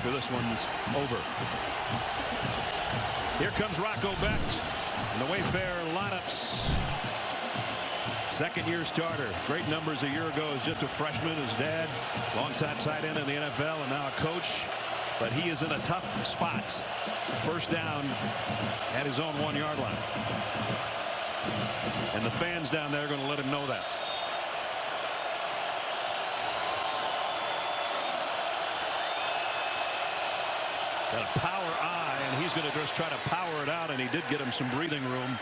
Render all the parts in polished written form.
after this one's over. Here comes Rocco Becht in the Wayfair lineups. Second-year starter. Great numbers a year ago as just a freshman. His dad, longtime tight end in the NFL, and now a coach. But he is in a tough spot. First down at his own 1-yard line. And the fans down there are going to let him know that. Got a power eye, and he's going to just try to power it out, and he did get him some breathing room.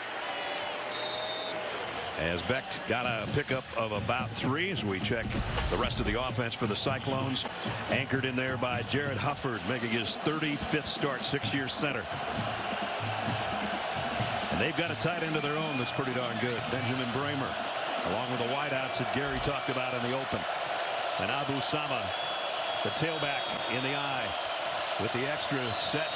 As Becht got a pickup of about 3 as we check the rest of the offense for the Cyclones. Anchored in there by Jared Hufford, making his 35th start, 6-year center. And they've got a tight end of their own that's pretty darn good. Benjamin Bramer, along with the wideouts that Gary talked about in the open. And Abu Sama, the tailback in the eye with the extra set.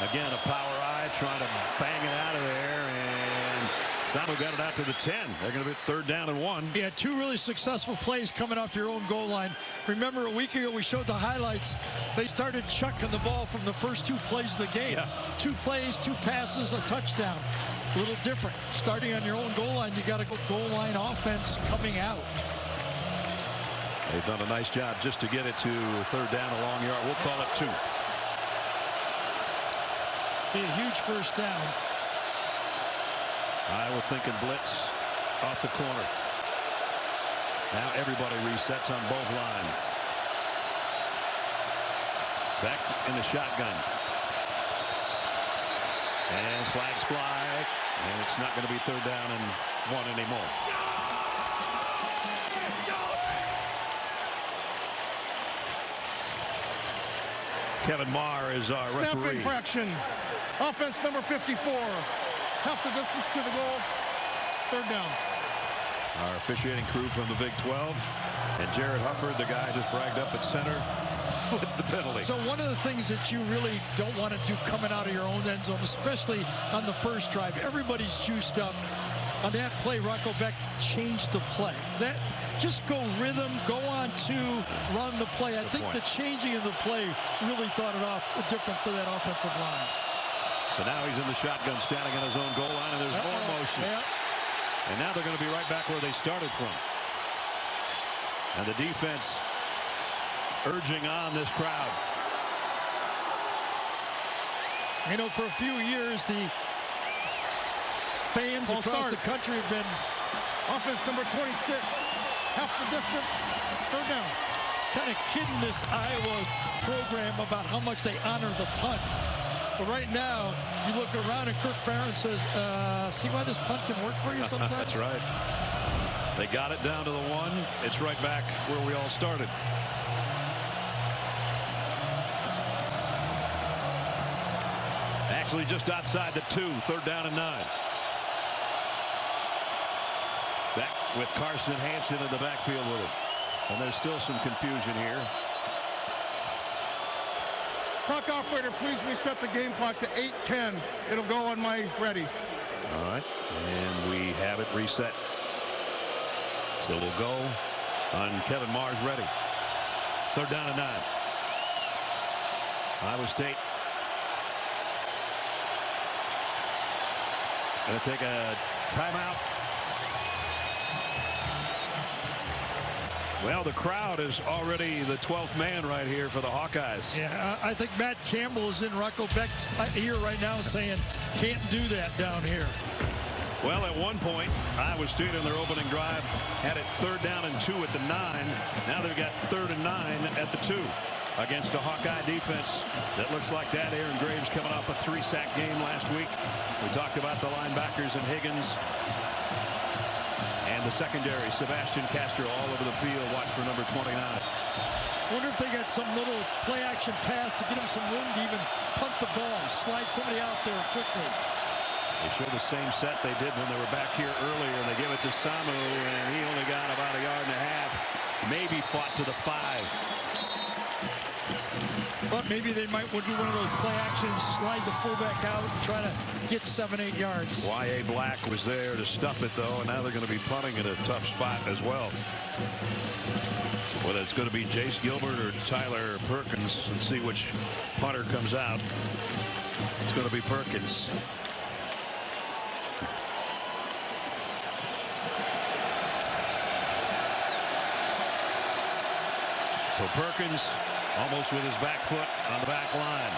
Again, a power eye trying to bang it out of there, and Samu got it out to the 10. They're going to be 3rd down and 1. Yeah, 2 really successful plays coming off your own goal line. Remember a week ago we showed the highlights. They started chucking the ball from the first 2 plays of the game. Yeah. 2 plays, 2 passes, a touchdown. A little different. Starting on your own goal line, you got a goal line offense coming out. They've done a nice job just to get it to 3rd down, a long yard. We'll call it 2. Be a huge first down. Iowa thinking blitz off the corner. Now everybody resets on both lines. Becht in the shotgun. And flags fly. And it's not going to be 3rd down and 1 anymore. Kevin Marr is our referee. Infraction. Offense number 54. Half the distance to the goal. 3rd down. Our officiating crew from the Big 12. And Jared Hufford, the guy just bragged up at center with the penalty. So one of the things that you really don't want to do coming out of your own end zone, especially on the first drive, everybody's juiced up. On that play, Rocco Becht changed the play. That just go rhythm, go on to run the play. I think the changing of the play really thought it off different for that offensive line. So now he's in the shotgun, standing on his own goal line, and there's more motion. Yeah. And now they're going to be right back where they started from. And the defense urging on this crowd. You know, for a few years, the fans across the country have been... Offense number 26. Half the distance. 3rd down. Kind of kidding this Iowa program about how much they honor the punt. But right now, you look around and Kirk Ferentz says, see why this punt can work for you sometimes? That's right. They got it down to the 1. It's right back where we all started. Actually just outside the 2. 3rd down and 9. Back with Carson Hansen in the backfield with him. And there's still some confusion here. Clock operator, please reset the game clock to 8:10. It'll go on my ready. All right. And we have it reset. So we'll go on Kevin Marr's ready. 3rd down and 9. Iowa State going to take a timeout. Well, the crowd is already the 12th man right here for the Hawkeyes. Yeah, I think Matt Campbell is in Rocco Becht's ear right now saying, can't do that down here. Well, at one point, Iowa State in their opening drive had it 3rd down and 2 at the 9. Now they've got 3rd and 9 at the 2 against a Hawkeye defense that looks like that. Aaron Graves coming off a 3-sack game last week. We talked about the linebackers and Higgins. And the secondary, Sebastian Castro, all over the field. Watch for number 29. Wonder if they got some little play-action pass to get him some room to even punt the ball, slide somebody out there quickly. They show the same set they did when they were back here earlier, and they give it to Samu, and he only got about 1.5 yards. Maybe fought to the 5. But maybe they might do one of those play actions, slide the fullback out and try to get 7-8 yards. Y.A. Black was there to stuff it, though, and now they're going to be punting in a tough spot as well. Whether it's going to be Jace Gilbert or Tyler Perkins, and see which punter comes out. It's going to be Perkins. So Perkins almost with his back foot on the back line.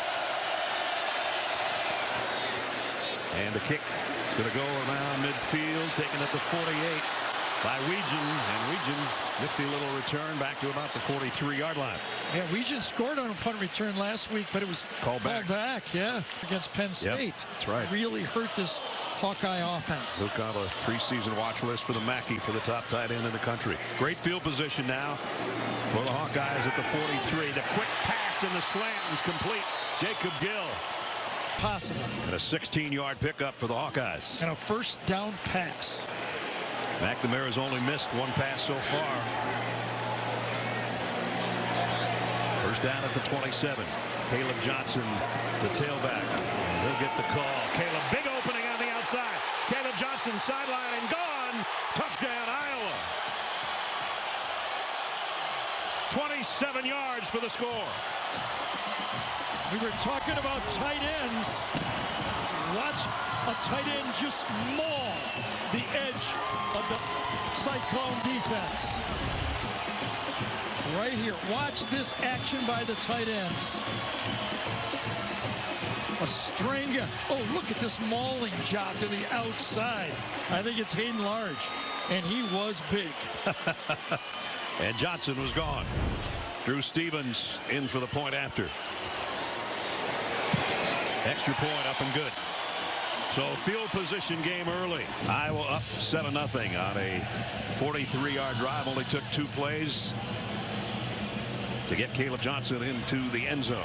And the kick is going to go around midfield, taken at the 48 by Weegan. And Weegan, nifty little return back to about the 43-yard line. Yeah, Weegan scored on a punt return last week, but it was called back, yeah, against Penn State. Yep, that's right. Really hurt this Hawkeye offense. Luke on a preseason watch list for the Mackey for the top tight end in the country. Great field position now for the Hawkeyes at the 43. The quick pass and the slant is complete. Jacob Gill. Possible. And a 16-yard pickup for the Hawkeyes. And a first down pass. McNamara's only missed one pass so far. First down at the 27. Caleb Johnson, the tailback. He'll get the call. Caleb, big opening on the outside. Caleb Johnson sideline and gone. Touchdown, Iowa. 27 yards for the score. We were talking about tight ends. Watch a tight end just maul the edge of the Cyclone defense. Right here. Watch this action by the tight ends. A string. Oh, look at this mauling job to the outside. I think it's Hayden Large. And he was big. And Johnson was gone. Drew Stevens in for the point after. Extra point up and good. So field position game early. Iowa up 7-0 on a 43-yard drive. Only took 2 plays to get Caleb Johnson into the end zone.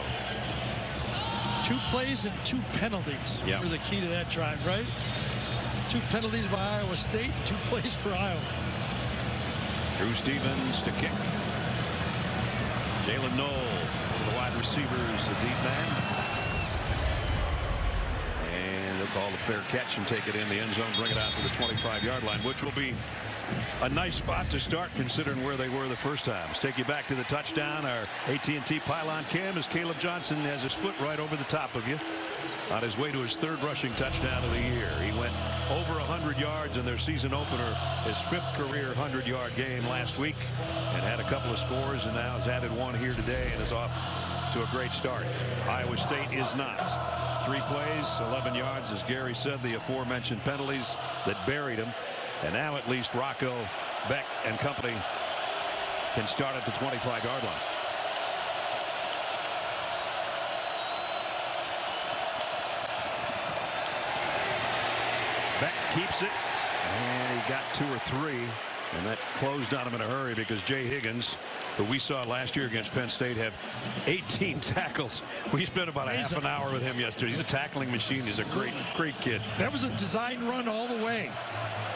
2 plays and 2 penalties were the key to that drive, right? 2 penalties by Iowa State, 2 plays for Iowa. Drew Stevens to kick. Jaylin Noel, one of the wide receivers, the deep man. And they'll call the fair catch and take it in the end zone, bring it out to the 25-yard line, which will be a nice spot to start considering where they were the first time. Let's take you back to the touchdown. Our AT&T pylon cam as Caleb Johnson has his foot right over the top of you on his way to his 3rd rushing touchdown of the year. He went over 100 yards in their season opener, his 5th career 100-yard game last week, and had a couple of scores, and now has added one here today and is off to a great start. Iowa State is not. 3 plays, 11 yards, as Gary said, the aforementioned penalties that buried him. And now at least Rocco Becht and company can start at the 25-yard line. Becht keeps it, and he got 2 or 3, and that closed on him in a hurry because Jay Higgins, who we saw last year against Penn State, have 18 tackles. We spent about a half an hour with him yesterday. He's a tackling machine. He's a great kid. That was a design run all the way.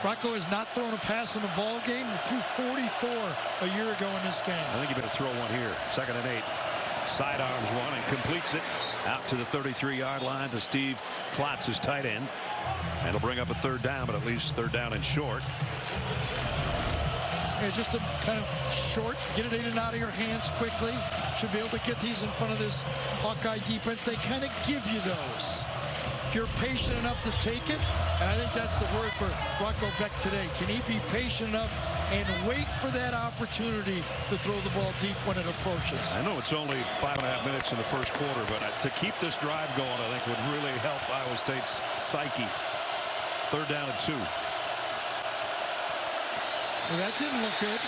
Rocco has not thrown a pass in a ball game. He threw 44 a year ago in this game. I think he better throw one here. 2nd and 8. Sidearms one and completes it out to the 33-yard line to Steve Klotz, his tight end. And it'll bring up a 3rd down, but at least 3rd down and short. Yeah, just a kind of short, get it in and out of your hands quickly. Should be able to get these in front of this Hawkeye defense. They kind of give you those. If you're patient enough to take it, and I think that's the word for Rocco Becht today. Can he be patient enough and wait for that opportunity to throw the ball deep when it approaches? I know it's only 5.5 minutes in the first quarter, but to keep this drive going, I think would really help Iowa State's psyche. 3rd down and 2. Well, that didn't look good,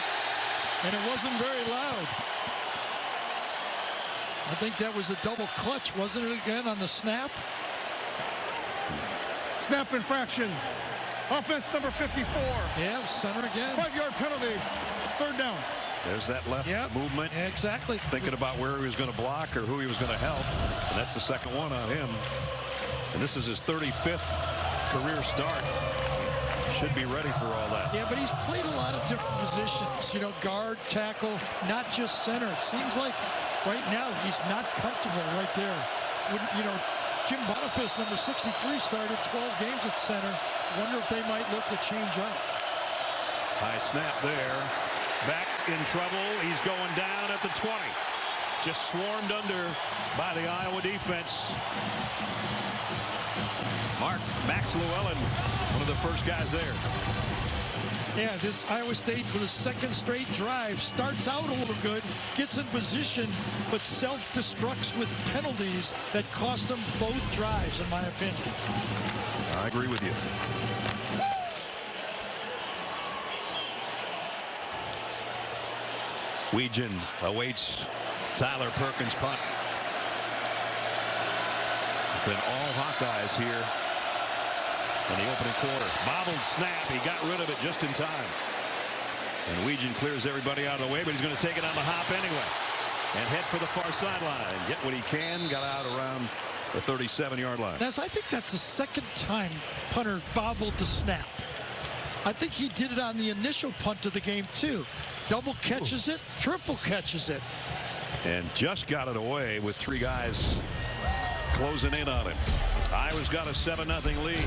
and it wasn't very loud. I think that was a double clutch, wasn't it, again, on the snap? Snap infraction. Offense number 54. Yeah, center again. 5-yard penalty. 3rd down. There's that left movement. Yeah, exactly. Thinking about where he was going to block or who he was going to help. And that's the 2nd one on him. And this is his 35th career start. Should be ready for all that. Yeah, but he's played a lot of different positions. You know, guard, tackle, not just center. It seems like right now he's not comfortable right there. You know, Jim Boniface, number 63, started 12 games at center. Wonder if they might look to change up. High snap there. Becht in trouble. He's going down at the 20. Just swarmed under by the Iowa defense. Max Llewellyn, one of the first guys there. Yeah, this Iowa State for the second straight drive starts out a little good, gets in position, but self-destructs with penalties that cost them both drives, in my opinion. I agree with you. Weegen awaits Tyler Perkins' punt. Been all Hawkeyes here in the opening quarter. Bobbled snap. He got rid of it just in time. And Weegen clears everybody out of the way, but he's going to take it on the hop anyway. And head for the far sideline. Get what he can. Got out around the 37-yard line. I think that's the second time punter bobbled the snap. I think he did it on the initial punt of the game, too. Double catches it, triple catches it. And just got it away with 3 guys closing in on him. Iowa's got a 7-0 lead.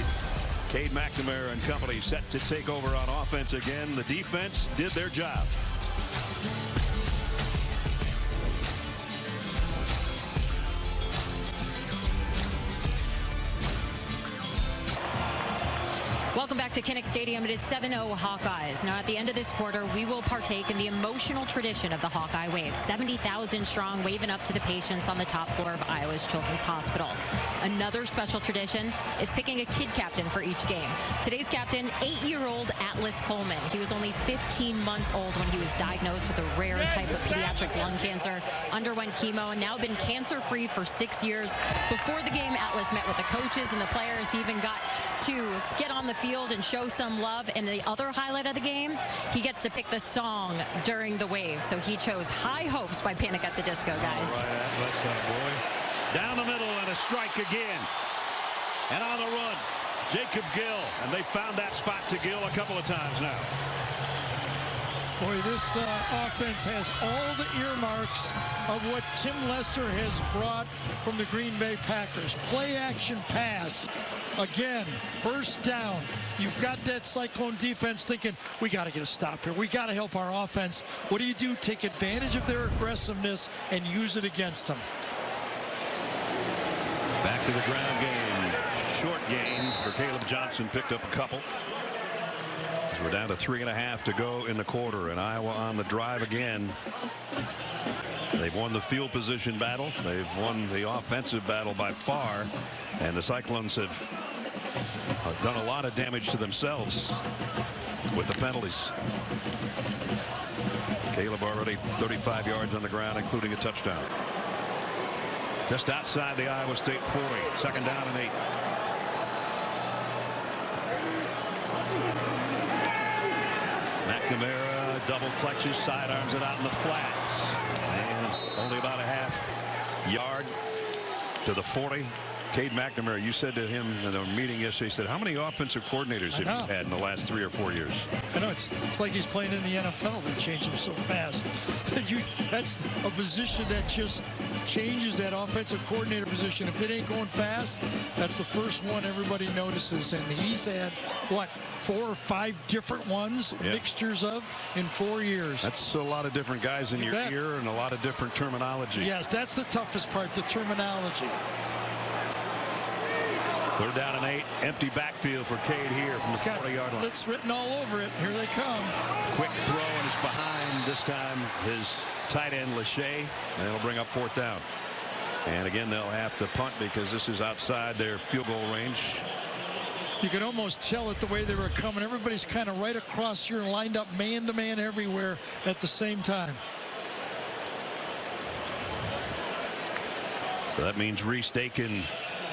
Cade McNamara and company set to take over on offense again. The defense did their job. Welcome back to Kinnick Stadium. It is 7-0 Hawkeyes. Now at the end of this quarter, we will partake in the emotional tradition of the Hawkeye Wave. 70,000 strong, waving up to the patients on the top floor of Iowa's Children's Hospital. Another special tradition is picking a kid captain for each game. Today's captain, 8-year-old Atlas Coleman. He was only 15 months old when he was diagnosed with a rare type of pediatric lung cancer, underwent chemo, and now been cancer-free for 6 years. Before the game, Atlas met with the coaches and the players. He even got to get on the field and show some love. And the other highlight of the game, he gets to pick the song during the wave. So he chose High Hopes by Panic at the Disco, guys. All right, Atlas, boy. Down the middle and a strike again. And on the run, Jacob Gill. And they found that spot to Gill a couple of times now. Boy, this offense has all the earmarks of what Tim Lester has brought from the Green Bay Packers. Play action pass. Again, first down. You've got that Cyclone defense thinking, we got to get a stop here. We got to help our offense. What do? Take advantage of their aggressiveness and use it against them. Back to the ground game. Short gain for Caleb Johnson. Picked up a couple. We're down to 3.5 to go in the quarter, and Iowa on the drive again. They've won the field position battle. They've won the offensive battle by far, and the Cyclones have done a lot of damage to themselves with the penalties. Caleb already 35 yards on the ground, including a touchdown. Just outside the Iowa State 40. Second down and 8. McNamara double clutches, sidearms it out in the flats. And only about a half yard to the 40. Cade McNamara, you said to him in a meeting yesterday, he said, how many offensive coordinators have you had in the last 3 or 4 years? I know, it's like he's playing in the NFL. They change him so fast. That's a position that just changes, that offensive coordinator position. If it ain't going fast, that's the first one everybody notices. And he's had, what, 4 or 5 different ones, mixtures of, in 4 years. That's a lot of different guys in your ear and a lot of different terminology. Yes, that's the toughest part, the terminology. Third down and 8. Empty backfield for Cade here from the 40-yard line. It's written all over it. Here they come. Quick throw, and it's behind this time his tight end Lachey, and it'll bring up 4th down. And again, they'll have to punt because this is outside their field goal range. You can almost tell it the way they were coming. Everybody's kind of right across here, lined up man-to-man everywhere at the same time. So that means Reese Dakin,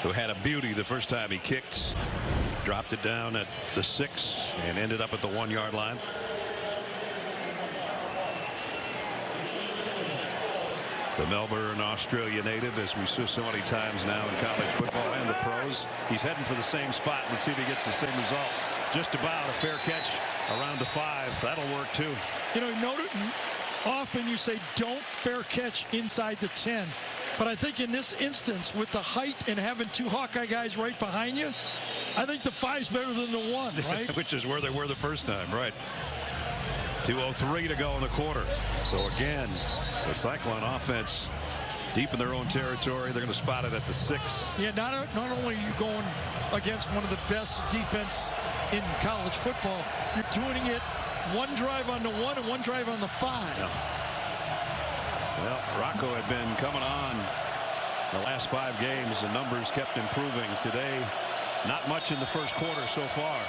who had a beauty the first time he kicked, dropped it down at the 6 and ended up at the 1-yard line. The Melbourne, Australia native, as we see so many times now in college football and the pros. He's heading for the same spot. Let's see if he gets the same result. Just about a fair catch around the 5. That'll work too. You know, often you say don't fair catch inside the 10. But I think in this instance, with the height and having two Hawkeye guys right behind you, I think the 5's better than the 1, right? Which is where they were the first time, right? 2:03 to go in the quarter. So again, the Cyclone offense deep in their own territory. They're going to spot it at the 6. Yeah, not only are you going against one of the best defense in college football, you're doing it one drive on the 1 and one drive on the 5. Yeah. Well, Rocco had been coming on the last 5 games. The numbers kept improving. Today, not much in the first quarter so far.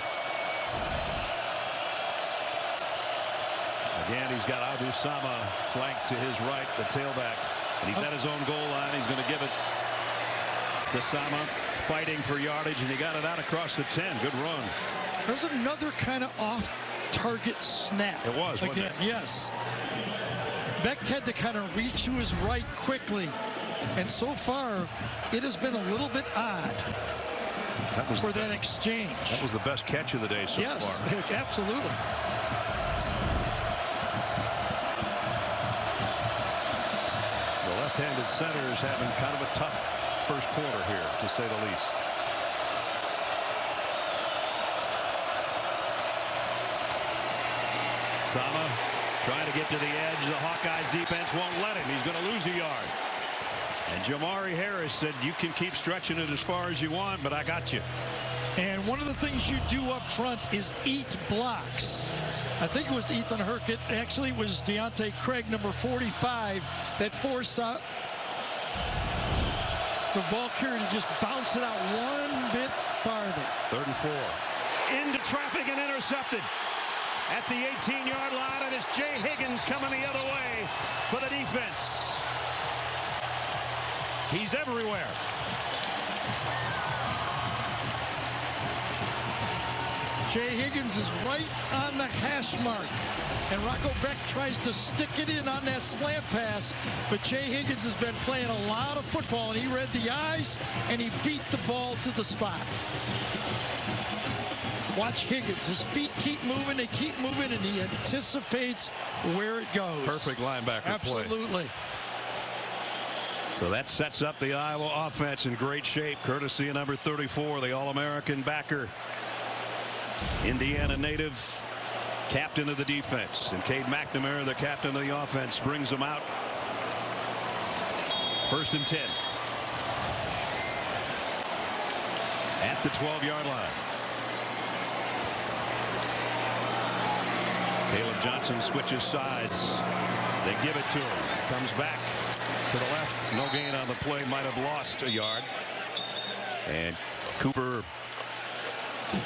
Again, he's got Abusama flanked to his right, the tailback. And he's at his own goal line. He's going to give it to Sama, fighting for yardage, and he got it out across the 10. Good run. There's another kind of off-target snap. It was, wasn't again, it? Yes. Becht had to kind of reach to his right quickly. And so far, it has been a little bit odd for that exchange. That was the best catch of the day so far. Yes, absolutely. The left-handed center is having kind of a tough first quarter here, to say the least. Sama trying to get to the edge. The Hawkeyes defense won't let him. He's going to lose a yard. And Jamari Harris said, you can keep stretching it as far as you want, but I got you. And one of the things you do up front is eat blocks. I think it was Ethan Herkett. Actually, it was Deontay Craig, number 45, that forced the ball carrier to just bounce it out one bit farther. 3rd and 4. Into traffic and intercepted at the 18-yard line, and it's Jay Higgins coming the other way for the defense. He's everywhere. Jay Higgins is right on the hash mark. And Rocco Becht tries to stick it in on that slant pass. But Jay Higgins has been playing a lot of football, and he read the eyes, and he beat the ball to the spot. Watch Higgins. His feet keep moving. They keep moving, and he anticipates where it goes. Perfect linebacker play. Absolutely. So that sets up the Iowa offense in great shape, courtesy of number 34, the All-American backer, Indiana native, captain of the defense. And Cade McNamara, the captain of the offense, brings them out. 1st and 10. At the 12-yard line. Caleb Johnson switches sides. They give it to him. Comes back to the left. No gain on the play. Might have lost a yard. And Cooper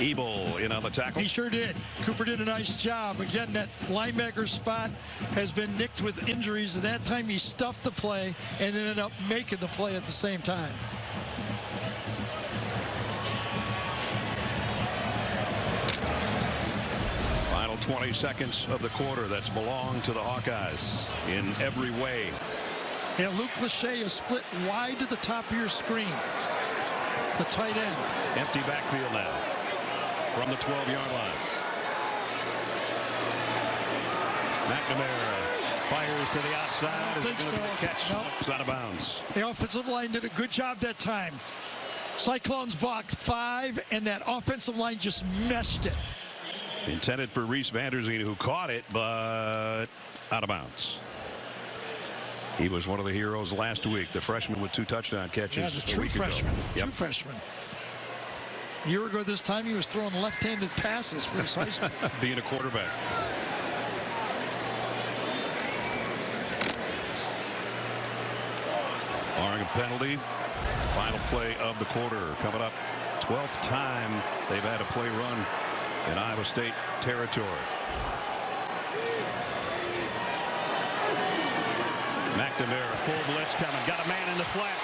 Ebel in on the tackle. He sure did. Cooper did a nice job. Again, that linebacker spot has been nicked with injuries, and that time he stuffed the play and ended up making the play at the same time. Final 20 seconds of the quarter. That's belonged to the Hawkeyes in every way. Yeah, Luke Lachey is split wide to the top of your screen. The tight end. Empty backfield now from the 12-yard line. McNamara fires to the outside. Is it going to be a catch? Nope. It's out of bounds. The offensive line did a good job that time. Cyclones blocked 5, and that offensive line just meshed it. Intended for Reese Vanderzeen, who caught it, but out of bounds. He was one of the heroes last week, the freshman with 2 touchdown catches. Yeah, the true freshman. Yep. True freshman. A year ago this time, he was throwing left-handed passes for his high school. Being a quarterback. Barring a penalty. Final play of the quarter coming up. 12th time they've had a play run in Iowa State territory. McNamara, full blitz coming. Got a man in the flat.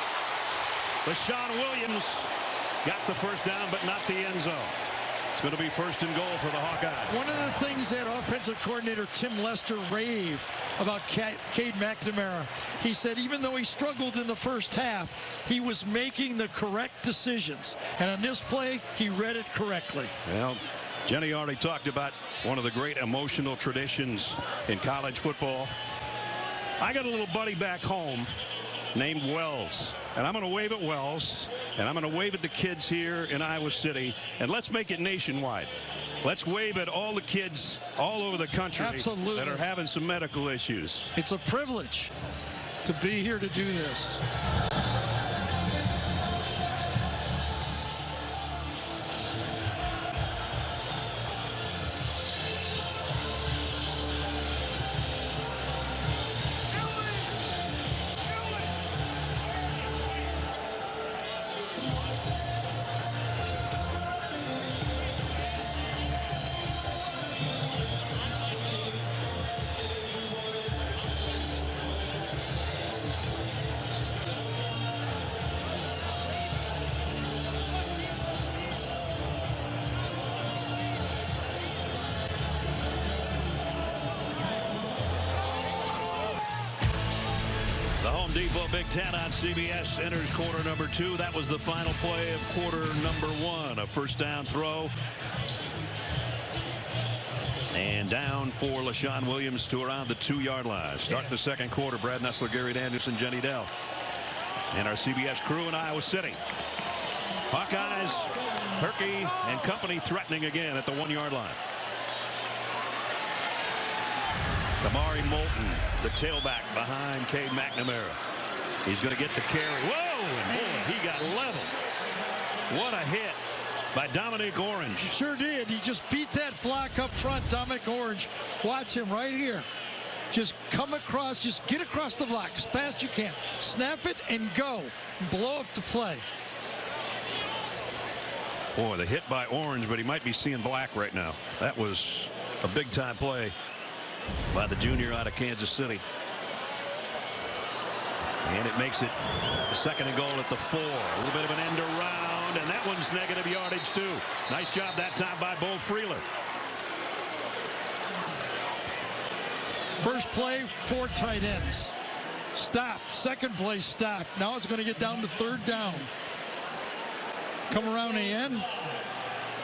LaShawn Williams got the first down, but not the end zone. It's going to be 1st and goal for the Hawkeyes. One of the things that offensive coordinator Tim Lester raved about Cade McNamara, he said even though he struggled in the first half, he was making the correct decisions. And on this play, he read it correctly. Well, Jenny already talked about one of the great emotional traditions in college football. I got a little buddy back home named Wells, and I'm going to wave at Wells, and I'm going to wave at the kids here in Iowa City, and let's make it nationwide. Let's wave at all the kids all over the country Absolutely. that are having some medical issues. It's a privilege to be here to do this. Depot Big Ten on CBS enters quarter number 2. That was the final play of quarter number 1. A first down throw. And down for LaShawn Williams to around the 2-yard line. Start the second quarter. Brad Nessler, Gary Danielson, Jenny Dell. And our CBS crew in Iowa City. Hawkeyes, Herky, and company threatening again at the 1-yard line. Kamari Moulton, the tailback behind Cade McNamara. He's going to get the carry. Whoa! And boy, he got leveled. What a hit by Dominic Orange. He sure did. He just beat that block up front. Dominic Orange. Watch him right here. Just come across. Just get across the block as fast as you can. Snap it and go. And blow up the play. Boy, the hit by Orange, but he might be seeing black right now. That was a big-time play by the junior out of Kansas City. And it makes it a 2nd and goal at the 4. A little bit of an end around, and that one's negative yardage too. Nice job that time by Bo Freeler. First play, 4 tight ends. Stop. Second play, stop. Now it's going to get down to 3rd down. Come around the end.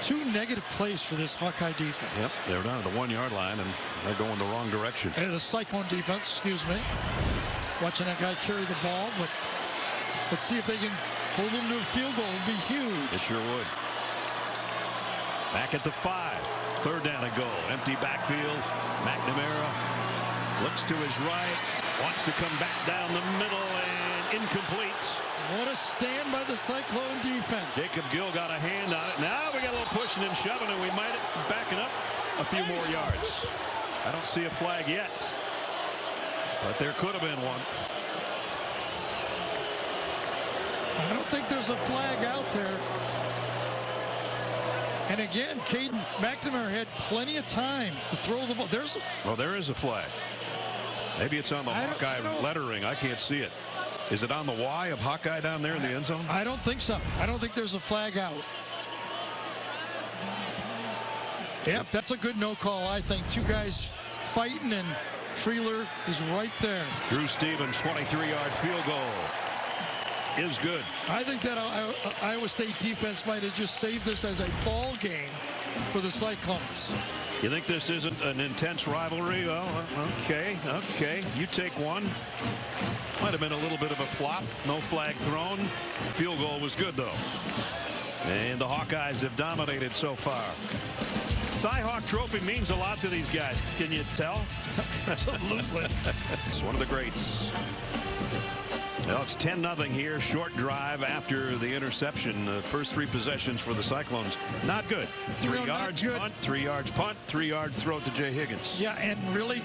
2 negative plays for this Hawkeye defense. Yep, they're down at the 1-yard line, and they're going the wrong direction. And the Cyclone defense, excuse me. Watching that guy carry the ball, but let's see if they can hold him to a field goal. It would be huge. It sure would. Back at the 5. 3rd down and goal. Empty backfield. McNamara looks to his right. Wants to come back down the middle, and incomplete. What a stand by the Cyclone defense. Jacob Gill got a hand on it. Now we got a little pushing and shoving, and we might back it up a few more yards. I don't see a flag yet, but there could have been one. I don't think there's a flag out there. And again, Caden McNamara had plenty of time to throw the ball. Well, there is a flag. Maybe it's on the Hawkeye lettering. I can't see it. Is it on the Y of Hawkeye down there in the end zone? I don't think so. I don't think there's a flag out. Yep, that's a good no call, I think. 2 guys fighting, and Freeler is right there. Drew Stevens, 23-yard field goal is good. I think that Iowa State defense might have just saved this as a ball game for the Cyclones. You think this isn't an intense rivalry? Well, okay. You take one. Might have been a little bit of a flop. No flag thrown. Field goal was good, though. And the Hawkeyes have dominated so far. Cy-Hawk Trophy means a lot to these guys. Can you tell? Absolutely. It's one of the greats. Well, it's 10-0 here. Short drive after the interception. The first 3 possessions for the Cyclones. Not good. 3 yards punt, 3 yards punt, 3 yards throw to Jay Higgins. Yeah, and really,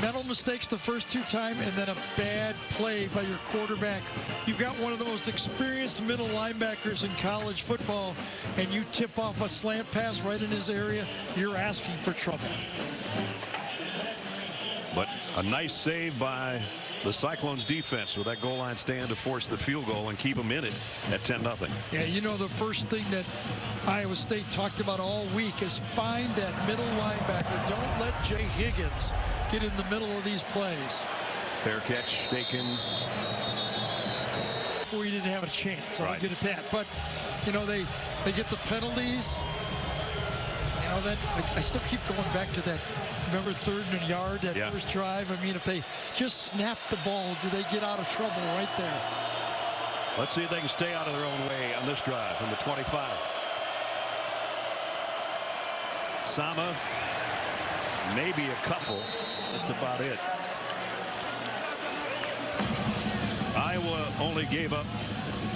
mental mistakes the first 2 times, and then a bad play by your quarterback. You've got one of the most experienced middle linebackers in college football, and you tip off a slant pass right in his area, you're asking for trouble. But a nice save by the Cyclones defense with that goal line stand to force the field goal and keep them in it at 10-0. Yeah, the first thing that Iowa State talked about all week is find that middle linebacker. Don't let Jay Higgins get in the middle of these plays. Fair catch taken. Before he didn't have a chance. I'll Right. get at that. But, they get the penalties. That I still keep going back to that Remember 3rd and a yard, that first drive? I mean, if they just snap the ball, do they get out of trouble right there? Let's see if they can stay out of their own way on this drive from the 25. Sama, maybe a couple. That's about it. Iowa only gave up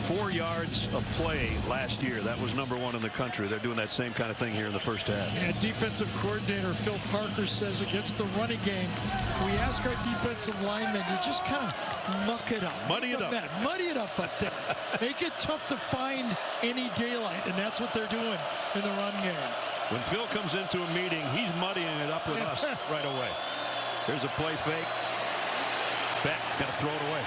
4 yards of play last year. That was #1 in the country. They're doing that same kind of thing here in the first half. And defensive coordinator Phil Parker says against the running game, we ask our defensive linemen to just kind of muck it up. Muddy it up. Muddy it up up there. Make it tough to find any daylight, and that's what they're doing in the run game. When Phil comes into a meeting, he's muddying it up with us right away. Here's a play fake. Becht got to throw it away.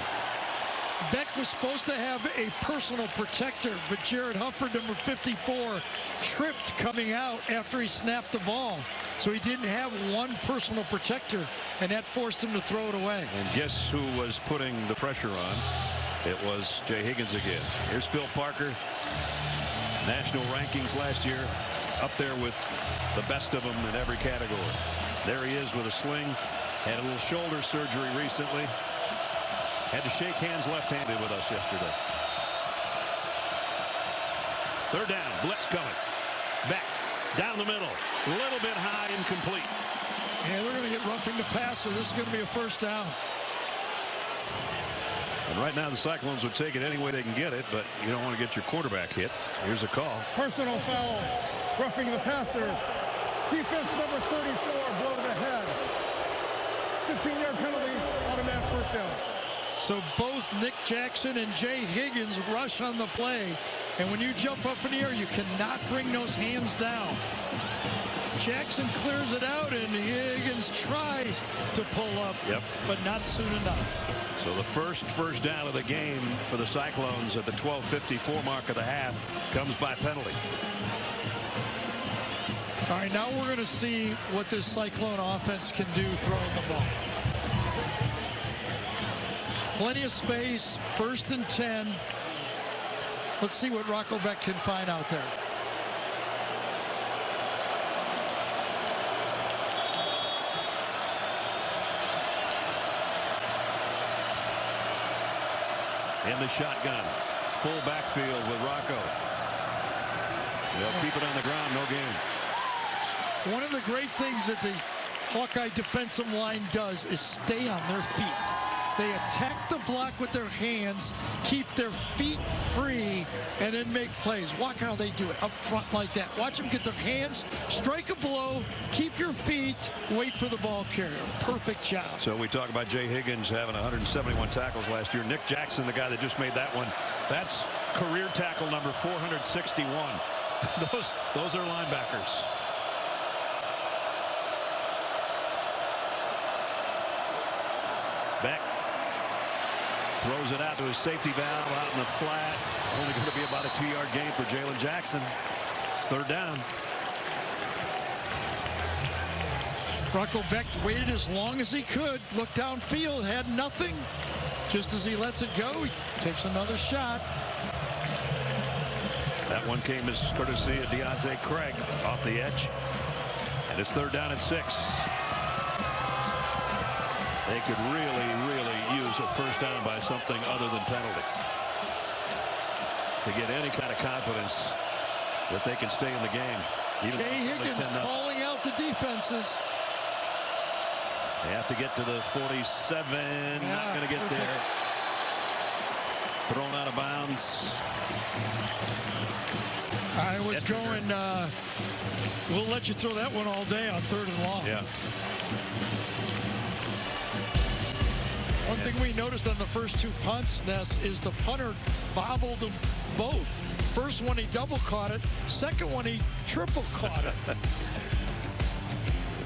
Becht was supposed to have a personal protector, but Jared Hufford, number 54, tripped coming out after he snapped the ball. So he didn't have one personal protector, and that forced him to throw it away. And guess who was putting the pressure on? It was Jay Higgins again. Here's Phil Parker. National rankings last year, up there with the best of them in every category. There he is with a sling. Had a little shoulder surgery recently. Had to shake hands left-handed with us yesterday. 3rd down, blitz coming. Back down the middle, a little bit high, incomplete. Yeah, they're going to get roughing the passer. This is going to be a 1st down. And right now the Cyclones would take it any way they can get it, but you don't want to get your quarterback hit. Here's a call. Personal foul, roughing the passer. Defense number 34, blow to the head. 15-yard penalty, automatic 1st down. So both Nick Jackson and Jay Higgins rush on the play. And when you jump up in the air, you cannot bring those hands down. Jackson clears it out, and Higgins tries to pull up, but not soon enough. So the first down of the game for the Cyclones at the 12:54 mark of the half comes by penalty. All right, now we're going to see what this Cyclone offense can do throwing the ball. Plenty of space, 1st and 10. Let's see what Rocco Becht can find out there. In the shotgun, full backfield with Rocco. They'll keep it on the ground, no gain. One of the great things that the Hawkeye defensive line does is stay on their feet. They attack the block with their hands, keep their feet free, and then make plays. Watch how they do it up front like that. Watch them get their hands, strike a blow, keep your feet, wait for the ball carrier. Perfect job. So we talk about Jay Higgins having 171 tackles last year. Nick Jackson, the guy that just made that one, that's career tackle number 461. Those are linebackers. Becht throws it out to his safety valve out in the flat. Only going to be about a 2-yard gain for Jaylin Jackson. It's 3rd down. Rocco Becht waited as long as he could, looked downfield, had nothing. Just as he lets it go, he takes another shot. That one came as courtesy of Deontay Craig off the edge. And it's 3rd down and 6. They could really use a 1st down by something other than penalty to get any kind of confidence that they can stay in the game. Even Jay Higgins calling out the defenses. They have to get to the 47. Not going to get there. Thrown out of bounds. I was going, we'll let you throw that one all day on 3rd and long. Yeah. One thing we noticed on the first 2 punts, Ness, is the punter bobbled them both. First one, he double caught it. Second one, he triple caught it.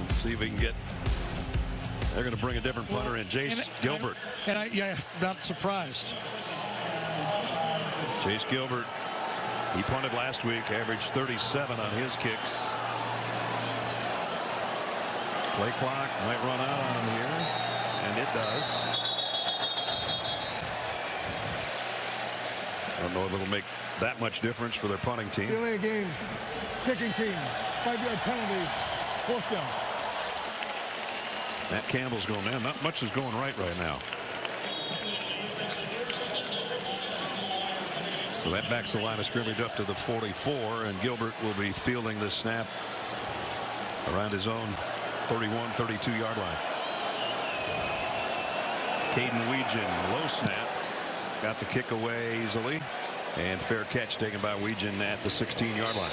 Let's see if we can get. They're going to bring a different punter in. Jace Gilbert. Yeah, not surprised. Chase Gilbert. He punted last week, averaged 37 on his kicks. Play clock might run out on him here, and it does. I don't know if it'll make that much difference for their punting team. Delay game, kicking team, 5-yard penalty, 4th down. Matt Campbell's going, man, not much is going right now. So that backs the line of scrimmage up to the 44, and Gilbert will be fielding this snap around his own 31, 32 yard line. Caden Weegan, low snap, got the kick away easily, and fair catch taken by Weegan at the 16-yard line.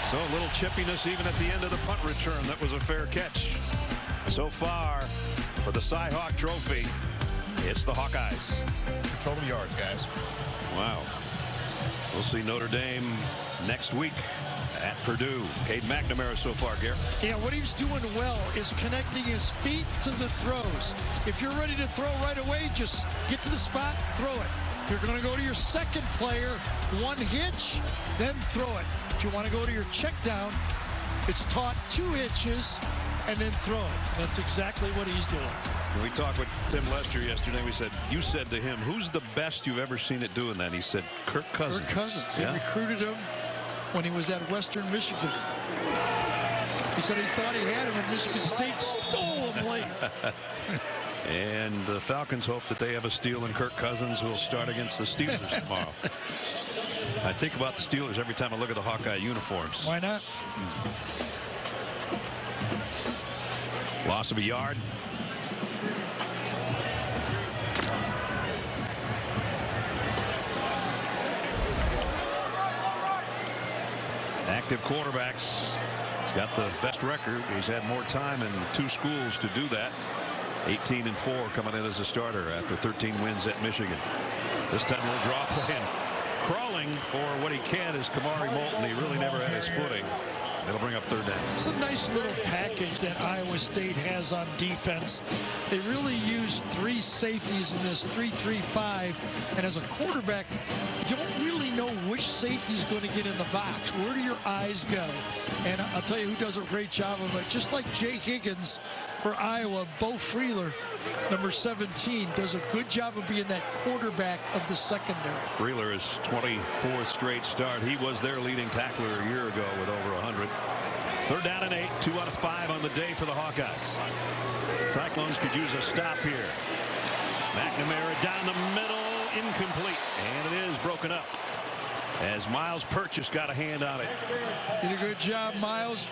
So a little chippiness even at the end of the punt return. That was a fair catch. So far for the Cy Hawk Trophy, it's the Hawkeyes. Total yards, guys. Wow. We'll see Notre Dame next week at Purdue. Cade McNamara so far, Garrett. Yeah, what he's doing well is connecting his feet to the throws. If you're ready to throw right away, just get to the spot, throw it. If you're going to go to your second player, one hitch, then throw it. If you want to go to your check down, it's taught 2 hitches and then throw it. That's exactly what he's doing. When we talked with Tim Lester yesterday, we said, you said to him, who's the best you've ever seen it doing that? He said, Kirk Cousins. Kirk Cousins. Yeah. He recruited him when he was at Western Michigan. He said he thought he had him, and Michigan State stole him late. And the Falcons hope that they have a steal in Kirk Cousins, who will start against the Steelers tomorrow. I think about the Steelers every time I look at the Hawkeye uniforms. Why not? Loss of a yard. Active quarterbacks. He's got the best record. He's had more time in 2 schools to do that. 18-4 coming in as a starter after 13 wins at Michigan. This time we'll draw play, and crawling for what he can is Kamari Moulton. He really never had his footing. It'll bring up 3rd down. It's a nice little package that Iowa State has on defense. They really use 3 safeties in this 3-3-5, and as a quarterback, you don't really know which safety is going to get in the box. Where do your eyes go? And I'll tell you who does a great job of it. Just like Jay Higgins for Iowa, Bo Freeler, number 17, does a good job of being that quarterback of the secondary. Freeler is 24th straight start. He was their leading tackler a year ago with over 100. 3rd down and 8, 2 out of 5 on the day for the Hawkeyes. Cyclones could use a stop here. McNamara down the middle, incomplete, and it is broken up as Miles Purchase got a hand on it. Did a good job, Miles.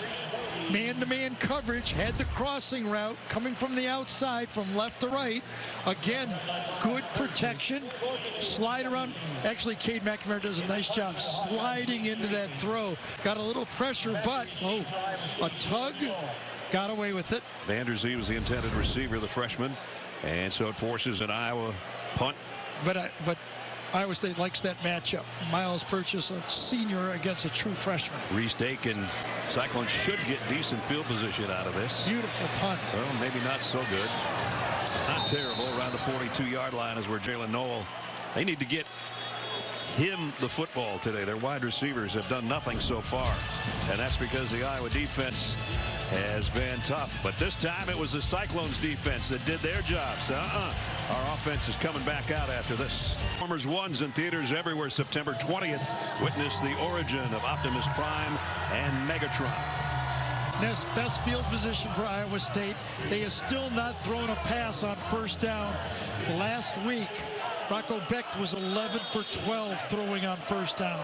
Man-to-man coverage, had the crossing route coming from the outside from left to right. Again, good protection. Slide around. Actually, Cade McNamara does a nice job sliding into that throw. Got a little pressure, but a tug. Got away with it. Vanderzee was the intended receiver, the freshman, and so it forces an Iowa punt. But Iowa State likes that matchup. Miles Purchase, a senior against a true freshman. Reese Dakin. Cyclones should get decent field position out of this. Beautiful punt. Well, maybe not so good. Not terrible. Around the 42-yard line is where Jaylin Noel. They need to get him the football today. Their wide receivers have done nothing so far, and that's because the Iowa defense has been tough. But this time it was the Cyclones defense that did their jobs. Our offense is coming back out after this. Transformers 1's in theaters everywhere September 20th. Witness the origin of Optimus Prime and Megatron. That's best field position for Iowa State. They have still not thrown a pass on 1st down. Last week, Rocco Becht was 11 for 12 throwing on 1st down.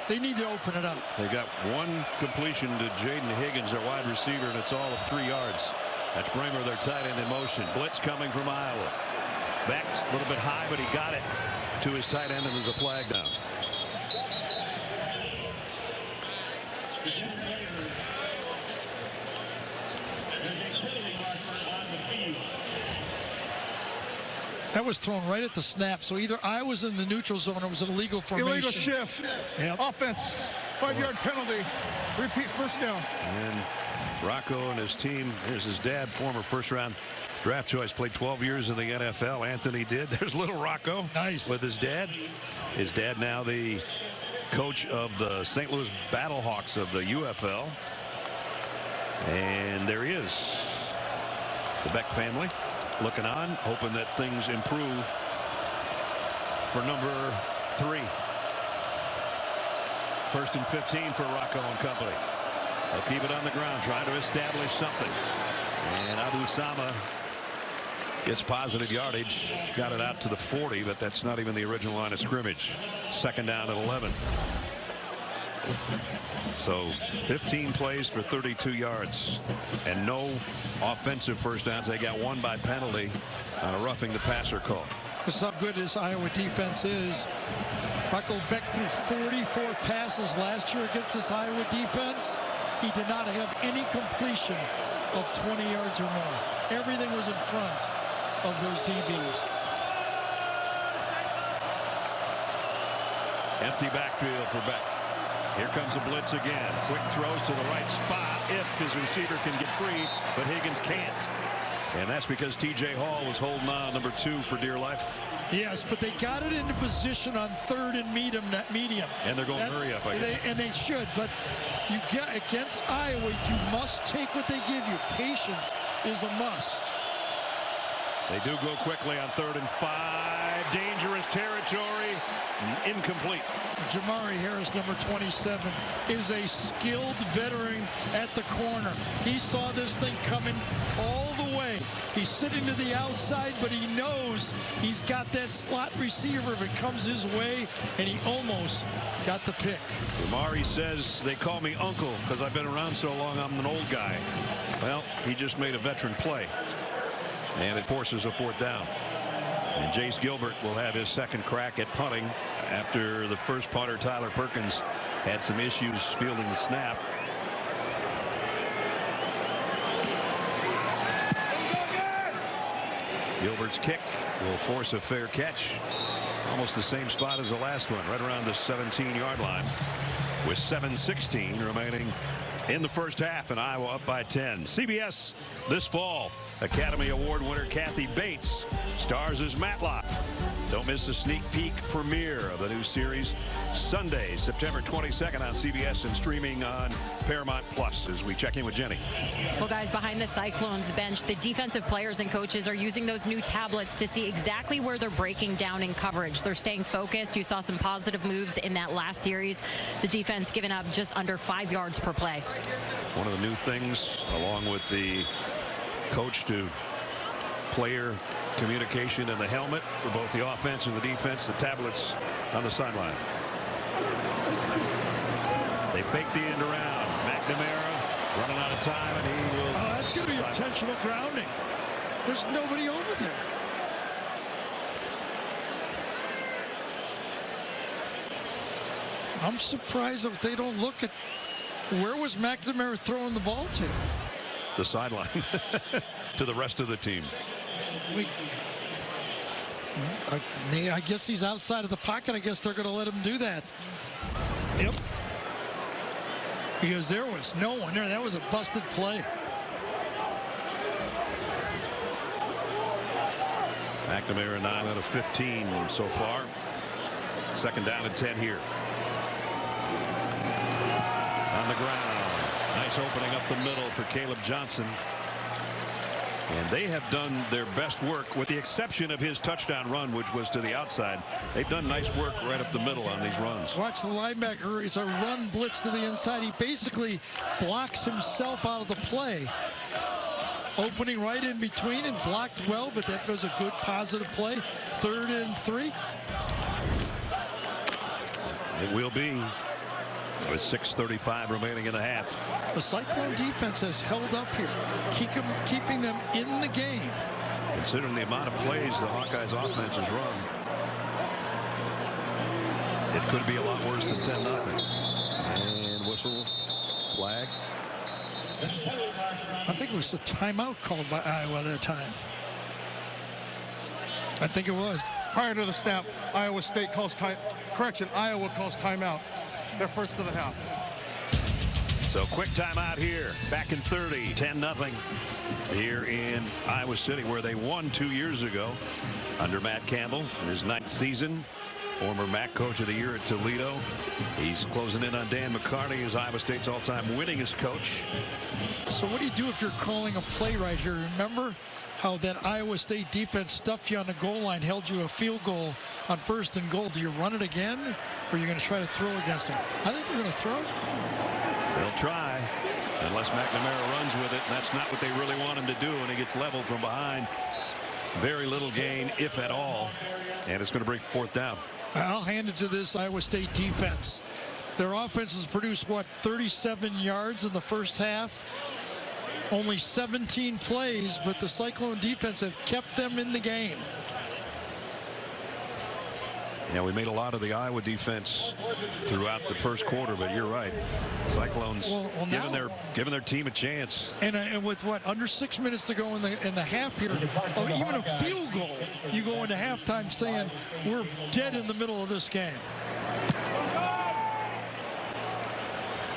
They need to open it up. They got 1 completion to Jaden Higgins, their wide receiver, and it's all of 3 yards. That's Bramer, their tight end, in motion. Blitz coming from Iowa. Becht a little bit high, but he got it to his tight end, and there's a flag down. That was thrown right at the snap. So either I was in the neutral zone or it was an illegal formation. Illegal shift. Yep. Offense. 5-yard penalty. Repeat 1st down. And Rocco and his team, here's his dad, former 1st-round draft choice, played 12 years in the NFL. Anthony did. There's little Rocco. Nice. With his dad. His dad now the coach of the St. Louis Battlehawks of the UFL. And there he is. The Becht family looking on, hoping that things improve for number 3. 1st and 15 for Rocco and company. They'll keep it on the ground, trying to establish something. And Abu Sama gets positive yardage. Got it out to the 40, but that's not even the original line of scrimmage. Second down at 11. So 15 plays for 32 yards and no offensive first downs. They got one by penalty on a roughing the passer call. This is how good this Iowa defense is. Rocco Becht threw 44 passes last year against this Iowa defense. He did not have any completion of 20 yards or more. Everything was in front of those DBs. Empty backfield for Becht. Here comes a blitz again. Quick throws to the right spot if his receiver can get free, but Higgins can't. And that's because T.J. Hall was holding on, number 2, for dear life. Yes, but they got it into position on third and medium. And they're going to hurry up, I guess. And they should, but you get against Iowa, you must take what they give you. Patience is a must. They do go quickly on 3rd and 5. Dangerous territory. Incomplete. Jamari Harris, number 27, is a skilled veteran at the corner. He saw this thing coming all the way. He's sitting to the outside, but he knows he's got that slot receiver if it comes his way, and he almost got the pick. Jamari says they call me uncle because I've been around so long. I'm an old guy. Well, he just made a veteran play, and it forces a 4th down. And Jace Gilbert will have his second crack at punting after the first punter, Tyler Perkins, had some issues fielding the snap. Gilbert's kick will force a fair catch. Almost the same spot as the last one, right around the 17-yard line, with 7:16 remaining in the first half, and Iowa up by 10. CBS this fall. Academy Award winner Kathy Bates stars as Matlock. Don't miss the sneak peek premiere of the new series Sunday, September 22nd on CBS and streaming on Paramount Plus as we check in with Jenny. Well, guys, behind the Cyclones bench, the defensive players and coaches are using those new tablets to see exactly where they're breaking down in coverage. They're staying focused. You saw some positive moves in that last series. The defense giving up just under 5 yards per play. One of the new things, along with the coach to player communication in the helmet for both the offense and the defense, the tablets on the sideline. They fake the end around. McNamara running out of time, and he will. Oh, that's going to be intentional grounding. There's nobody over there. I'm surprised if they don't look at where was McNamara throwing the ball to. The sideline to the rest of the team. I guess he's outside of the pocket. I guess they're going to let him do that. Yep. Because there was no one there. That was a busted play. McNamara 9 out of 15 so far. Second down and 10 here. On the ground. Nice opening up the middle for Caleb Johnson. And they have done their best work, with the exception of his touchdown run, which was to the outside. They've done nice work right up the middle on these runs. Watch the linebacker. It's a run blitz to the inside. He basically blocks himself out of the play. Opening right in between and blocked well, but that was a good positive play. 3rd and 3. It will be, with 6:35 remaining in the half. The Cyclone defense has held up here, keeping them in the game. Considering the amount of plays the Hawkeyes offense has run, it could be a lot worse than 10-0. And whistle, flag. I think it was a timeout called by Iowa that time. I think it was. Prior to the snap, Iowa State calls Iowa calls timeout. Their first of the half. So quick timeout here. Back in 30, 10-0 here in Iowa City, where they won 2 years ago under Matt Campbell in his 9th season. Former MAC Coach of the Year at Toledo. He's closing in on Dan McCarty as Iowa State's all-time winningest coach. So what do you do if you're calling a play right here? Remember how that Iowa State defense stuffed you on the goal line, held you a field goal on 1st and goal. Do you run it again, or are you going to try to throw against them? I think they're going to throw. They'll try. unless McNamara runs with it, and that's not what they really want him to do, and he gets leveled from behind. Very little gain, if at all, and it's going to bring fourth down. I'll hand it to this Iowa State defense. Their offense has produced, what, 37 yards in the first half? Only 17 plays, but the Cyclone defense have kept them in the game. Yeah, we made a lot of the Iowa defense throughout the first quarter, but you're right. Cyclones giving their team a chance. And with what, under 6 minutes to go in the half here, or even a field goal, you go into halftime saying we're dead in the middle of this game.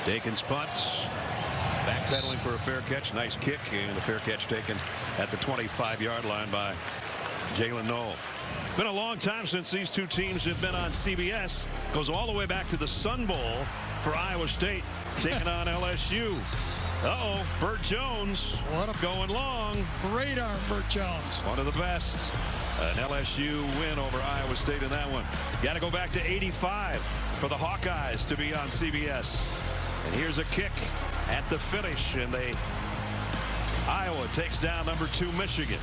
Dakin's punts, backpedaling for a fair catch, nice kick, and a fair catch taken at the 25-yard line by Jaylin Noel. Been a long time since these two teams have been on CBS. Goes all the way back to the Sun Bowl for Iowa State taking on LSU. Burt Jones going long. Great arm, Burt Jones. One of the best. An LSU win over Iowa State in that one. Got to go back to 85 for the Hawkeyes to be on CBS. And here's a kick at the finish, and Iowa takes down number 2 Michigan.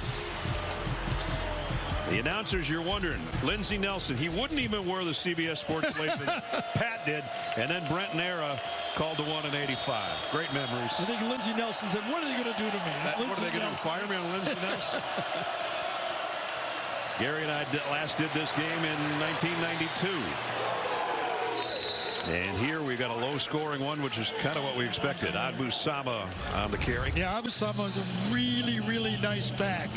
The announcers, you're wondering, Lindsey Nelson, he wouldn't even wear the CBS Sports plate, but Pat did, and then Brent Nera called the one in 85. Great memories. I think Lindsey Nelson said, what are they going to do to me? What are they going to do, fire me on Lindsey Nelson? Gary and I last did this game in 1992. And here we got a low-scoring one, which is kind of what we expected. Adbu-Sama on the carry. Yeah, Adbu-Sama is a really, really nice back.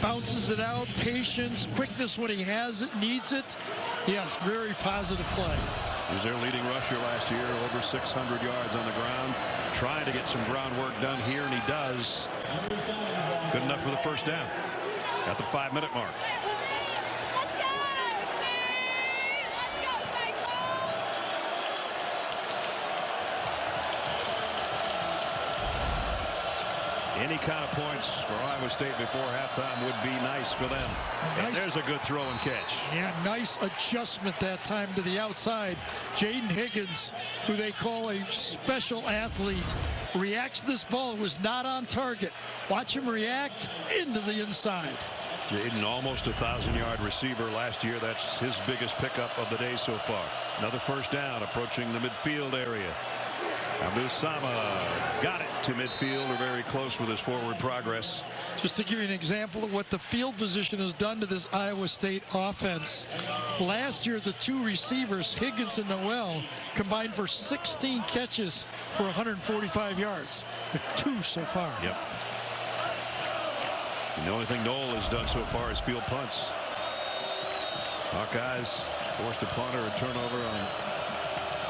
Bounces it out, patience, quickness when he has it, needs it. Yes, very positive play. He was their leading rusher last year, over 600 yards on the ground. Trying to get some groundwork done here, and he does. Good enough for the first down at the 5-minute mark. Any kind of points for Iowa State before halftime would be nice for them. And there's a good throw and catch. Yeah, nice adjustment that time to the outside. Jaden Higgins, who they call a special athlete, reacts to this ball. It was not on target. Watch him react into the inside. Jaden, almost a 1,000-yard receiver last year. That's his biggest pickup of the day so far. Another first down approaching the midfield area. Adbu-Sama got it to midfield, or very close with his forward progress. Just to give you an example of what the field position has done to this Iowa State offense. Last year, the two receivers, Higgins and Noel, combined for 16 catches for 145 yards. 2 so far. Yep. And the only thing Noel has done so far is field punts. Hawkeyes forced a punt or a turnover on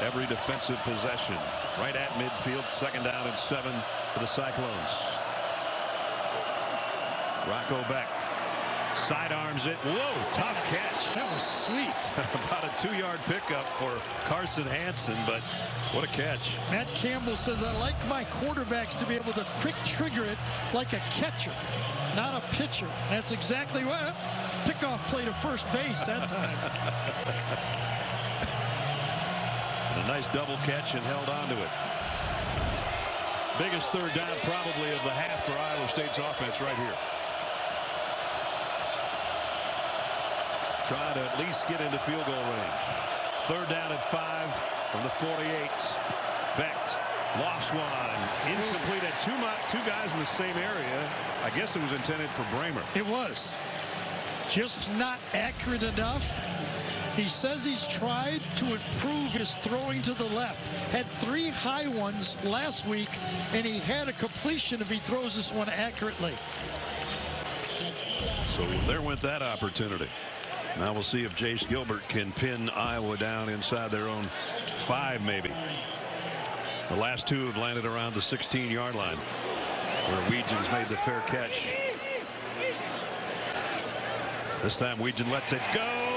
every defensive possession. Right at midfield, 2nd down and 7 for the Cyclones. Rocco Becht sidearms it. Whoa, tough catch. That was sweet. About a 2-yard pickup for Carson Hansen, but what a catch. Matt Campbell says, I like my quarterbacks to be able to quick trigger it like a catcher, not a pitcher. That's exactly what. Pickoff play to first base that time. A nice double catch and held on to it. Biggest 3rd down probably of the half for Iowa State's offense right here. Trying to at least get into field goal range. 3rd down at 5 from the 48. Becht lofts one. Incomplete at two guys in the same area. I guess it was intended for Bramer. It was. Just not accurate enough. He says he's tried to improve his throwing to the left. Had 3 high ones last week, and he had a completion if he throws this one accurately. So there went that opportunity. Now we'll see if Jace Gilbert can pin Iowa down inside their own 5 maybe. The last 2 have landed around the 16-yard line, where Weegens made the fair catch. This time Weegens lets it go.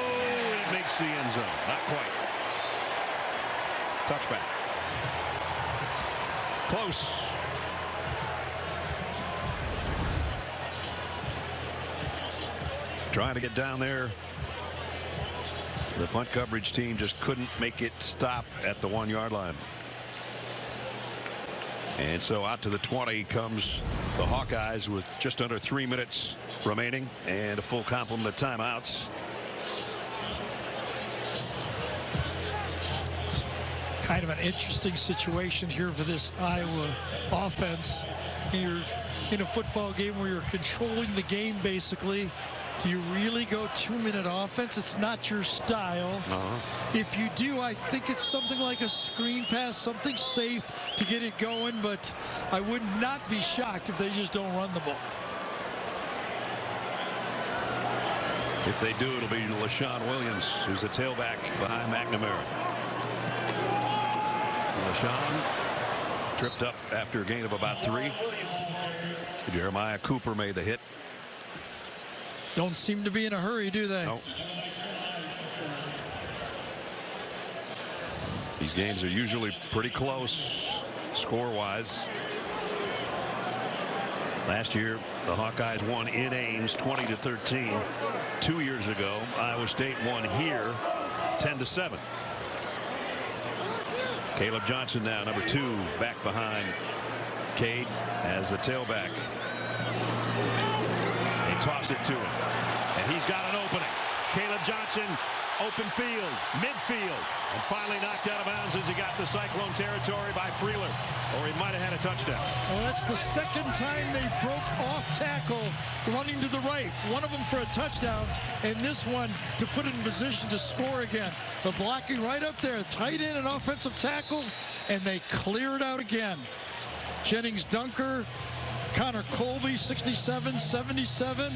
Makes the end zone. Not quite. Touchback. Close. Trying to get down there. The punt coverage team just couldn't make it stop at the 1-yard line. And so out to the 20 comes the Hawkeyes with just under 3 minutes remaining and a full complement of timeouts. Kind of an interesting situation here for this Iowa offense. You're in a football game where you're controlling the game basically. Do you really go 2-minute offense? It's not your style. If you do, I think it's something like a screen pass, something safe to get it going, but I would not be shocked if they just don't run the ball. If they do, it'll be LaShawn Williams, who's the tailback behind McNamara. LaShawn tripped up after a gain of about 3. Jeremiah Cooper made the hit. Don't seem to be in a hurry, do they? No. These games are usually pretty close score-wise. Last year, the Hawkeyes won in Ames 20-13. 2 years ago, Iowa State won here 10-7. Caleb Johnson now, number 2, back behind Cade as the tailback. They tossed it to him, and he's got an opening. Caleb Johnson, open field, midfield, and finally knocked out of bounds as he got to Cyclone territory by Freeler, or he might have had a touchdown. Well, that's the second time they broke off tackle running to the right. One of them for a touchdown, and this one to put it in position to score again. The blocking right up there, tight end and offensive tackle, and they clear it out again. Jennings Dunker, Connor Colby, 67, 77.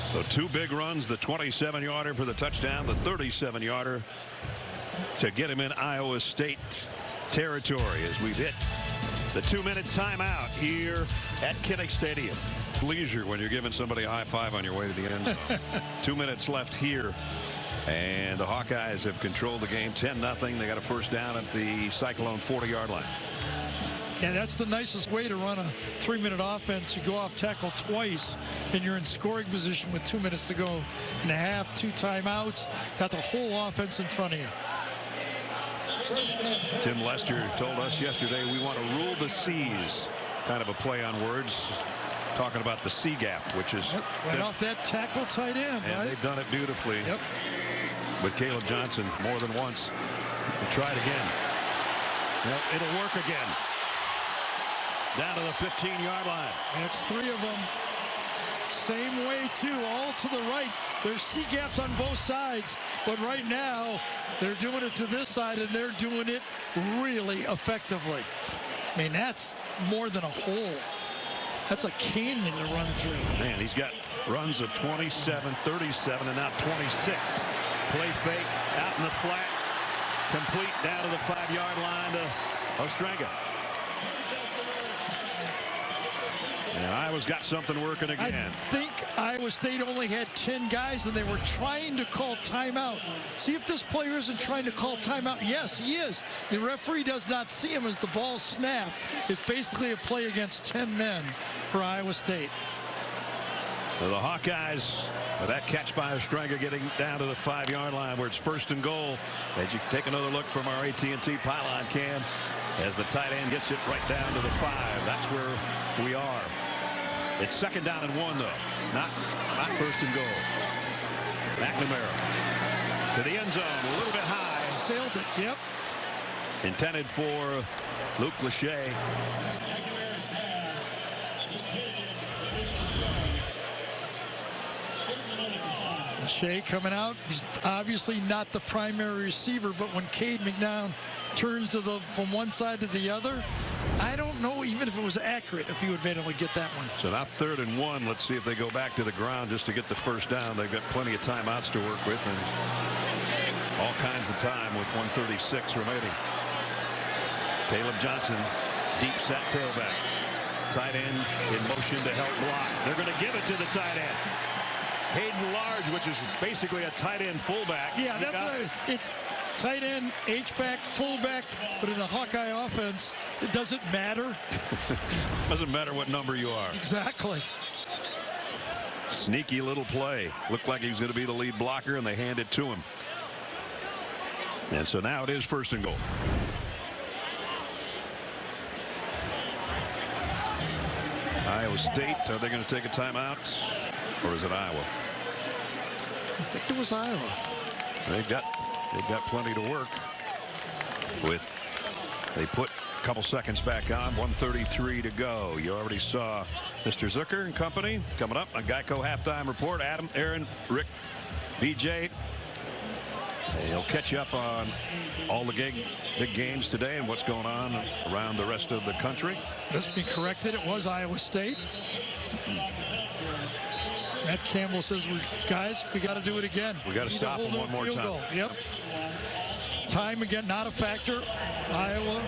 So 2 big runs, the 27-yarder for the touchdown, the 37-yarder to get him in Iowa State territory as we've hit the 2-minute timeout here at Kinnick Stadium. Leisure when you're giving somebody a high five on your way to the end zone. 2 minutes left here, and the Hawkeyes have controlled the game 10-0. They got a first down at the Cyclone 40-yard line. Yeah, that's the nicest way to run a 3-minute offense. You go off tackle twice, and you're in scoring position with 2 minutes to go and a half, 2 timeouts. Got the whole offense in front of you. Tim Lester told us yesterday we want to rule the C's, kind of a play on words, talking about the C gap, which is right off that tackle tight end. And right? they've done it beautifully with Caleb Johnson more than once. We'll try it again. Well, it'll work again. Down to the 15-yard line. That's 3 of them. Same way, too, all to the right. There's C-gaps on both sides, but right now they're doing it to this side, and they're doing it really effectively. I mean, that's more than a hole. That's a canyon to run through. Man, he's got runs of 27, 37, and now 26. Play fake, out in the flat, complete down to the 5-yard line to Ostrenga. And Iowa's got something working again. I think Iowa State only had 10 guys, and they were trying to call timeout. See if this player isn't trying to call timeout. Yes, he is. The referee does not see him as the ball snapped. It's basically a play against 10 men for Iowa State. So the Hawkeyes, with that catch by Ostrenga, getting down to the 5-yard line where it's 1st and goal. As you take another look from our AT&T pylon cam, as the tight end gets it right down to the 5. That's where we are. It's 2nd down and 1, though. Not 1st and goal. McNamara to the end zone, a little bit high. Sailed it, yep. Intended for Luke Lachey. Lachey coming out. He's obviously not the primary receiver, but when Cade McNown turns to from one side to the other, I don't know even if it was accurate if he would have been able to get that one. So now 3rd and 1. Let's see if they go back to the ground just to get the first down. They've got plenty of timeouts to work with and all kinds of time with 1:36 remaining. Caleb Johnson, deep set tailback. Tight end in motion to help block. They're going to give it to the tight end. Hayden Large, which is basically a tight end fullback. Yeah, that's right. It's tight end, H-back, fullback, but in the Hawkeye offense, it doesn't matter. Doesn't matter what number you are. Exactly. Sneaky little play. Looked like he was going to be the lead blocker, and they hand it to him. And so now it is 1st and goal. Iowa State, are they going to take a timeout, or is it Iowa? I think it was Iowa. They've got plenty to work with. They put a couple seconds back on. 1:33 to go. You already saw Mr. Zucker and company coming up on Geico halftime report. Adam, Aaron, Rick, BJ. He'll catch you up on all the big games today and what's going on around the rest of the country. Let's be corrected. It was Iowa State. Matt Campbell says, guys, we got to do it again. We got to stop them one more time. Goal. Yep. Time again, not a factor. Iowa,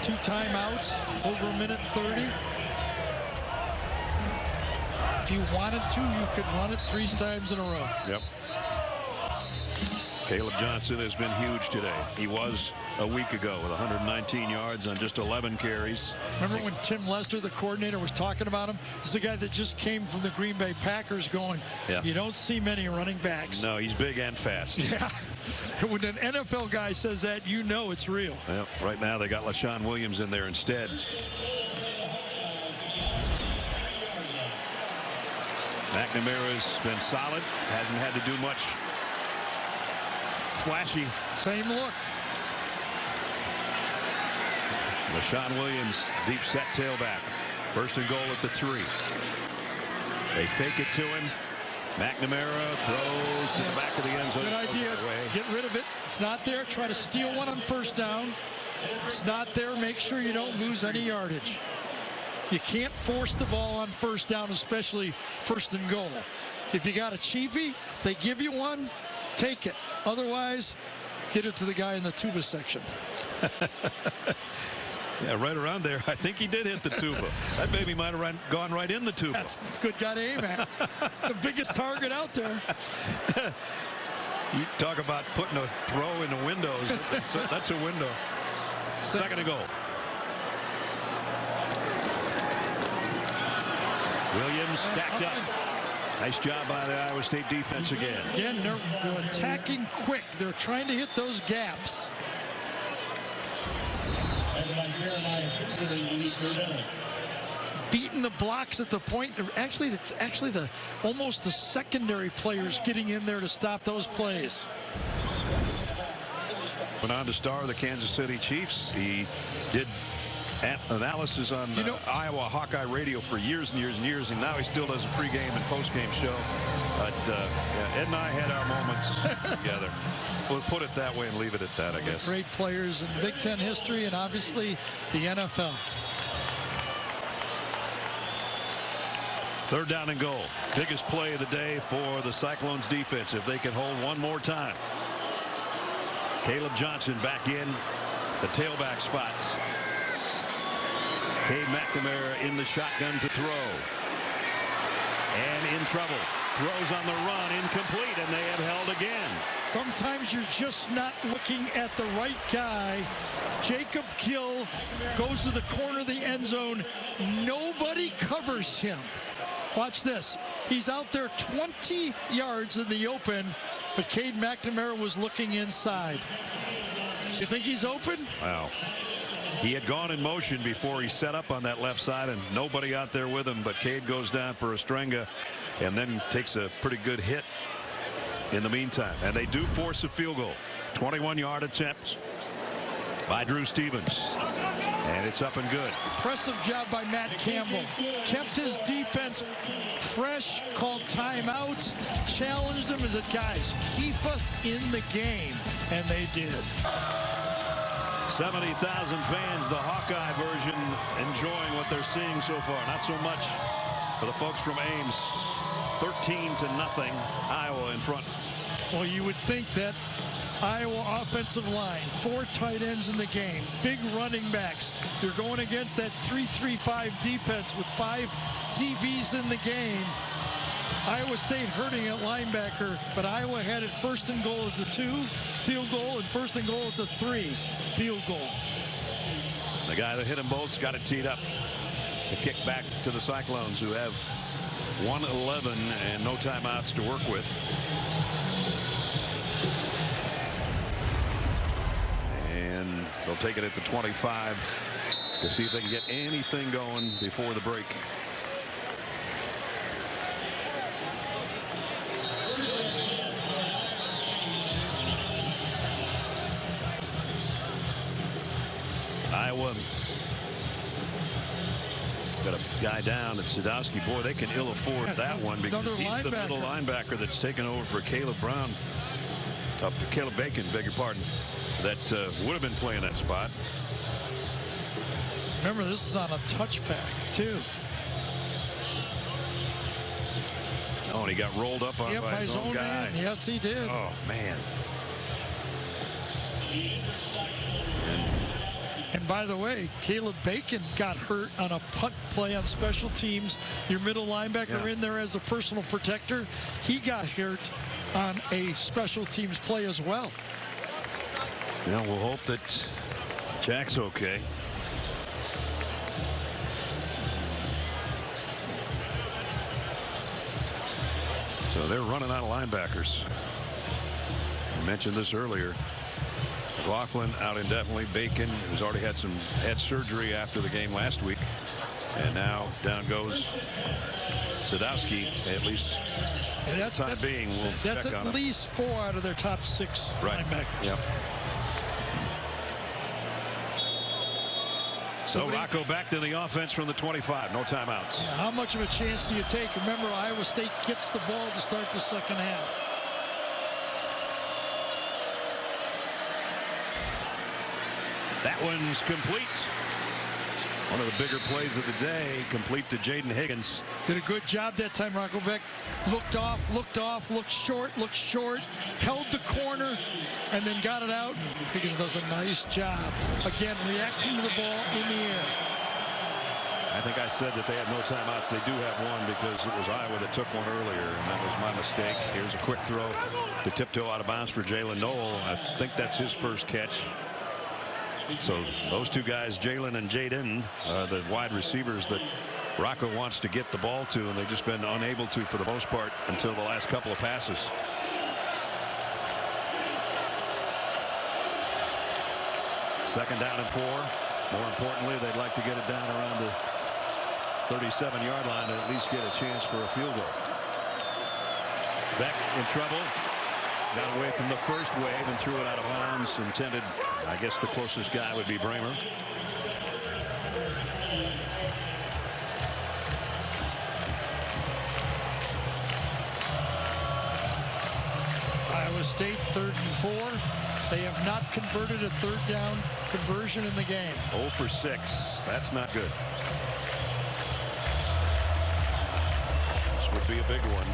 2 timeouts, over 1:30. If you wanted to, you could run it 3 times in a row. Yep. Caleb Johnson has been huge today. He was a week ago with 119 yards on just 11 carries. Remember when Tim Lester, the coordinator, was talking about him? This is a guy that just came from the Green Bay Packers going, yeah. You don't see many running backs. No, he's big and fast. Yeah. When an NFL guy says that, you know it's real. Well, right now they got LaShawn Williams in there instead. McNamara's been solid. Hasn't had to do much flashy. Same look. LaShawn Williams, deep set tailback. 1st and goal at the 3. They fake it to him. McNamara throws to the back of the end zone. Good idea. Get rid of it. It's not there. Try to steal one on 1st down. It's not there. Make sure you don't lose any yardage. You can't force the ball on 1st down, especially 1st and goal. If you got a cheapie, if they give you one, take it. Otherwise, get it to the guy in the tuba section. Yeah, right around there. I think he did hit the tuba. That baby might have gone right in the tuba. That's a good guy to aim at. It's the biggest target out there. You talk about putting a throw in the windows. That's a window. 2nd and goal. Williams stacked up. Nice job by the Iowa State defense again. Again, they're attacking quick. They're trying to hit those gaps. Beating the blocks at the point. Actually, it's almost the secondary players getting in there to stop those plays. Went on to star the Kansas City Chiefs. He did analysis on Iowa Hawkeye radio for years and years and years, and now he still does a pregame and postgame show. But yeah, Ed and I had our moments together. We'll put it that way and leave it at that, I guess. Great players in Big Ten history and obviously the NFL. 3rd down and goal. Biggest play of the day for the Cyclones defense if they can hold one more time. Caleb Johnson back in the tailback spots. Cade McNamara in the shotgun to throw. And in trouble. Throws on the run, incomplete, and they have held again. Sometimes you're just not looking at the right guy. Jacob Gill goes to the corner of the end zone. Nobody covers him. Watch this. He's out there 20 yards in the open, but Cade McNamara was looking inside. You think he's open? Wow. He had gone in motion before he set up on that left side, and nobody out there with him, but Cade goes down for a strenga and then takes a pretty good hit in the meantime. And they do force a field goal. 21-yard attempt by Drew Stevens. And it's up and good. Impressive job by Matt Campbell. Kept his defense fresh, called timeouts, challenged them and said, guys, keep us in the game. And they did. 70,000 fans, the Hawkeye version, enjoying what they're seeing so far. Not so much for the folks from Ames. 13-0, Iowa in front. Well, you would think that Iowa offensive line, 4 tight ends in the game, big running backs. You're going against that 3-3-5 defense with 5 DBs in the game. Iowa State hurting at linebacker, but Iowa had it 1st and goal at the 2, field goal, and 1st and goal at the 3, field goal. The guy that hit them both's got it teed up to kick back to the Cyclones, who have 1:11 and no timeouts to work with. They'll take it at the 25 to see if they can get anything going before the break. Iowa got a guy down at Sadowski. Boy, they can ill afford that one because he's the middle linebacker that's taken over for Caleb Bacon, beg your pardon, that would have been playing that spot. Remember, this is on a touchback too. Oh, and he got rolled up on by his own guy. Man. Yes, he did. Oh, man. And by the way, Caleb Bacon got hurt on a punt play on special teams. Your middle linebacker in there as a personal protector. He got hurt on a special teams play as well. Yeah, we'll hope that Jack's okay. So they're running out of linebackers. I mentioned this earlier. McLaughlin out indefinitely. Bacon, who's already had surgery after the game last week, and now down goes Sadowski. At least for the time being, we'll that's check on at least 4 out of their top 6 linebackers. Yep. So Rocco Becht in the offense from the 25. No timeouts. Yeah, how much of a chance do you take? Remember, Iowa State gets the ball to start the second half. That one's complete. One of the bigger plays of the day, complete to Jaden Higgins. Did a good job that time. Rocco Becht looked off, looked short, held the corner, and then got it out. Higgins does a nice job. Again, reacting to the ball in the air. I think I said that they had no timeouts. They do have one because it was Iowa that took one earlier, and that was my mistake. Here's a quick throw to tiptoe out of bounds for Jaylin Noel. I think that's his first catch. So those two guys, Jaylin and Jaden, the wide receivers that Rocco wants to get the ball to, and they've just been unable to for the most part until the last couple of passes. Second down and 4. More importantly, they'd like to get it down around the 37-yard line and at least get a chance for a field goal. Becht in trouble. Got away from the first wave and threw it out of bounds. Intended, I guess the closest guy would be Bramer. Iowa State 3rd and 4. They have not converted a third down conversion in the game. 0 for 6. That's not good. This would be a big one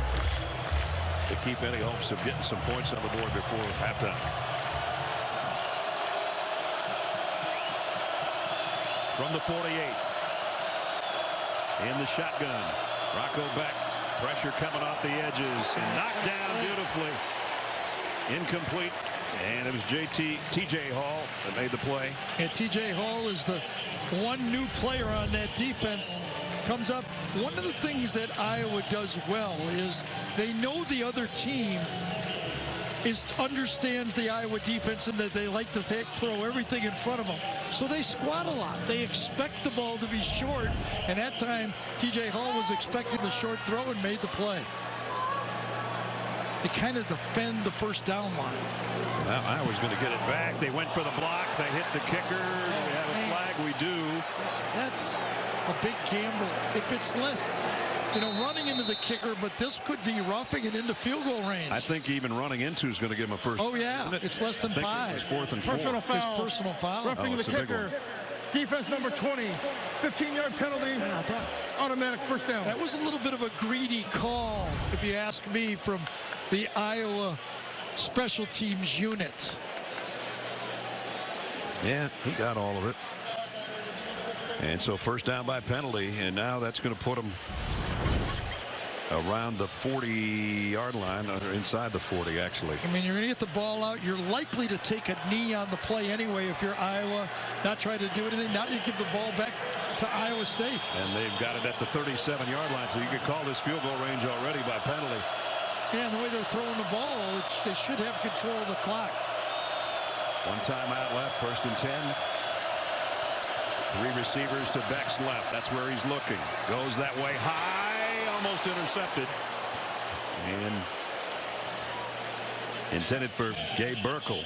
to keep any hopes of getting some points on the board before halftime. From the 48. In the shotgun. Rocco Becht. Pressure coming off the edges and knocked down beautifully. Incomplete. And it was TJ Hall that made the play. And TJ Hall is the one new player on that defense. Comes up. One of the things that Iowa does well is they know the other team understands the Iowa defense and that they like to throw everything in front of them. So they squat a lot. They expect the ball to be short. And that time, TJ Hall was expecting the short throw and made the play. They kind of defend the first down line. Well, Iowa's going to get it back. They went for the block. They hit the kicker. Do we have a flag? We do. That's a big gamble. If it's less, running into the kicker, but this could be roughing it into field goal range. I think even running into is going to give him a first. Oh, yeah. It's less than 5. It's 4th and 4. Personal foul. It's personal foul. Roughing the kicker. Defense number 20. 15-yard penalty. Yeah, automatic first down. That was a little bit of a greedy call, if you ask me, from the Iowa special teams unit. Yeah, he got all of it. And so first down by penalty, and now that's going to put him around the 40-yard line, or inside the 40, actually. I mean, you're going to get the ball out. You're likely to take a knee on the play anyway if you're Iowa, not try to do anything. Now you give the ball back to Iowa State. And they've got it at the 37-yard line, so you could call this field goal range already by penalty. Yeah, and the way they're throwing the ball, they should have control of the clock. One timeout left, 1st and 10. 3 receivers to Becht's left. That's where he's looking. Goes that way high, almost intercepted. And intended for Gabe Burkle.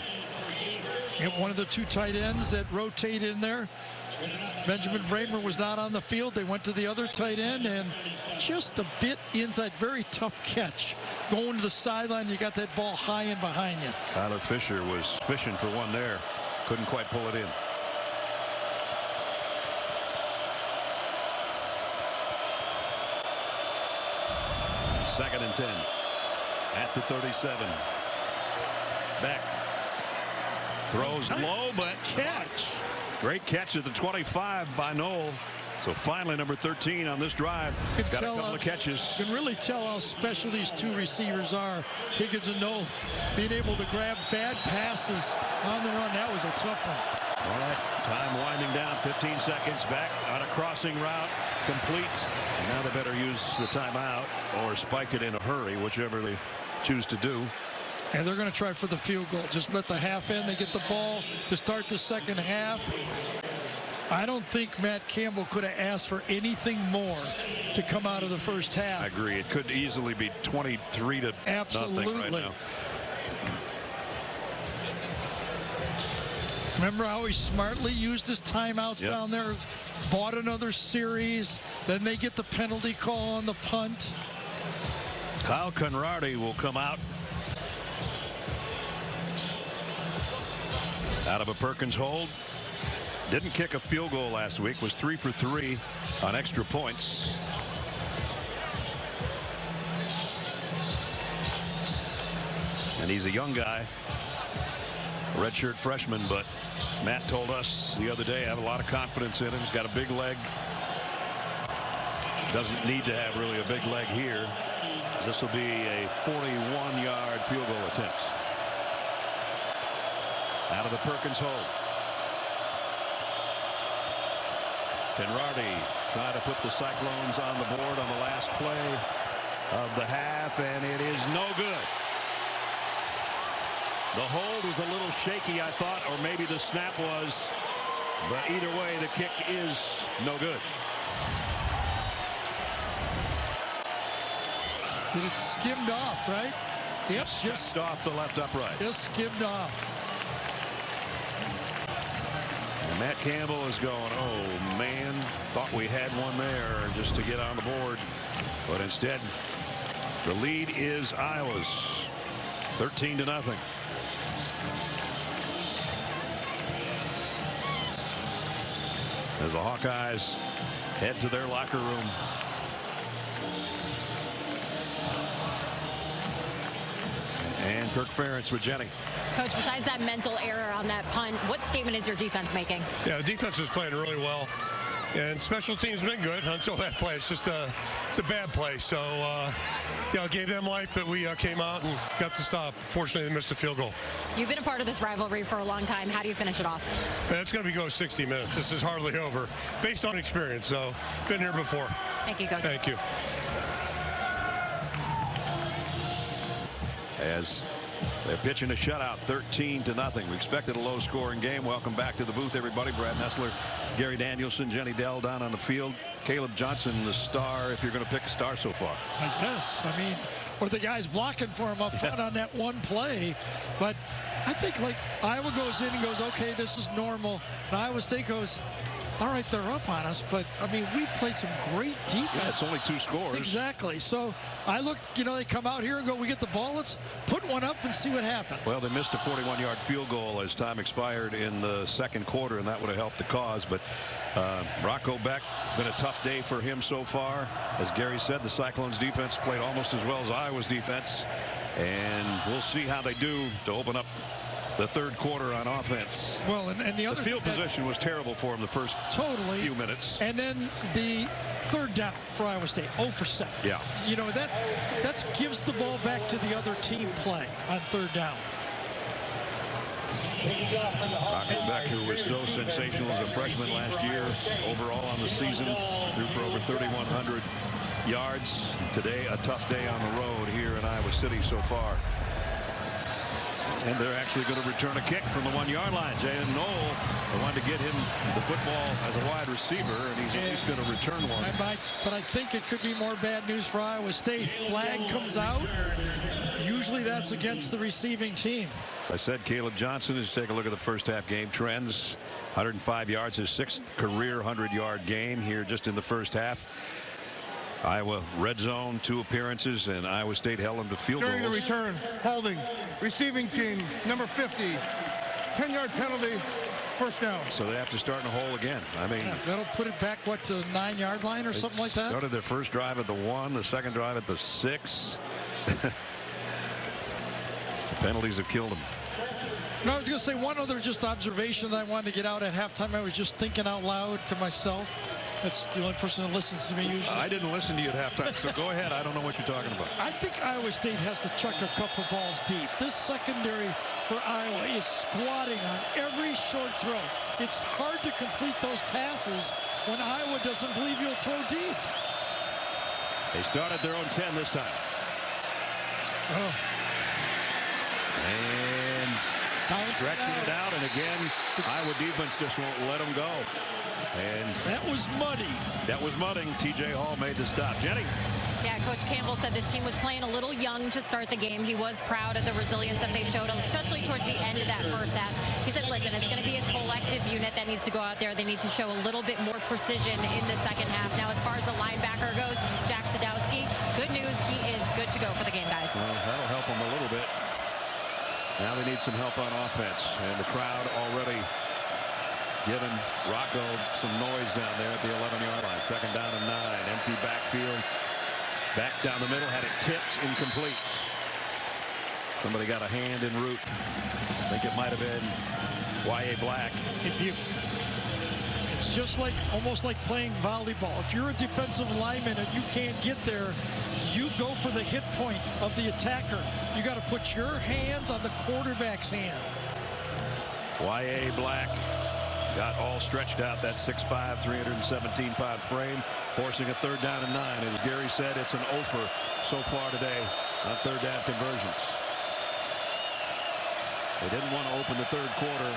One of the 2 tight ends that rotate in there. Benjamin Bramer was not on the field. They went to the other tight end, and just a bit inside. Very tough catch. Going to the sideline, you got that ball high and behind you. Tyler Fisher was fishing for one there. Couldn't quite pull it in. Second and 10 at the 37. Becht throws low, but catch. Great catch at the 25 by Noel. So finally, number 13 on this drive. Got a couple of catches. You can really tell how special these 2 receivers are. Higgins and Noel being able to grab bad passes on the run. That was a tough one. All right, time winding down. 15 seconds. Becht on a crossing route. Complete. And now they better use the timeout or spike it in a hurry, whichever they choose to do. And they're going to try for the field goal. Just let the half end. They get the ball to start the second half. I don't think Matt Campbell could have asked for anything more to come out of the first half. I agree. It could easily be 23 to nothing right now. Remember how he smartly used his timeouts down there, bought another series, then they get the penalty call on the punt. Kyle Konrardy will come out of a Perkins hold. Didn't kick a field goal last week, was 3 for 3 on extra points. And he's a young guy, redshirt freshman, but Matt told us the other day I have a lot of confidence in him. He's got a big leg. Doesn't need to have really a big leg here. This will be a 41-yard field goal attempt. Out of the Perkins hold. Konrardy trying to put the Cyclones on the board on the last play of the half, and it is no good. The hold was a little shaky, I thought, or maybe the snap was, but either way, the kick is no good. It skimmed off, right? Yep, just off the left upright. Just skimmed off. And Matt Campbell is going, oh man, thought we had one there just to get on the board, but instead the lead is Iowa's, 13 to nothing. As the Hawkeyes head to their locker room. And Kirk Ferentz with Jenny. Coach, besides that mental error on that punt, what statement is your defense making? Yeah, the defense is playing really well. And special teams been good until that play. It's just it's a bad play. So, gave them life, but we came out and got the stop. Fortunately, they missed a field goal. You've been a part of this rivalry for a long time. How do you finish it off? It's going to go 60 minutes. This is hardly over, based on experience. So, been here before. Thank you, Coach. Thank you. As they're pitching a shutout, 13 to nothing. We expected a low-scoring game. Welcome back to the booth, everybody. Brad Nessler, Gary Danielson, Jenny Dell down on the field. Caleb Johnson, the star, if you're going to pick a star so far. I guess. I mean, or the guys blocking for him up front on that one play. But I think, like, Iowa goes in and goes, okay, this is normal. And Iowa State goes, all right, they're up on us, but, I mean, we played some great defense. Yeah, it's only 2 scores. Exactly. So I look, they come out here and go, we get the ball, let's put one up and see what happens. Well, they missed a 41-yard field goal as time expired in the second quarter, and that would have helped the cause. But Rocco Becht, been a tough day for him so far. As Gary said, the Cyclones defense played almost as well as Iowa's defense. And we'll see how they do to open up the third quarter on offense. Well, and the other field position was terrible for him the first few minutes. And then the third down for Iowa State, 0 for 7. Yeah. That gives the ball back to the other team play on third down. Rocco Becht, who was so sensational as a freshman last year, overall on the season, threw for over 3,100 yards. Today, a tough day on the road here in Iowa City so far. And they're actually going to return a kick from the 1-yard line. Jaylin Noel, they wanted to get him the football as a wide receiver, and he's at least going to return one. But I think it could be more bad news for Iowa State. Flag comes out. Usually that's against the receiving team. As I said, Caleb Johnson, is take a look at the first half game trends. 105 yards, his 6th career 100-yard game here just in the first half. Iowa red zone, 2 appearances, and Iowa State held him to field goals. During the return, holding, receiving team, number 50, 10-yard penalty, first down. So they have to start in a hole again. I mean, that'll put it back, what, to the 9-yard line or something like that? Started their first drive at the 1, the second drive at the 6. The penalties have killed them. No, I was going to say one other just observation that I wanted to get out at halftime. I was just thinking out loud to myself. That's the only person that listens to me usually. I didn't listen to you at halftime, so go ahead. I don't know what you're talking about. I think Iowa State has to chuck a couple balls deep. This secondary for Iowa is squatting on every short throw. It's hard to complete those passes when Iowa doesn't believe you'll throw deep. They start at their own 10 this time. Oh. And stretching it out, and again, Iowa defense just won't let them go. And that was muddy. That was mudding. TJ Hall made the stop. Jenny. Yeah, Coach Campbell said this team was playing a little young to start the game. He was proud of the resilience that they showed, especially towards the end of that first half. He said, listen, it's going to be a collective unit that needs to go out there. They need to show a little bit more precision in the second half. Now, as far as the linebacker goes, Jack Sadowski, good news, he is good to go for the game, guys. Well, that'll help them a little bit. Now they need some help on offense, and the crowd already giving Rocco some noise down there at the 11-yard line. Second down and 9. Empty backfield. Back down the middle. Had it tipped. Incomplete. Somebody got a hand en route. I think it might have been Y.A. Black. It's just like almost like playing volleyball. If you're a defensive lineman and you can't get there, you go for the hit point of the attacker. You got to put your hands on the quarterback's hand. Y.A. Black got all stretched out, that 6'5", 317-pound frame, forcing a third down and 9. As Gary said, it's an offer so far today on third down conversions. They didn't want to open the third quarter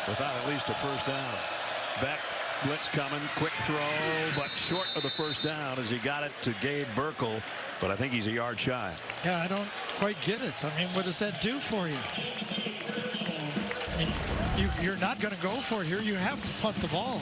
without at least a first down. Becht, blitz coming, quick throw, but short of the first down as he got it to Gabe Burkle, but I think he's a yard shy. Yeah, I don't quite get it. I mean, what does that do for you? I mean, you're not going to go for it here. You have to punt the ball.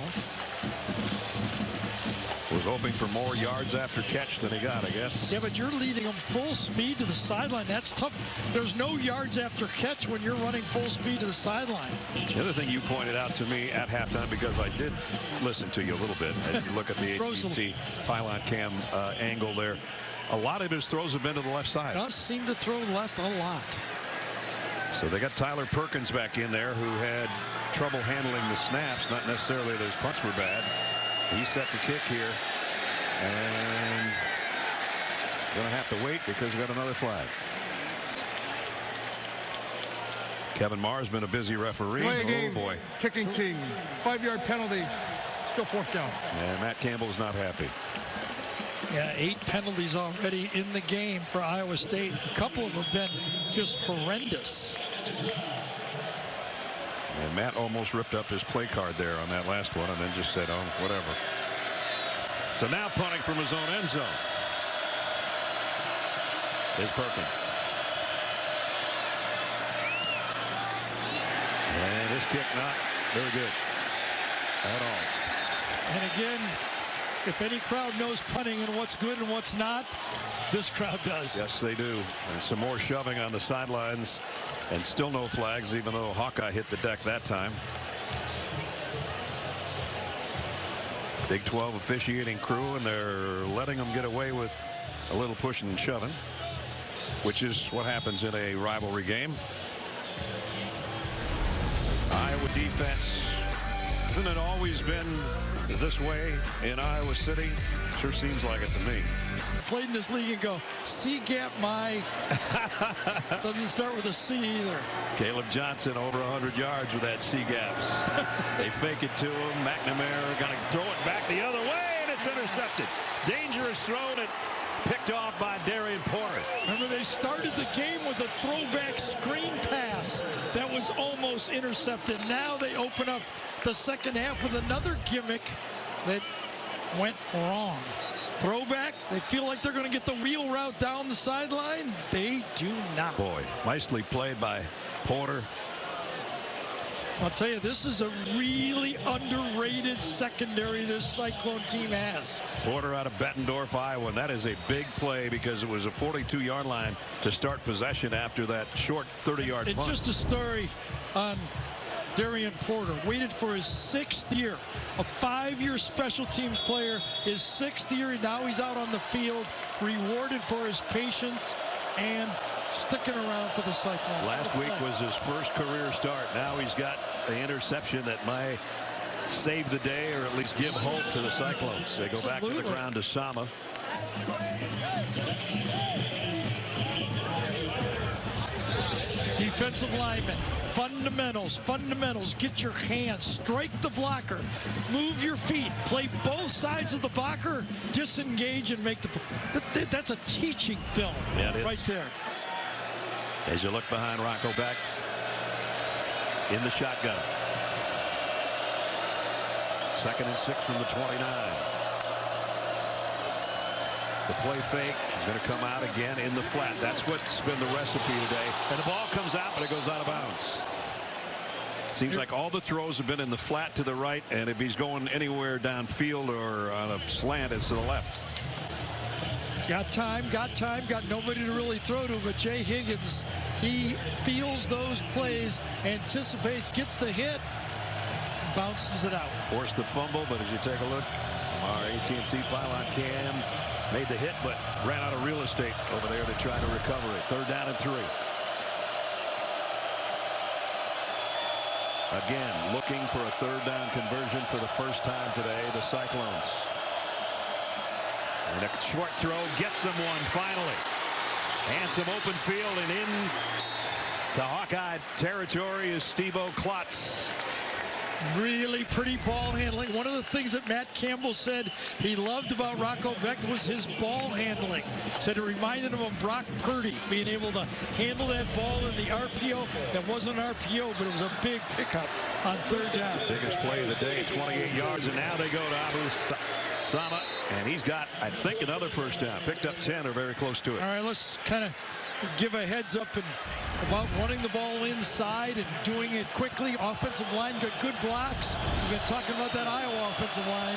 Was hoping for more yards after catch than he got, I guess. Yeah, but you're leading them full speed to the sideline. That's tough. There's no yards after catch when you're running full speed to the sideline. The other thing you pointed out to me at halftime, because I did listen to you a little bit, and you look at the AT&T pylon cam angle there, a lot of his throws have been to the left side. Does seem to throw left a lot. So they got Tyler Perkins back in there, who had trouble handling the snaps. Not necessarily that his punts were bad. He's set to kick here, and going to have to wait because we got another flag. Kevin Marr's been a busy referee. Play a game. Oh boy. Kicking team. 5-yard penalty. Still fourth down. And Matt Campbell's not happy. Yeah, 8 penalties already in the game for Iowa State. A couple of them have been just horrendous. And Matt almost ripped up his play card there on that last one and then just said, oh, whatever. So now punting from his own end zone is Perkins. And this kick not very good at all. And again, if any crowd knows punting and what's good and what's not, this crowd does. Yes, they do. And some more shoving on the sidelines. And still no flags, even though Hawkeye hit the deck that time. Big 12 officiating crew, and they're letting them get away with a little pushing and shoving, which is what happens in a rivalry game. Iowa defense. Hasn't it always been this way in Iowa City? Sure seems like it to me. Played in this league and go, C-gap my. Doesn't start with a C either. Caleb Johnson over 100 yards with that C-gaps. They fake it to him. McNamara going to throw it back the other way, and it's intercepted. Dangerous throw, and it picked off by Darian Porter. Remember they They started the game with a throwback screen pass that was almost intercepted. Now they open up the second half with another gimmick that went wrong. Throwback, they feel like they're going to get the wheel route down the sideline. They do not. Boy, nicely played by Porter. I'll tell you, this is a really underrated secondary this Cyclone team has. Porter out of Bettendorf, Iowa, and that is a big play because it was a 42-yard line to start possession after that short 30-yard punt. And just a story on Darian Porter. Waited for his 6th year. A 5-year special teams player. His 6th year. Now he's out on the field, rewarded for his patience and sticking around for the Cyclones. Last week was his first career start. Now he's got an interception that might save the day or at least give hope to the Cyclones. They go back to the ground to Sama. Defensive lineman. Fundamentals. Get your hands. Strike the blocker. Move your feet. Play both sides of the blocker. Disengage and make the... That's a teaching film right there. As you look behind Rocco Becht in the shotgun. 2nd and 6 from the 29. The play fake is going to come out again in the flat. That's what's been the recipe today. And the ball comes out, but it goes out of bounds. Seems like all the throws have been in the flat to the right, and if he's going anywhere downfield or on a slant, it's to the left. Got time, got nobody to really throw to, but Jay Higgins, he feels those plays, anticipates, gets the hit, bounces it out. Forced the fumble, but as you take a look, our AT&T pylon cam made the hit, but ran out of real estate over there to try to recover it. 3rd down and 3. Again, looking for a 3rd down conversion for the first time today, the Cyclones. And a short throw gets them one finally. And some open field and in to Hawkeye territory is Steve-O Klotz. Really pretty ball handling. One of the things that Matt Campbell said he loved about Rocco Becht was his ball handling. Said it reminded him of Brock Purdy, being able to handle that ball in the RPO. That wasn't an RPO, but it was a big pickup on 3rd down. Biggest play of the day, 28 yards, and now they go to Abu Sama, and he's got, I think, another first down. Picked up 10 or very close to it. All right, let's kind of give a heads up about running the ball inside and doing it quickly. Offensive line got good blocks. We've been talking about that Iowa offensive line.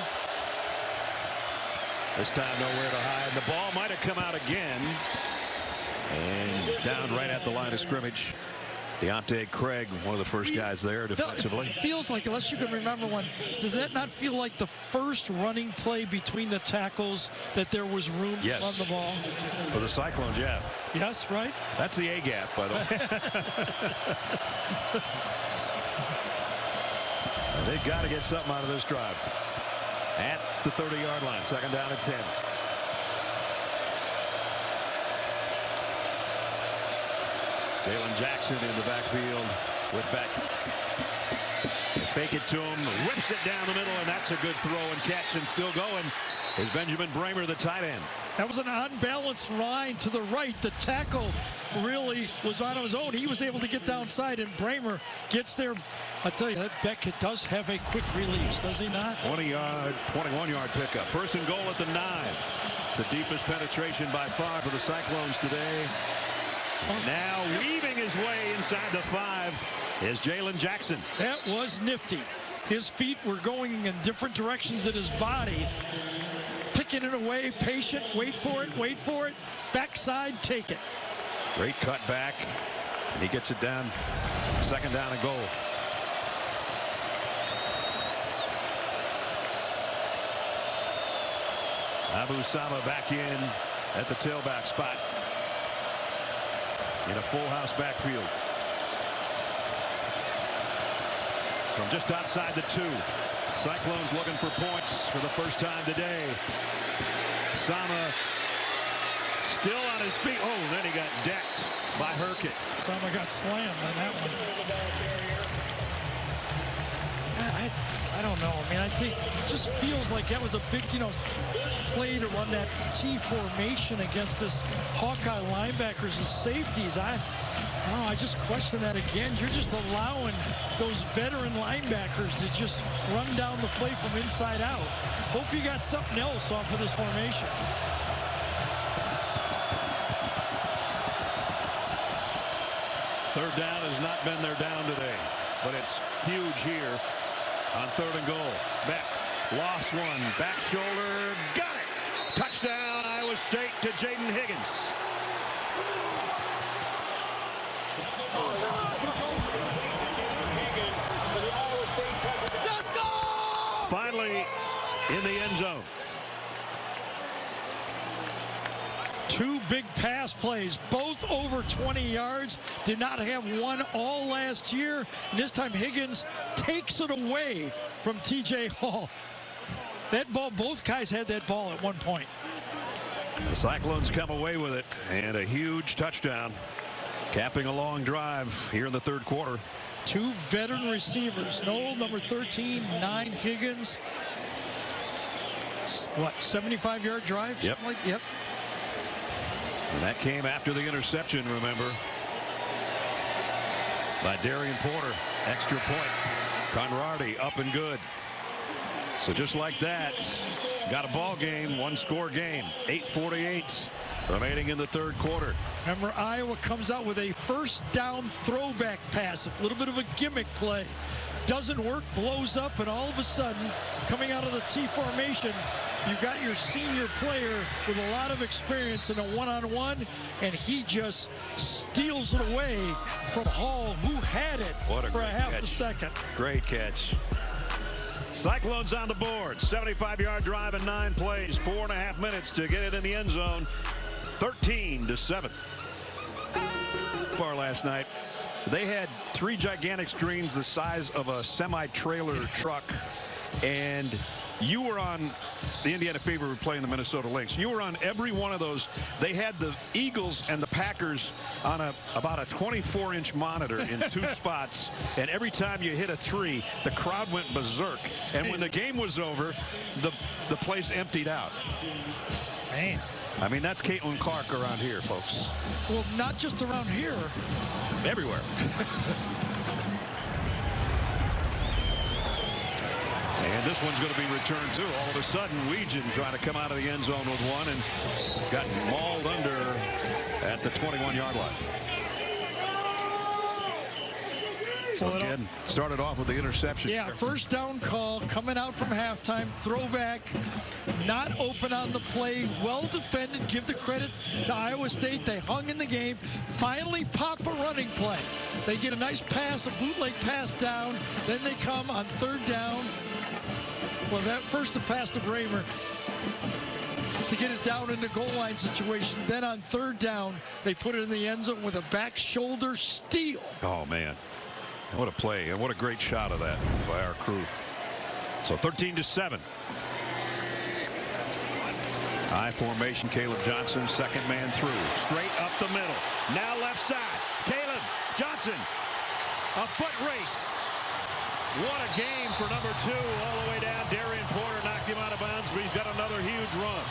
This time nowhere to hide. The ball might have come out again. And down right at the line of scrimmage. Deontay Craig, one of the first guys there defensively. It feels like, unless you can remember one, does that not feel like the first running play between the tackles that there was room to run the ball? For the Cyclones, yeah. Yes, right? That's the A gap, by the way. They've got to get something out of this drive. At the 30-yard line, 2nd down and 10. Jaylin Jackson in the backfield with Becht. They fake it to him, whips it down the middle, and that's a good throw and catch. And still going is Benjamin Bramer, the tight end. That was an unbalanced line to the right. The tackle really was on his own. He was able to get downside, and Bramer gets there. I tell you, that Becht does have a quick release, does he not? 21-yard pickup. 1st and goal at the 9. It's the deepest penetration by far for the Cyclones today. Now weaving his way inside the 5 is Jaylin Jackson. That was nifty. His feet were going in different directions than his body. Picking it away, patient, wait for it, backside, take it. Great cut back, and he gets it down, 2nd down and goal. Abu Sama back in at the tailback spot. In a full house backfield. From just outside the 2. Cyclones looking for points for the first time today. Sama still on his feet. Oh, then he got decked by Herkett. Sama got slammed on that one. I don't know. I mean, I think it just feels like that was a big, play to run that T formation against this Hawkeye linebackers and safeties. I don't know, I just question that again. You're just allowing those veteran linebackers to just run down the play from inside out. Hope you got something else off of this formation. Third down has not been their down today, but it's huge here on 3rd and goal. Becht lost one, back shoulder, got it. Touchdown, Iowa State to Jaylin Higgins. Let's go! Finally in the end zone. Two big pass plays, both over 20 yards. Did not have one all last year. And this time Higgins takes it away from T.J. Hall. That ball, both guys had that ball at one point. The Cyclones come away with it, and a huge touchdown, capping a long drive here in the 3rd quarter. Two veteran receivers, Noel, number 13, 9 Higgins. What, 75-yard drive? Yep. Yep. And that came after the interception, remember, by Darian Porter. Extra point. Konrardy up and good. So just like that, got a ball game, 1-score game. 8:48 remaining in the 3rd quarter. Remember, Iowa comes out with a first down throwback pass, a little bit of a gimmick play. Doesn't work, blows up, and all of a sudden, coming out of the T formation, you've got your senior player with a lot of experience in a one-on-one, and he just steals it away from Hall, who had it for a half a second. Great catch. Cyclones on the board. 75-yard drive in 9 plays. 4.5 minutes to get it in the end zone. 13-7. Bar last night. They had 3 gigantic screens the size of a semi-trailer truck, and you were on the Indiana Fever were playing the Minnesota Lynx. You were on every one of those. They had the Eagles and the Packers on about a 24-inch monitor in 2 spots, and every time you hit a 3, the crowd went berserk. And when the game was over, the place emptied out. Man. I mean, that's Caitlin Clark around here, folks. Well, not just around here. Everywhere. And this one's going to be returned too. All of a sudden, Weegan trying to come out of the end zone with one and got mauled under at the 21-yard line. So again, started off with the interception. Yeah, first down call coming out from halftime. Throwback, not open on the play. Well defended. Give the credit to Iowa State. They hung in the game. Finally pop a running play. They get a nice pass, a bootleg pass down. Then they come on 3rd down. Well, that first the pass to Bramer to get it down in the goal line situation. Then on 3rd down, they put it in the end zone with a back shoulder steal. Oh, man. What a play, and what a great shot of that by our crew. So 13-7. I formation, Caleb Johnson, 2nd man through. Straight up the middle. Now left side. Caleb Johnson. A foot race. What a game for number 2 all the way down. Darian Porter knocked him out of bounds, but he's got another huge run.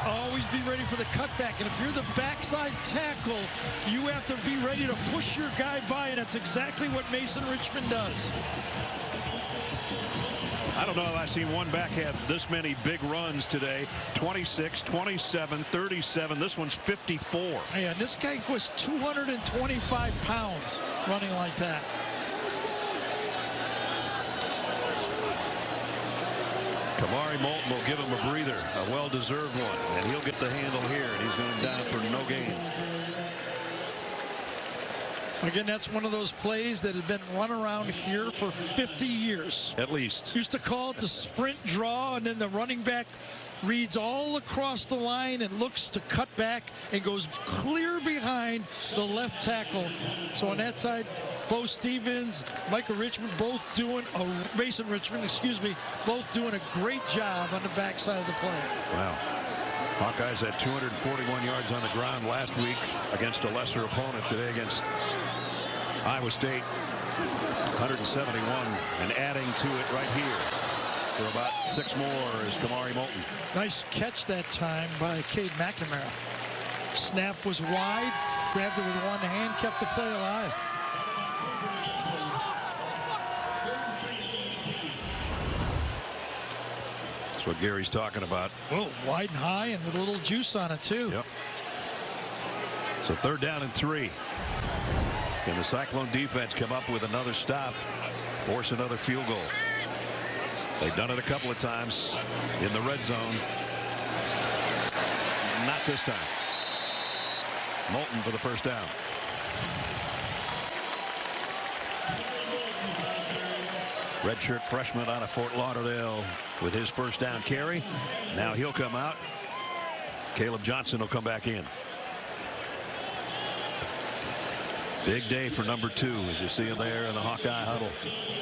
Always be ready for the cutback, and if you're the backside tackle, you have to be ready to push your guy by, and that's exactly what Mason Richmond does. I don't know if I've seen one back have this many big runs today. 26, 27, 37. This one's 54. Yeah, this guy was 225 pounds running like that. Kamari Moulton will give him a breather, a well-deserved one, and he'll get the handle here, and he's going down for no gain. Again, that's one of those plays that has been run around here for 50 years. At least. Used to call it the sprint draw, and then the running back reads all across the line and looks to cut back and goes clear behind the left tackle. So on that side, Bo Stevens, Michael Richmond, both doing Mason Richmond, excuse me, both doing a great job on the backside of the play. Wow. Hawkeyes had 241 yards on the ground last week against a lesser opponent. Today against Iowa State, 171 and adding to it right here for about 6 more is Kamari Moulton. Nice catch that time by Cade McNamara. Snap was wide, grabbed it with one hand, kept the play alive. That's what Gary's talking about. Oh, wide and high and with a little juice on it too. Yep. So 3rd down and 3. Can the Cyclone defense come up with another stop, force another field goal? They've done it a couple of times in the red zone. Not this time. Moulton for the 1st down. Redshirt freshman out of Fort Lauderdale with his 1st down carry. Now he'll come out. Caleb Johnson will come back in. Big day for number 2 as you see him there in the Hawkeye huddle.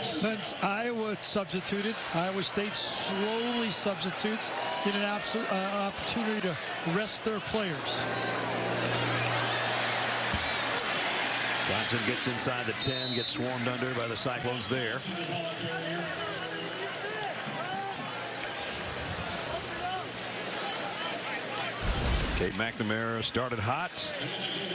Since Iowa substituted, Iowa State slowly substitutes, get an opportunity to rest their players. Johnson gets inside the 10, gets swarmed under by the Cyclones there. Cade McNamara started hot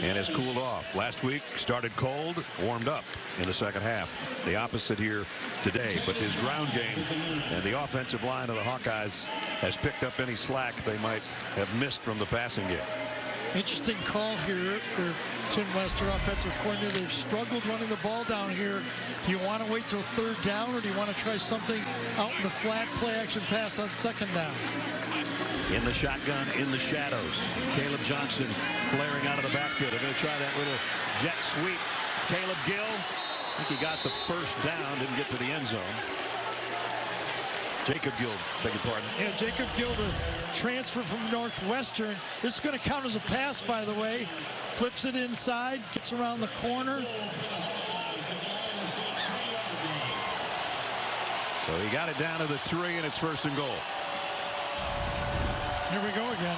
and has cooled off. Last week started cold, warmed up in the 2nd half. The opposite here today, but his ground game and the offensive line of the Hawkeyes has picked up any slack they might have missed from the passing game. Interesting call here for Tim Lester, offensive coordinator. They've struggled running the ball down here. Do you want to wait till 3rd down, or do you want to try something out in the flat play action pass on 2nd down? In the shotgun, in the shadows. Caleb Johnson flaring out of the backfield. They're going to try that little jet sweep. Caleb Gill, I think he got the 1st down, didn't get to the end zone. Jacob Gill, beg your pardon. Yeah, Jacob Gill, the transfer from Northwestern. This is going to count as a pass, by the way. Flips it inside, gets around the corner. So he got it down to the 3, and it's 1st and goal. Here we go again.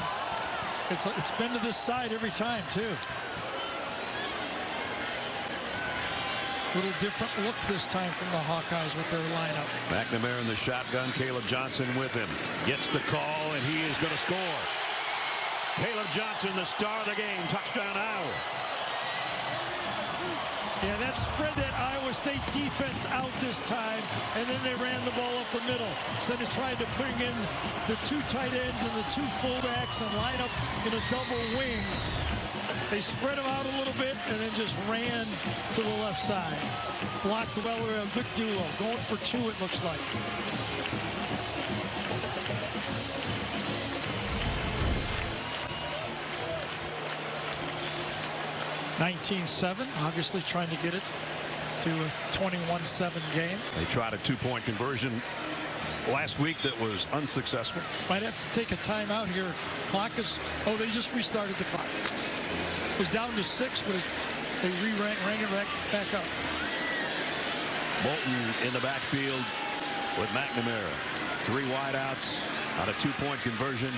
It's been to this side every time, too. Little different look this time from the Hawkeyes with their lineup. McNamara in the shotgun, Caleb Johnson with him. Gets the call, and he is going to score. Caleb Johnson, the star of the game. Touchdown, Iowa. Yeah, that spread that Iowa State defense out this time, and then they ran the ball up the middle. Instead of trying to bring in the 2 tight ends and the 2 fullbacks and line up in a double wing, they spread them out a little bit and then just ran to the left side. Blocked well, a good duo. Going for 2, it looks like. (19-7), obviously trying to get it to a 21-7 game. They tried a 2-point conversion last week that was unsuccessful. Might have to take a timeout here. Clock is, oh, they just restarted the clock. It was down to 6, but they rang it back up. Moulton in the backfield with McNamara. 3 wideouts on a 2-point conversion.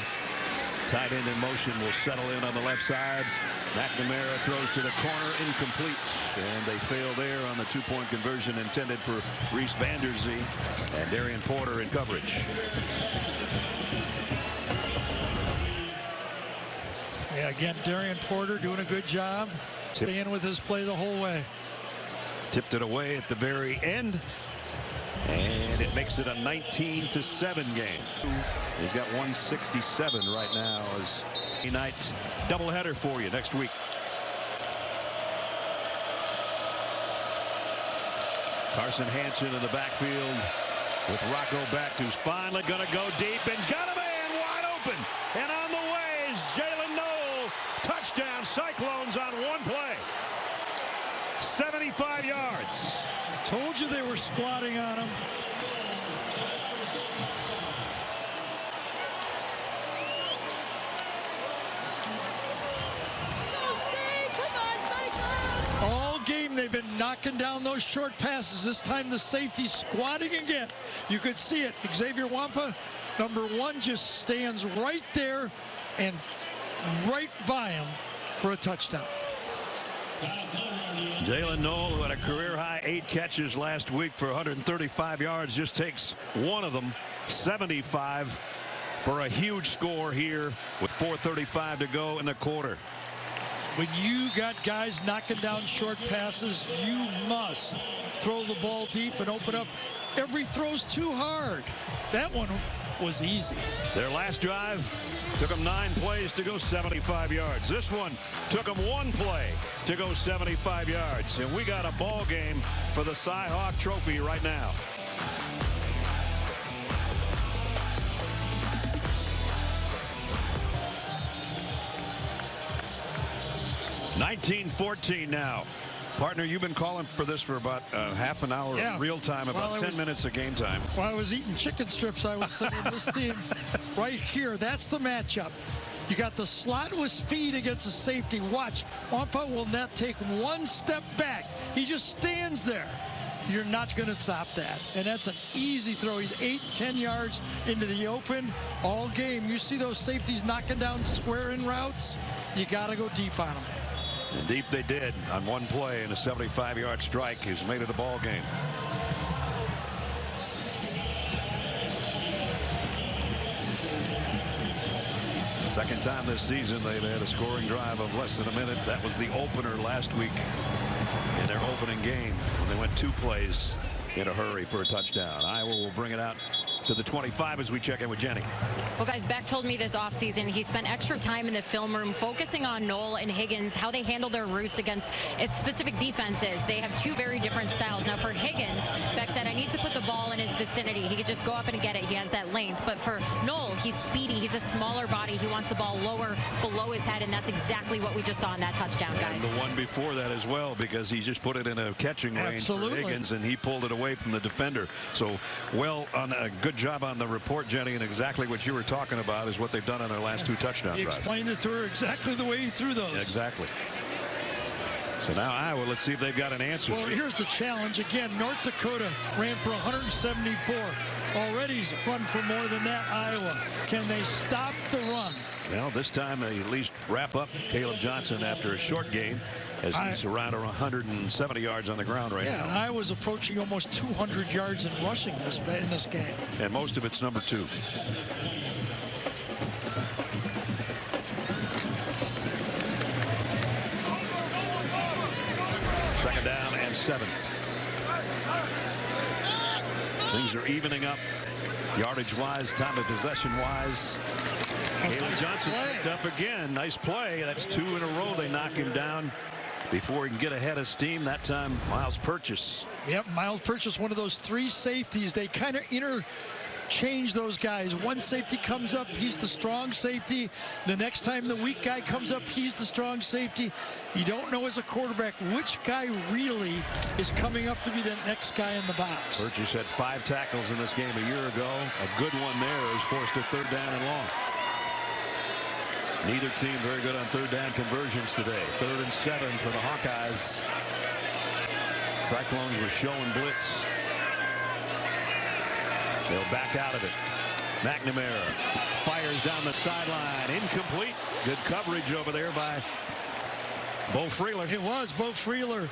Tight end in motion will settle in on the left side. McNamara throws to the corner, incomplete, and they fail there on the 2-point conversion intended for Reese Vanderzee and Darian Porter in coverage. Yeah, again, Darian Porter doing a good job, staying with his play the whole way. Tipped it away at the very end, and it makes it a 19-7 game. He's got 167 right now as a night doubleheader for you next week. Carson Hansen in the backfield with Rocco Becht, who's finally going to go deep and got a man wide open. And on the way is Jaylin Noel. Touchdown, Cyclones on 1 play. 75 yards. Told you they were squatting on him. All game they've been knocking down those short passes. This time the safety squatting again. You could see it. Xavier Wampa, number 1, just stands right there and right by him for a touchdown. Jaylin Noel, who had a career-high 8 catches last week for 135 yards, just takes one of them, 75, for a huge score here with 4:35 to go in the quarter. When you got guys knocking down short passes, you must throw the ball deep and open up. Every throw's too hard. That one was easy. Their last drive took them 9 plays to go 75 yards. This one took them 1 play to go 75 yards. And we got a ball game for the Cy Hawk Trophy right now. (19-14) now. Partner, you've been calling for this for about half an hour real time, about 10 minutes of game time. While I was eating chicken strips, I was saying this team right here, that's the matchup. You got the slot with speed against the safety. Watch, Wampa will not take 1 step back. He just stands there. You're not going to stop that. And that's an easy throw. He's 8-10 yards into the open all game. You see those safeties knocking down square in routes? You got to go deep on them. And deep they did on 1 play, and a 75-yard strike has made it a ball game. Second time this season they've had a scoring drive of less than a minute. That was the opener last week in their opening game when they went 2 plays in a hurry for a touchdown. Iowa will bring it out to the 25 as we check in with Jenny. Well, guys, Becht told me this offseason he spent extra time in the film room focusing on Noel and Higgins, how they handle their routes against specific defenses. They have 2 very different styles. Now, for Higgins, Becht said, I need to put the ball in his vicinity. He could just go up and get it. He has that length. But for Noel, he's speedy. He's a smaller body. He wants the ball lower below his head, and that's exactly what we just saw in that touchdown, guys. And the one before that as well, because he just put it in a catching range for Higgins, and he pulled it away from the defender. So, well, on a good job on the report, Jenny, and exactly what you were talking about is what they've done on their last 2 touchdown drives. He explained it to her exactly the way he threw those. Exactly. So now Iowa, let's see if they've got an answer. Well, here's the challenge. Again, North Dakota ran for 174. Already run for more than that, Iowa. Can they stop the run? Well, this time they at least wrap up Caleb Johnson after a short game, as he's around 170 yards on the ground right now. Yeah, and Iowa's approaching almost 200 yards in rushing in this game. And most of it's number 2. Second down and 7. Things are evening up yardage-wise, time of possession-wise. Caleb Johnson picked up again. Nice play. That's 2 in a row. They knock him down before he can get ahead of steam. That time, Miles Purchase. Yep, Miles Purchase, one of those 3 safeties. They kind of interchange those guys. One safety comes up, he's the strong safety. The next time the weak guy comes up, he's the strong safety. You don't know as a quarterback which guy really is coming up to be the next guy in the box. Purchase had 5 tackles in this game a year ago. A good one there is forced a 3rd down and long. Neither team very good on 3rd down conversions today. 3rd and 7 for the Hawkeyes. Cyclones were showing blitz. They'll back out of it. McNamara fires down the sideline. Incomplete. Good coverage over there by Bo Freeler. It was Bo Freeler.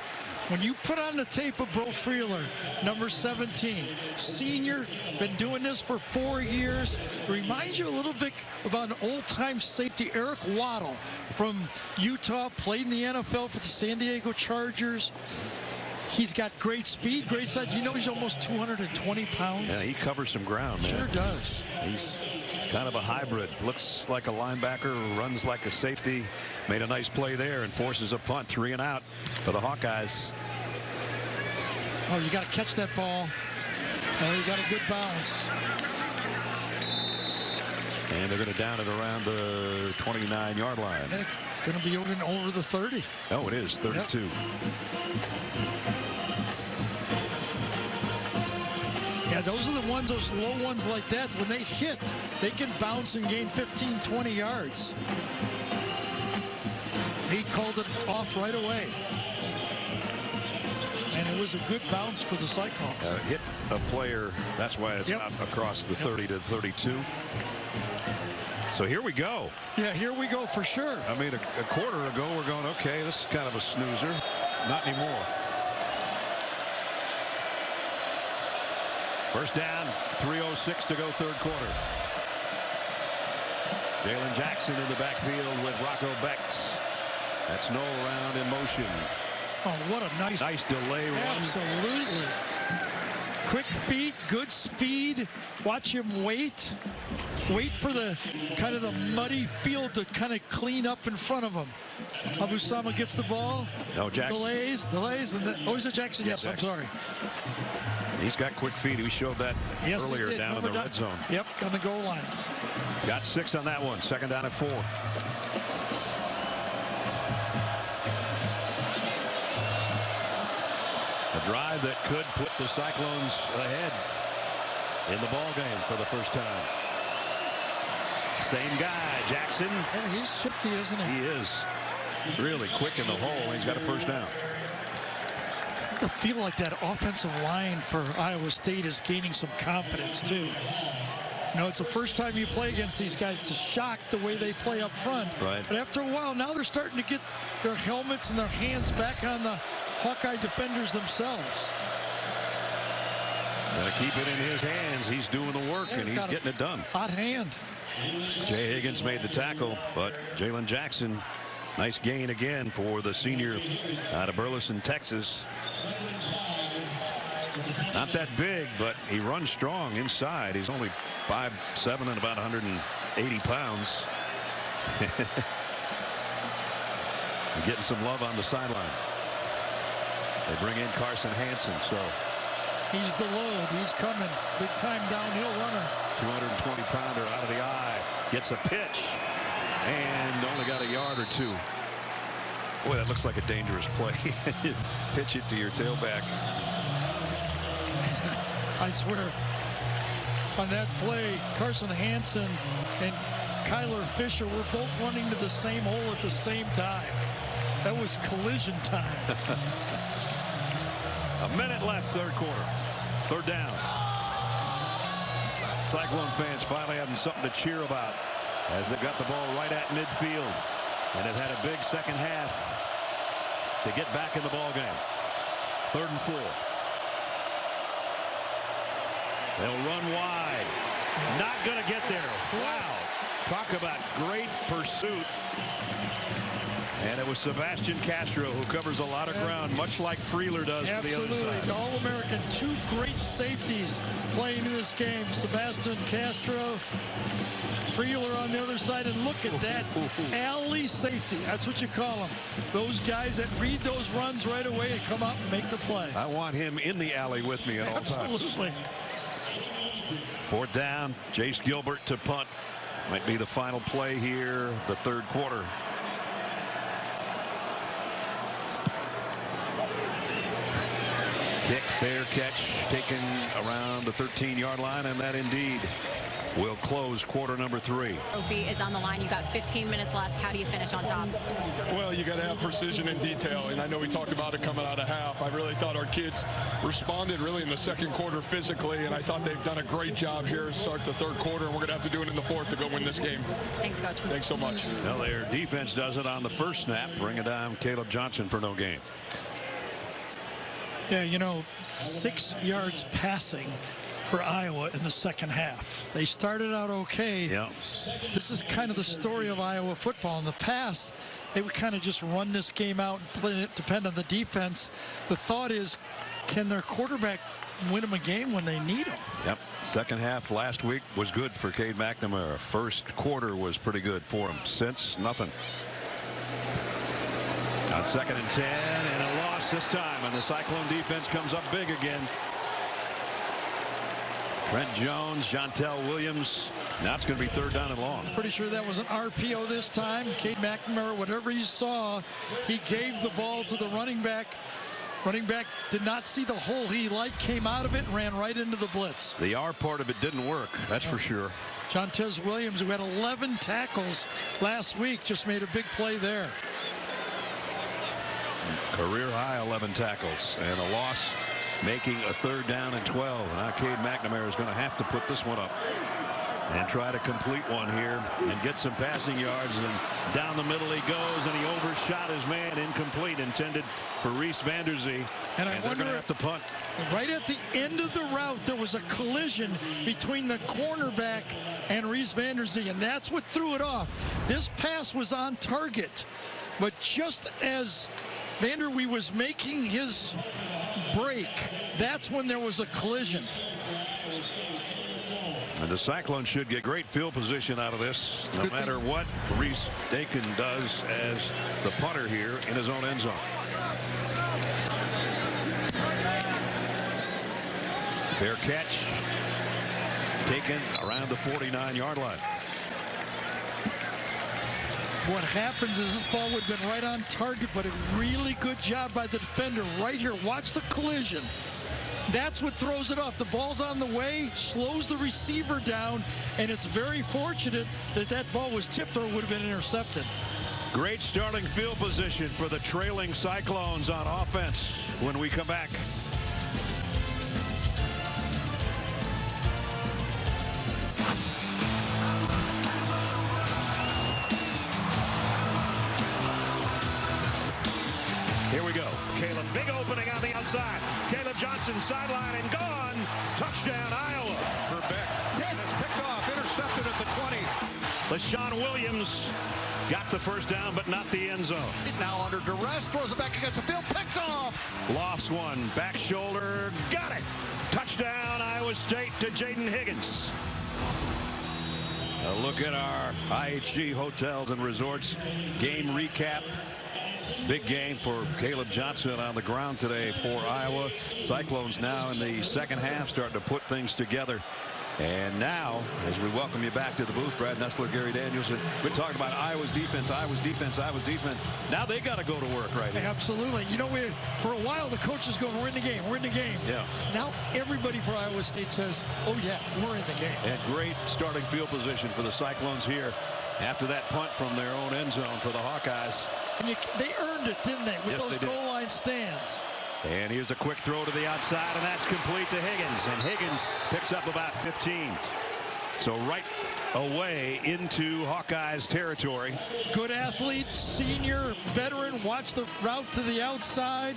When you put on the tape of Bo Freeler, number 17, senior, been doing this for 4 years, reminds you a little bit about an old-time safety, Eric Waddle from Utah, played in the NFL for the San Diego Chargers. He's got great speed, great size. You know he's almost 220 pounds. Yeah, he covers some ground, man. Sure does. He's kind of a hybrid. Looks like a linebacker, runs like a safety. Made a nice play there and forces a punt, 3 and out for the Hawkeyes. Oh, you got to catch that ball. Oh, you got a good bounce. And they're going to down it around the 29-yard line. It's going to be over the 30. Oh, it is 32. Yep. Yeah, those are the ones, those low ones like that, when they hit, they can bounce and gain 15, 20 yards. He called it off right away. And it was a good bounce for the Cyclones. Hit a player, that's why it's not across the 30 to 32. So here we go. Yeah, here we go for sure. I mean, a quarter ago, we're going, okay, this is kind of a snoozer. Not anymore. First down, 3:06 to go, third quarter. Jalen Jackson in the backfield with Rocco Becht. That's Noel around in motion. Oh, what a nice delay run. Absolutely. Quick feet, good speed. Watch him wait for the kind of the muddy field to kind of clean up in front of him. Abusama gets the ball. No, Jackson. Delays, and then, is it Jackson? Yes, Jackson. I'm sorry. He's got quick feet. We showed that earlier down in the red zone. Yep, on the goal line. Got 6 on that one. Second down at 4. A drive that could put the Cyclones ahead in the ball game for the first time. Same guy, Jackson. Yeah, he's shifty, isn't he? He is really quick in the hole. He's got a first down. I feel like that offensive line for Iowa State is gaining some confidence too. You know, it's the first time you play against these guys. It's shocked the way they play up front. Right. But after a while, now they're starting to get their helmets and their hands back on the Hawkeye defenders themselves. Gonna keep it in his hands. He's doing the work, and he's getting it done. Hot hand. Jay Higgins made the tackle, but Jalen Jackson, nice gain again for the senior out of Burleson, Texas. Not that big, but he runs strong inside. He's only 5'7" and about 180 pounds. Getting some love on the sideline. They bring in Carson Hansen, so he's the load. He's coming. Big time downhill runner. 220-pounder out of the eye. Gets a pitch and only got a yard or 2. Boy, that looks like a dangerous play. You pitch it to your tailback. I swear, on that play, Carson Hansen and Kyler Fisher were both running to the same hole at the same time. That was collision time. A minute left, third quarter. Third down. Cyclone fans finally having something to cheer about as they got the ball right at midfield and have had a big second half to get back in the ball game. 3rd and 4. They'll run wide. Not going to get there. Wow. Talk about great pursuit. And it was Sebastian Castro who covers a lot of ground, much like Freeler does for the other side. Absolutely. All-American. 2 great safeties playing in this game. Sebastian Castro, Freeler on the other side. And look at that alley safety. That's what you call them. Those guys that read those runs right away and come out and make the play. I want him in the alley with me at all times. Absolutely. 4th down. Jace Gilbert to punt. Might be the final play here, the third quarter. Kick, fair catch, taken around the 13-yard line, and that indeed will close quarter number 3. Trophy is on the line. You got 15 minutes left. How do you finish on top? Well, you got to have precision and detail, and I know we talked about it coming out of half. I really thought our kids responded really in the second quarter physically, and I thought they've done a great job here to start the third quarter, and we're going to have to do it in the fourth to go win this game. Thanks, Coach. Thanks so much. Well, their defense does it on the first snap, bringing down Caleb Johnson for no gain. Yeah, you know, 6 yards passing for Iowa in the second half. They started out okay. Yeah. This is kind of the story of Iowa football. In the past, they would kind of just run this game out and play it, depend on the defense. The thought is, can their quarterback win them a game when they need them? Yep. Second half last week was good for Cade McNamara. First quarter was pretty good for him. Since, nothing. On 2nd and 10, and a loss this time, and the Cyclone defense comes up big again. Trent Jones, Jontel Williams. Now it's going to be 3rd down and long. Pretty sure that was an RPO this time. Cade McNamara, whatever he saw, he gave the ball to the running back. Running back did not see the hole he liked, came out of it, and ran right into the blitz. The R part of it didn't work, that's for sure. Jontel Williams, who had 11 tackles last week, just made a big play there. Career high 11 tackles and a loss, making a 3rd down and 12. Now Cade McNamara is going to have to put this one up. and try to complete one here and get some passing yards. And down the middle he goes, and he overshot his man. Incomplete, intended for Reese Vanderzee. And they're going to have to punt. Right at the end of the route, there was a collision between the cornerback and Reese Vanderzee, and that's what threw it off. This pass was on target, but just as Vanderwee was making his break, that's when there was a collision. And the Cyclones should get great field position out of this, no matter what Reese Dakin does as the punter here in his own end zone. Fair catch taken around the 49-yard line. What happens is this ball would have been right on target, but a really good job by the defender right here. Watch the collision. That's what throws it off. The ball's on the way, slows the receiver down, and it's very fortunate that that ball was tipped or it would have been intercepted. Great starting field position for the trailing Cyclones on offense when we come back. Here we go. Caleb, big opening on the outside. Caleb Johnson sideline and gone. Touchdown, Iowa. For Becht. Yes. Picked off, intercepted at the 20. LaShawn Williams got the first down, but not the end zone. Now under duress, throws it back against the field, picked off. Lofts one, back shoulder, got it. Touchdown, Iowa State to Jaden Higgins. A look at our IHG Hotels and Resorts game recap. Big game for Caleb Johnson on the ground today for Iowa. Cyclones now in the second half starting to put things together. And now, as we welcome you back to the booth, Brad Nessler, Gary Danielson, we're talking about Iowa's defense, Iowa's defense, Iowa's defense. Now they got to go to work right here. Absolutely. You know, for a while, the coach is going, we're in the game, we're in the game. Yeah. Now everybody for Iowa State says, oh, yeah, we're in the game. And great starting field position for the Cyclones here after that punt from their own end zone for the Hawkeyes. And they earned it, didn't they, with those goal line stands. And here's a quick throw to the outside, and that's complete to Higgins. And Higgins picks up about 15. So right away into Hawkeyes territory. Good athlete, senior, veteran. Watch the route to the outside.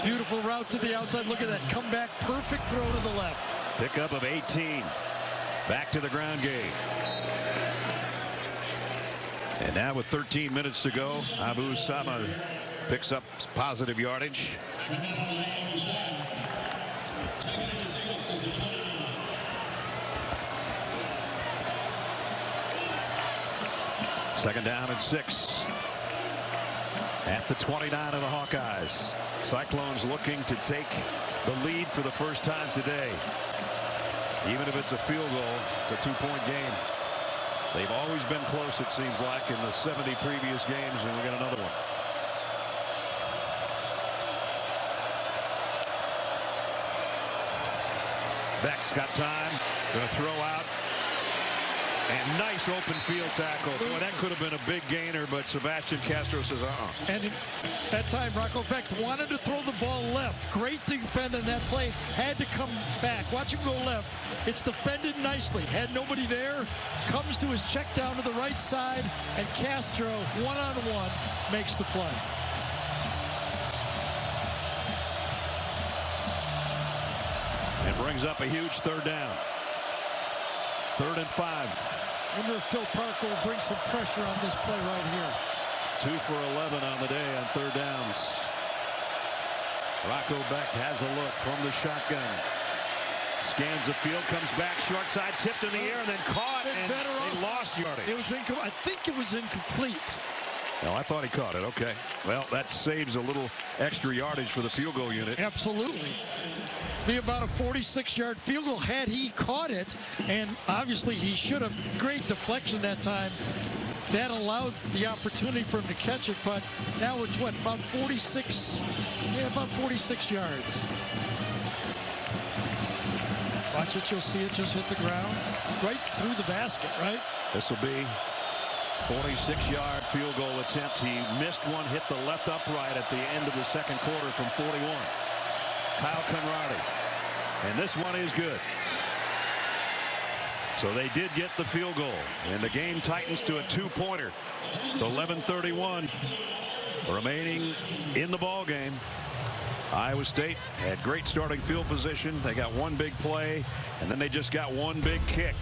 Beautiful route to the outside. Look at that comeback. Perfect throw to the left. Pickup of 18. Back to the ground game. And now with 13 minutes to go, Abu Sama picks up positive yardage. Second down and 6. At the 29 of the Hawkeyes. Cyclones looking to take the lead for the first time today. Even if it's a field goal, it's a 2-point game. They've always been close, it seems like, in the 70 previous games, and we got another one. Becht's got time, going to throw out. And nice open field tackle. Boy, that could have been a big gainer, but Sebastian Castro says, And at that time, Rocco Becht wanted to throw the ball left. Great defend on that play. Had to come back. Watch him go left. It's defended nicely. Had nobody there. Comes to his check down to the right side, and Castro, one-on-one, makes the play. And brings up a huge third down. 3rd and 5. I wonder if Phil Parker will bring some pressure on this play right here. 2 for 11 on the day on third downs. Rocco Becht has a look from the shotgun. Scans the field, comes back, short side, tipped in the air, and then caught, and they lost yardage. It was I think it was incomplete. No, I thought he caught it. Okay. Well, that saves a little extra yardage for the field goal unit. Absolutely. Be about a 46-yard field goal had he caught it, and obviously he should have. Great deflection that time. That allowed the opportunity for him to catch it, but now it's what, about 46? Yeah, about 46 yards. Watch it, you'll see it just hit the ground. Right through the basket, right? This will be 46-yard field goal attempt. He missed one, hit the left upright at the end of the second quarter from 41. Kyle Konrardy And this one is good. So they did get the field goal, and the game tightens to a 2-pointer. 11:31 remaining in the ball game. Iowa State had great starting field position. They got one big play, and then they just got one big kick.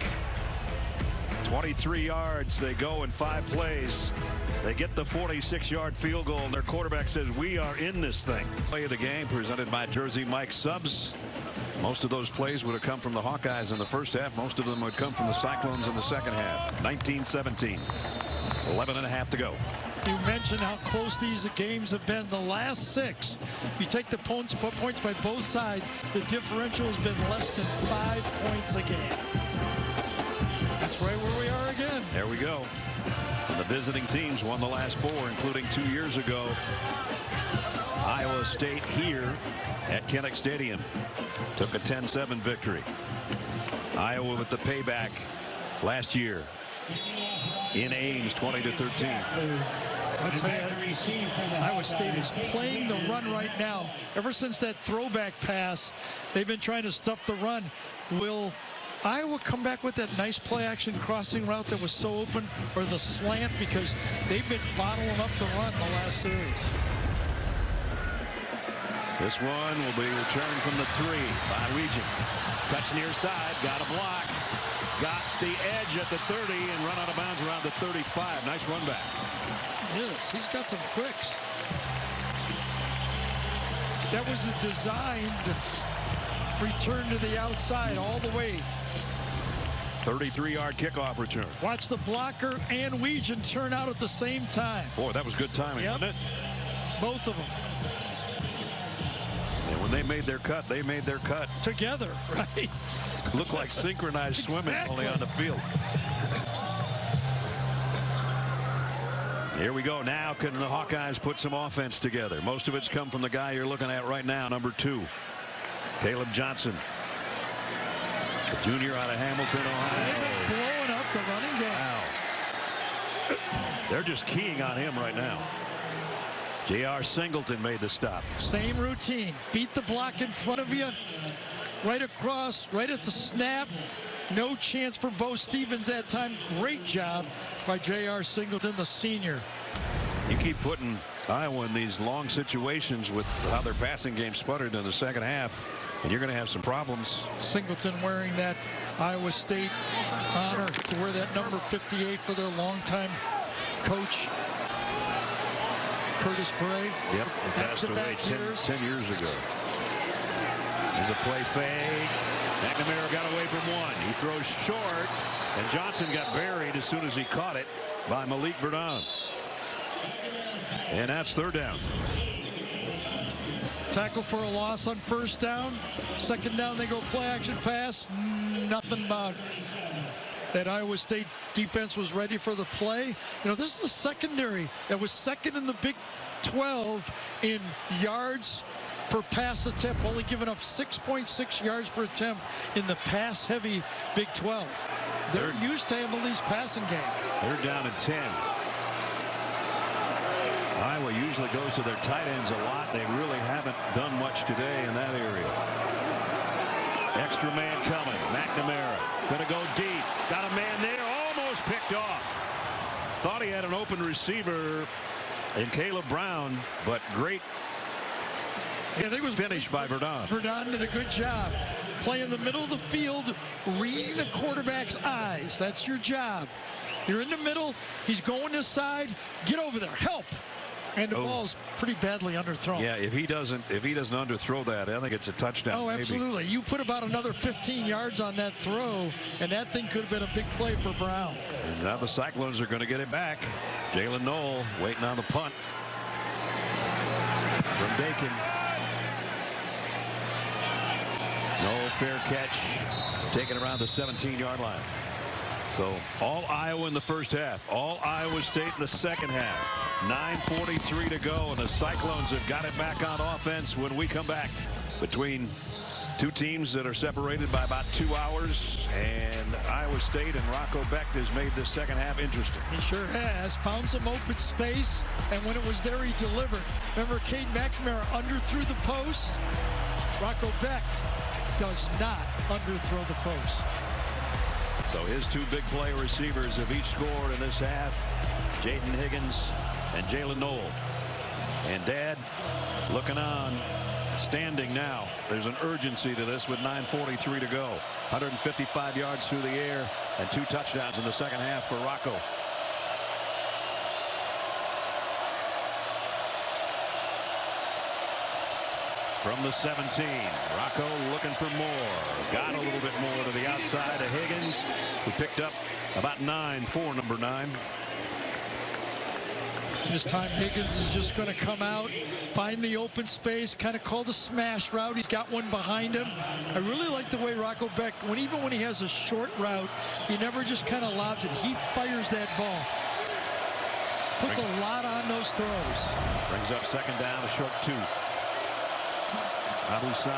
23 yards. They go in 5 plays. They get the 46-yard field goal, and their quarterback says, "We are in this thing." Play of the game presented by Jersey Mike Subs. Most of those plays would have come from the Hawkeyes in the first half. Most of them would come from the Cyclones in the second half. 19-17. 11.5 to go. You mentioned how close these games have been. The last 6, you take the points by both sides, the differential has been less than 5 points a game. That's right where we are again. There we go. And the visiting teams won the last 4, including 2 years ago. Iowa State here at Kinnick Stadium took a 10-7 victory. Iowa with the payback last year in Ames, 20-13. I'll tell you, Iowa State is playing the run right now. Ever since that throwback pass, they've been trying to stuff the run. Will Iowa come back with that nice play-action crossing route that was so open, or the slant, because they've been bottling up the run the last series? This one will be returned from the 3 by Regent. Cuts near side, got a block, got the edge at the 30, and run out of bounds around the 35. Nice run back. Yes, he's got some quicks. That was a designed return to the outside all the way. 33-yard kickoff return. Watch the blocker and Weegan turn out at the same time. Boy, that was good timing, wasn't it? Both of them. And when they made their cut, they made their cut together, right? Looked like synchronized swimming, only on the field. Here we go. Now can the Hawkeyes put some offense together? Most of it's come from the guy you're looking at right now, number 2, Caleb Johnson, the junior out of Hamilton, Ohio. Blowing up the running game. Wow. They're just keying on him right now. J.R. Singleton made the stop. Same routine. Beat the block in front of you. Right across, right at the snap. No chance for Bo Stevens that time. Great job by J.R. Singleton, the senior. You keep putting Iowa in these long situations with how their passing game sputtered in the second half, and you're going to have some problems. Singleton wearing that Iowa State honor to wear that number 58 for their longtime coach, Curtis Bray. Yep, he passed away 10 years ago. There's a play fake. McNamara got away from one. He throws short, and Johnson got buried as soon as he caught it by Malik Verdon. And that's 3rd down. Tackle for a loss on 1st down. 2nd down, they go play action pass. Nothing about it. That Iowa State defense was ready for the play. You know, this is a secondary that was 2nd in the Big 12 in yards per pass attempt, only giving up 6.6 yards per attempt in the pass-heavy Big 12. They're used to Emily's passing game. They're down at 10. Iowa usually goes to their tight ends a lot. They really haven't done much today in that area. Extra man coming. McNamara going to go deep. Got a man there. Almost picked off. Thought he had an open receiver in Caleb Brown, but great finish by Verdon. Verdon did a good job. Play in the middle of the field, reading the quarterback's eyes. That's your job. You're in the middle. He's going this side. Get over there. Help. And the ball's pretty badly underthrown. Yeah, if he doesn't underthrow that, I think it's a touchdown. Oh, absolutely. Maybe. You put about another 15 yards on that throw, and that thing could have been a big play for Brown. And now the Cyclones are going to get it back. Jaylin Noel waiting on the punt from Dakin. Noel, fair catch, taken around the 17-yard line. So all Iowa in the first half, all Iowa State in the second half. 9:43 to go, and the Cyclones have got it back on offense when we come back. Between two teams that are separated by about 2 hours, and Iowa State and Rocco Becht has made this second half interesting. He sure has. Found some open space, and when it was there, he delivered. Remember, Cade McNamara underthrew the post, Rocco Becht does not underthrow the post. So his two big play receivers have each scored in this half. Jaden Higgins and Jaylin Noel. And Dad looking on, standing now. There's an urgency to this with 9:43 to go. 155 yards through the air and 2 touchdowns in the second half for Rocco. From the 17, Rocco looking for more. Got a little bit more to the outside of Higgins, who picked up about 9 for number 9. This time Higgins is just going to come out, find the open space, kind of call the smash route. He's got one behind him. I really like the way Rocco Becht, even when he has a short route, he never just kind of lobs it. He fires that ball. Puts a lot on those throws. Brings up second down, a short 2. Abu Sama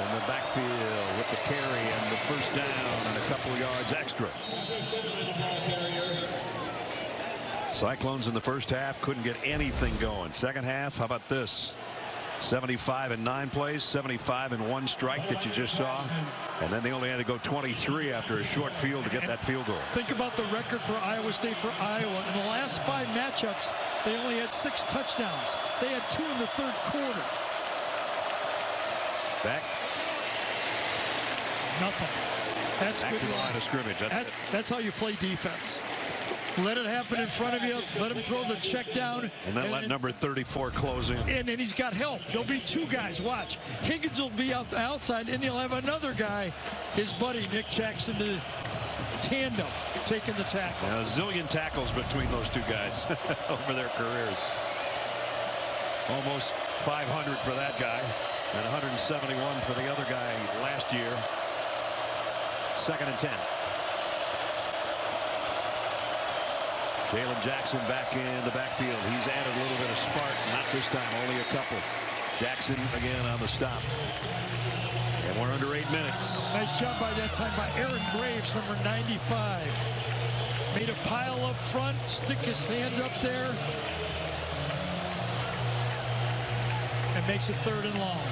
in the backfield with the carry and the first down and a couple of yards extra. Cyclones in the first half couldn't get anything going. Second half, how about this? 75 in 9 plays, 75 in 1 strike that you just saw. And then they only had to go 23 after a short field to get that field goal. Think about the record for Iowa State for Iowa. In the last 5 matchups, they only had 6 touchdowns. They had 2 in the third quarter. Back. Nothing. That's Back good to the line of scrimmage. That's how you play defense. Let it happen in front of you. Let him throw the check down. And then let number 34 close in. And then he's got help. There'll be 2 guys. Watch. Higgins will be out the outside, and he'll have another guy, his buddy, Nick Jackson, to tandem, taking the tackle. Now, a zillion tackles between those 2 guys over their careers. Almost 500 for that guy. And 171 for the other guy last year. 2nd and 10. Jalen Jackson back in the backfield. He's added a little bit of spark. Not this time, only a couple. Jackson again on the stop. And we're under 8 minutes. Nice job by that time by Aaron Graves, number 95. Made a pile up front, stick his hands up there. And makes it 3rd and long.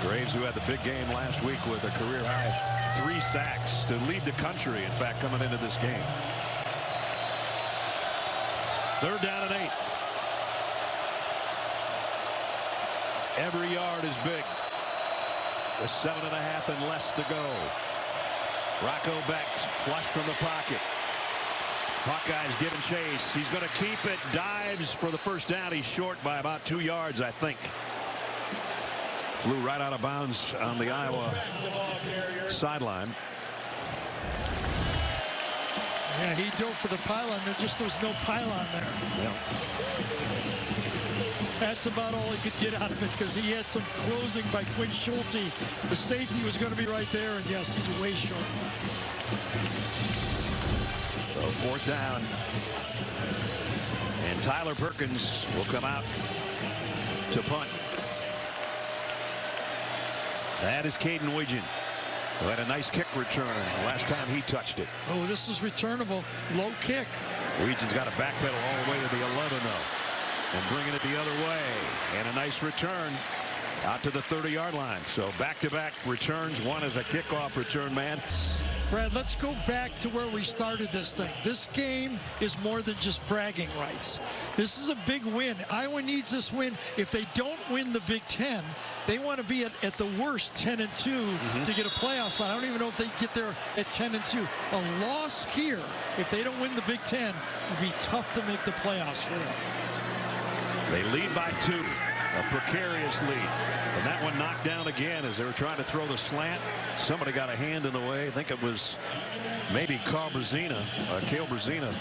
Graves, who had the big game last week with a career high 3 sacks to lead the country, in fact, coming into this game. 3rd down and 8. Every yard is big. With 7.5 and less to go. Rocco Becht flush from the pocket. Hawkeyes giving chase. He's going to keep it. Dives for the first down. He's short by about 2 yards, I think. Flew right out of bounds on the Iowa sideline. Yeah, he dove for the pylon. There just was no pylon there. Yeah. That's about all he could get out of it because he had some closing by Quinn Schulte. The safety was going to be right there, and yes, he's way short. So 4th down. And Tyler Perkins will come out to punt. That is Caden Wiggin, who had a nice kick return last time he touched it. Oh, this is returnable. Low kick. Wiggin's got to backpedal all the way to the 11 though. And bringing it the other way. And a nice return out to the 30-yard line. So back-to-back returns. One is a kickoff return man. Brad, let's go back to where we started this thing. This game is more than just bragging rights. This is a big win. Iowa needs this win. If they don't win the Big Ten, they want to be at the worst 10-2 to get a playoff spot. I don't even know if they get there at 10-2. A loss here, if they don't win the Big Ten, would be tough to make the playoffs for them. They lead by 2. A precarious lead. And that one knocked down again as they were trying to throw the slant. Somebody got a hand in the way. I think it was maybe Kale Brazina.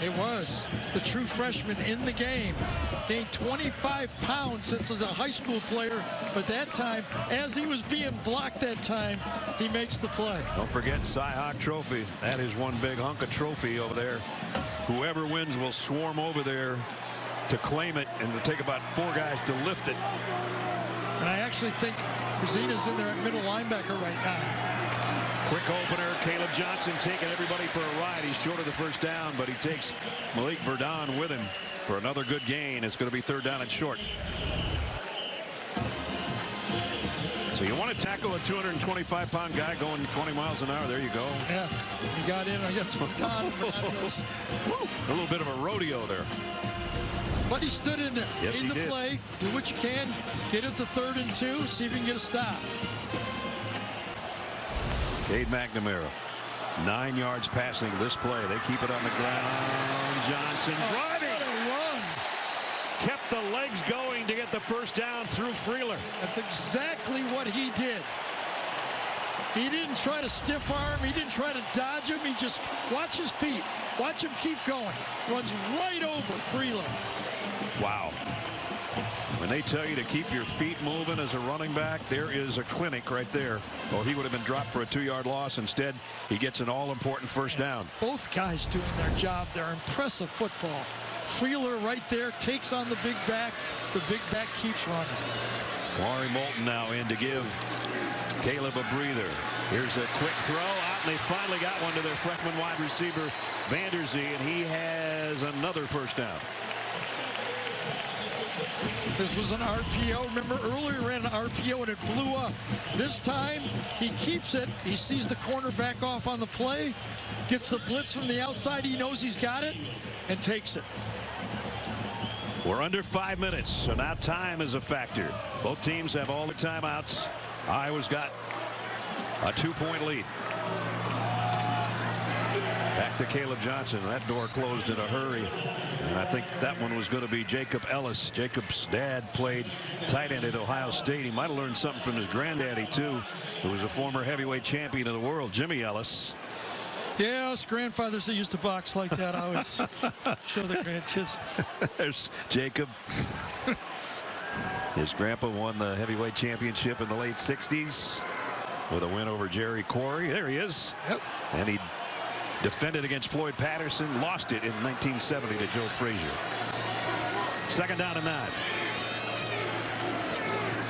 It was. The true freshman in the game. Gained 25 pounds since he was a high school player. But that time, as he was being blocked that time, he makes the play. Don't forget Cy Hawk Trophy. That is one big hunk of trophy over there. Whoever wins will swarm over there to claim it, and it'll take about 4 guys to lift it. And I actually think Brazina's in there at middle linebacker right now. Quick opener. Caleb Johnson taking everybody for a ride. He's short of the first down, but he takes Malik Verdon with him for another good gain. It's going to be 3rd down and short. want to tackle a 225-pound guy going 20 miles an hour? There you go. Yeah, he got in. I got some down. A little bit of a rodeo there. But he stood in there. Yes, in he the did. play. Do what you can. Get it to 3rd and 2. See if you can get a stop. Cade McNamara, 9 yards passing this play. They keep it on the ground. Johnson driving. What a run. Kept the legs going to get the first down through Freeler. That's exactly what he did. He didn't try to stiff arm. He didn't try to dodge him. He just watch his feet. Watch him keep going. Runs right over Freeler. Wow. When they tell you to keep your feet moving as a running back, there is a clinic right there. Or he would have been dropped for a 2-yard loss. Instead, he gets an all-important first down. Both guys doing their job. They're impressive football. Freeler right there takes on the big back. The big back keeps running. Maury Moulton now in to give Caleb a breather. Here's a quick throw out, and they finally got one to their freshman wide receiver, Vanderzee, and he has another first down. This was an RPO. Remember, earlier he ran an RPO and it blew up. This time, he keeps it. He sees the cornerback off on the play, gets the blitz from the outside. He knows he's got it, and takes it. We're under 5 minutes, so now time is a factor. Both teams have all the timeouts. Iowa's got a 2-point lead. Back to Caleb Johnson. That door closed in a hurry. And I think that one was going to be Jacob Ellis. Jacob's dad played tight end at Ohio State. He might have learned something from his granddaddy, too, who was a former heavyweight champion of the world, Jimmy Ellis. Yeah, us grandfathers that used to box like that, I always show the grandkids. There's Jacob. His grandpa won the heavyweight championship in the late 60s with a win over Jerry Quarry. There he is. Yep. And he defended against Floyd Patterson, lost it in 1970 to Joe Frazier. 2nd down and 9.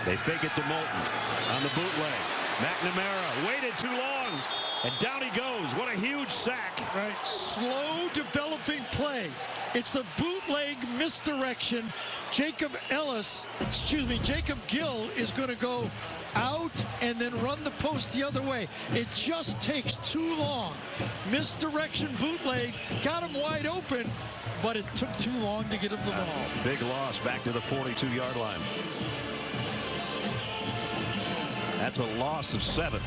They fake it to Moulton on the bootleg. McNamara waited too long, and down he goes. What a huge sack. Right, slow developing play. It's the bootleg misdirection. Jacob Gill is going to go out and then run the post the other way. It just takes too long. Misdirection bootleg got him wide open, but it took too long to get him the ball. Big loss back to the 42-yard line. That's a loss of 7.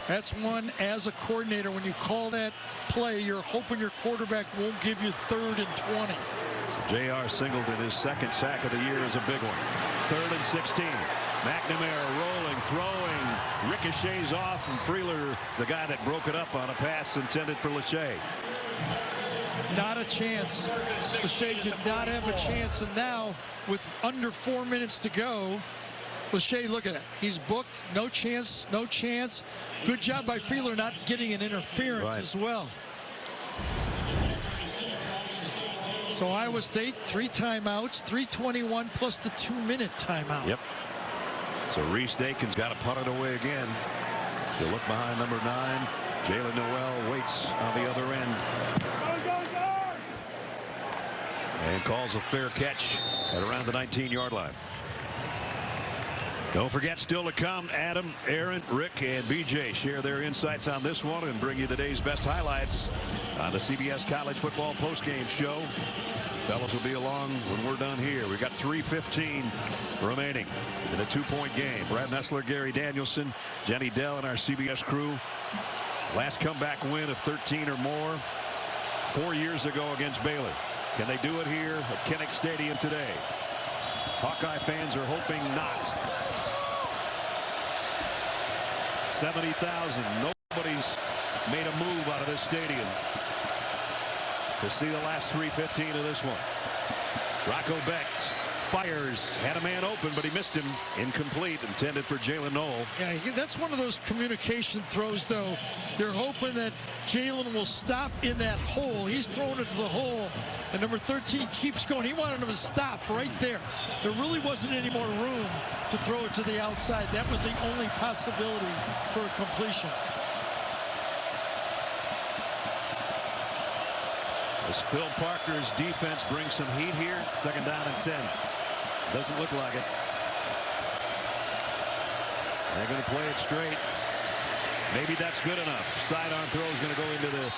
That's one, as a coordinator, when you call that play, you're hoping your quarterback won't give you 3rd and 20. So J.R. Singleton, his 2nd sack of the year, is a big one. 3rd and 16. McNamara rolling, throwing, ricochets off, and Freeler is the guy that broke it up on a pass intended for Lachey. Not a chance. Lachey did not have a chance, and now with under 4 minutes to go, Lachey, look at it. He's booked. No chance. No chance. Good job by Freeler not getting an interference as well. So Iowa State, 3 timeouts, 3:21 plus the 2-minute timeout. Yep. So Reese Dakin's got to punt it away again. So look behind number 9. Jaylin Noel waits on the other end. And calls a fair catch at around the 19-yard line. Don't forget, still to come, Adam, Aaron, Rick, and BJ share their insights on this one and bring you the day's best highlights on the CBS College Football postgame show. Fellas will be along when we're done here. We've got 3:15 remaining in a 2-point game. Brad Nessler, Gary Danielson, Jenny Dell, and our CBS crew. Last comeback win of 13 or more 4 years ago against Baylor. Can they do it here at Kinnick Stadium today? Hawkeye fans are hoping not. 70,000. Nobody's made a move out of this stadium to see the last 3:15 of this one. Rocco Becht fires, had a man open, but he missed him. Incomplete, intended for Jaylin Noel. Yeah, that's one of those communication throws, though. You're hoping that Jaylin will stop in that hole. He's throwing it to the hole, and number 13 keeps going. He wanted him to stop right there. There really wasn't any more room to throw it to the outside. That was the only possibility for a completion. As Phil Parker's defense brings some heat here, 2nd down and 10. Doesn't look like it. They're going to play it straight. Maybe that's good enough. Sidearm throw is going to go into the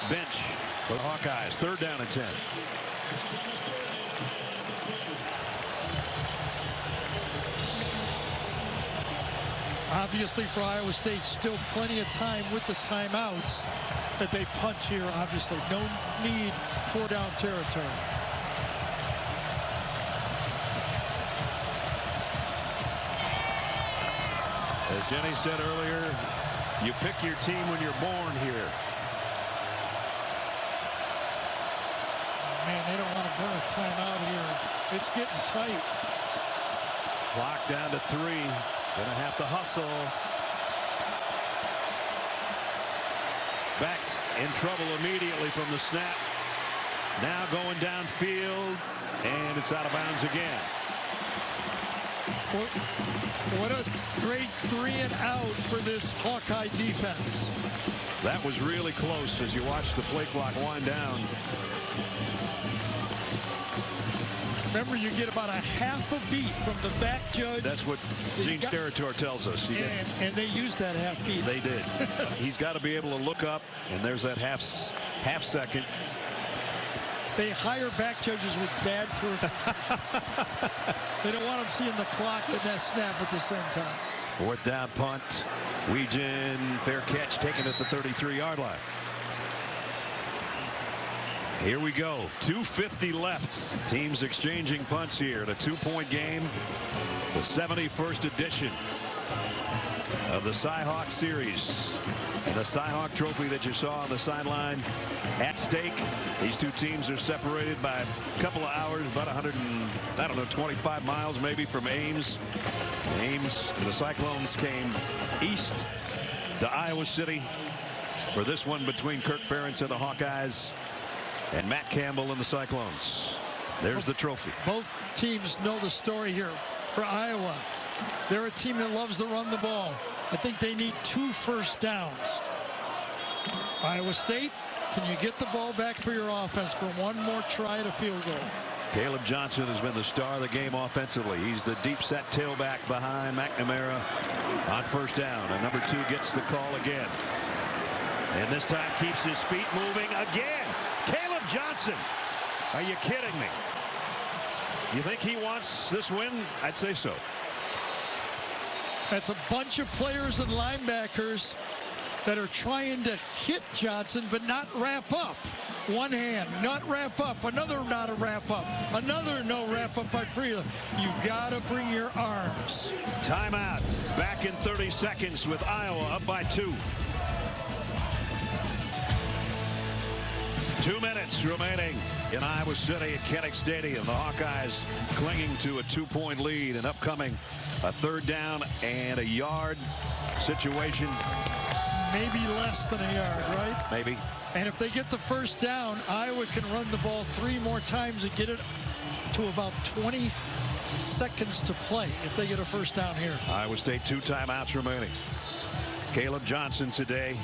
bench for the Hawkeyes. 3rd down and 10. Obviously, for Iowa State, still plenty of time with the timeouts that they punt here. Obviously, no need for down territory. As Jenny said earlier, you pick your team when you're born here. Man, they don't want to burn a timeout here. It's getting tight. Clock down to 3. Gonna have to hustle. Becht in trouble immediately from the snap. Now going downfield, and it's out of bounds again. What a great 3 and out for this Hawkeye defense. That was really close as you watch the play clock wind down. Remember, you get about a half a beat from the back judge. That's what Gene Steratore tells us. And they used that half beat. They did. He's got to be able to look up, and there's that half second. They hire back judges with bad proof. They don't want them seeing the clock and that snap at the same time. 4th down punt. Weegen, fair catch, taken at the 33-yard line. Here we go. 2:50 left. Teams exchanging punts here in a 2-point game. The 71st edition of the Cy-Hawk series. And the Cy-Hawk trophy that you saw on the sideline at stake. These two teams are separated by a couple of hours, about 25 miles maybe from Ames. Ames, the Cyclones came east to Iowa City for this one between Kirk Ferentz and the Hawkeyes and Matt Campbell and the Cyclones. There's the trophy. Both teams know the story here. For Iowa, they're a team that loves to run the ball. I think they need 2 first downs. Iowa State, can you get the ball back for your offense for one more try at a field goal? Caleb Johnson has been the star of the game offensively. He's the deep set tailback behind McNamara on 1st down. And number 2 gets the call again. And this time keeps his feet moving again. Caleb Johnson. Are you kidding me? You think he wants this win? I'd say so. That's a bunch of players and linebackers that are trying to hit Johnson but not wrap up. One hand, not wrap up. Another not a wrap up. Another no wrap up by Freeland. You've got to bring your arms. Timeout. Back in 30 seconds with Iowa up by 2. 2 minutes remaining in Iowa City at Kinnick Stadium. The Hawkeyes clinging to a 2-point lead and upcoming a 3rd down and a yard situation. Maybe less than a yard, right? Maybe. And if they get the 1st down, Iowa can run the ball 3 more times and get it to about 20 seconds to play if they get a 1st down here. Iowa State 2 timeouts remaining. Caleb Johnson today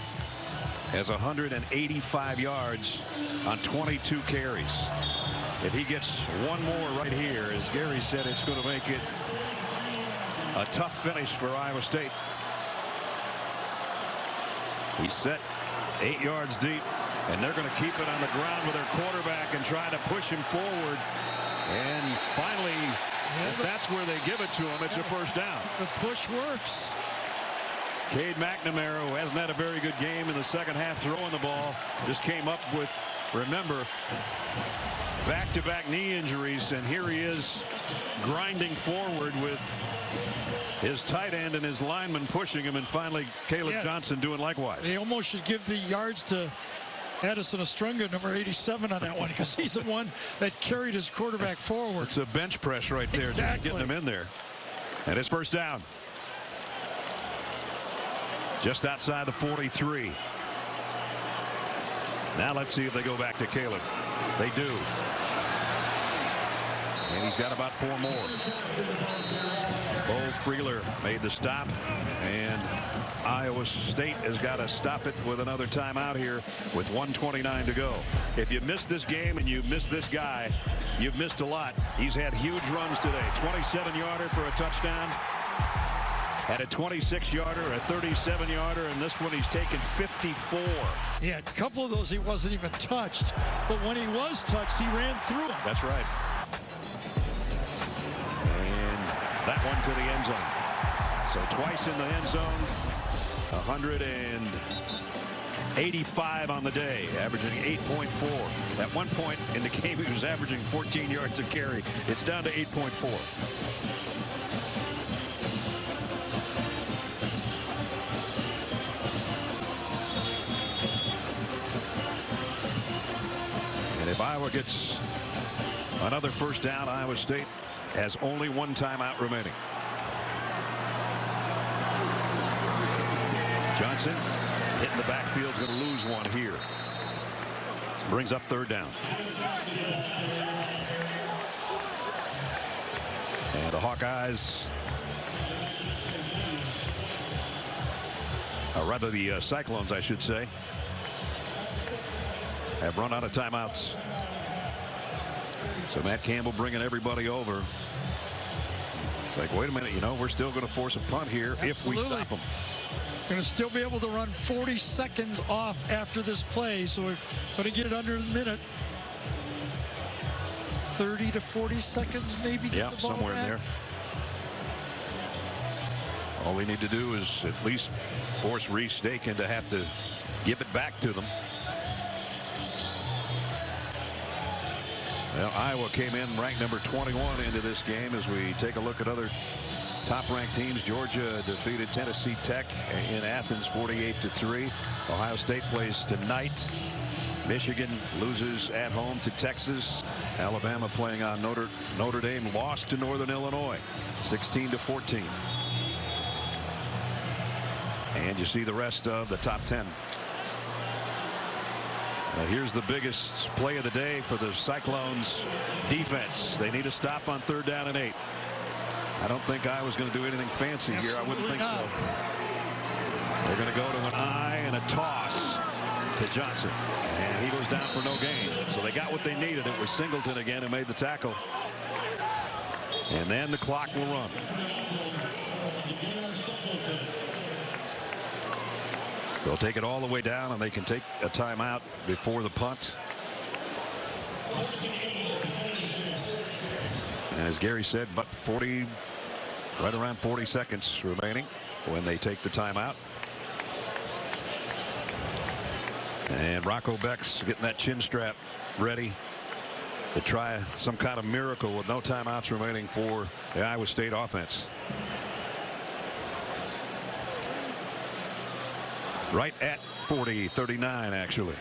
has 185 yards on 22 carries. If he gets one more right here, as Gary said, it's going to make it a tough finish for Iowa State. He's set 8 yards deep, and they're going to keep it on the ground with their quarterback and try to push him forward. And finally, if that's where they give it to him, it's a 1st down. The push works. Cade McNamara, who hasn't had a very good game in the second half throwing the ball, just came up with, remember, back-to-back knee injuries, and here he is grinding forward with his tight end and his lineman pushing him, and finally Caleb Johnson doing likewise. They almost should give the yards to Addison Ostrunga, number 87, on that one, because he's the one that carried his quarterback forward. It's a bench press right there, exactly. Getting him in there. And it's 1st down. Just outside the 43. Now let's see if they go back to Caleb. They do. And he's got about 4 more. Bo Freeler made the stop, and Iowa State has got to stop it with another timeout here with 1:29 to go. If you missed this game and you missed this guy, you've missed a lot. He's had huge runs today. 27-yarder for a touchdown. Had a 26-yarder, a 37-yarder, and this one he's taken 54. Yeah, a couple of those he wasn't even touched, but when he was touched, he ran through them. That's right. And that one to the end zone. So twice in the end zone, 185 on the day, averaging 8.4. At one point in the game, he was averaging 14 yards a carry. It's down to 8.4. And if Iowa gets another first down, Iowa State has only one timeout remaining. Johnson hitting the backfield, is going to lose one here. Brings up third down. And the Hawkeyes, or rather the Cyclones, I should say, have run out of timeouts. So Matt Campbell bringing everybody over. It's like, wait a minute, you know, we're still going to force a punt here. Absolutely. If we stop them. Going to still be able to run 40 seconds off after this play, so we're going to get it under a minute. 30 to 40 seconds, maybe. Yeah, somewhere in there. All we need to do is at least force Reese Dakin to have to give it back to them. Well, Iowa came in ranked number 21 into this game. As we take a look at other top-ranked teams, Georgia defeated Tennessee Tech in Athens 48-3. Ohio State plays tonight. Michigan loses at home to Texas. Alabama playing on Notre Dame lost to Northern Illinois 16-14. And you see the rest of the top 10. Here's the biggest play of the day for the Cyclones defense. They need a stop on 3rd down and 8. I don't think Iowa's going to do anything fancy here. I wouldn't think so. They're going to go to an eye and a toss to Johnson. And he goes down for no gain. So they got what they needed. It was Singleton again who made the tackle. And then the clock will run. They'll take it all the way down, and they can take a timeout before the punt. And as Gary said, but right around 40 seconds remaining when they take the timeout. And Rocco Becht's getting that chin strap ready to try some kind of miracle with no timeouts remaining for the Iowa State offense. Right at 40-39, actually.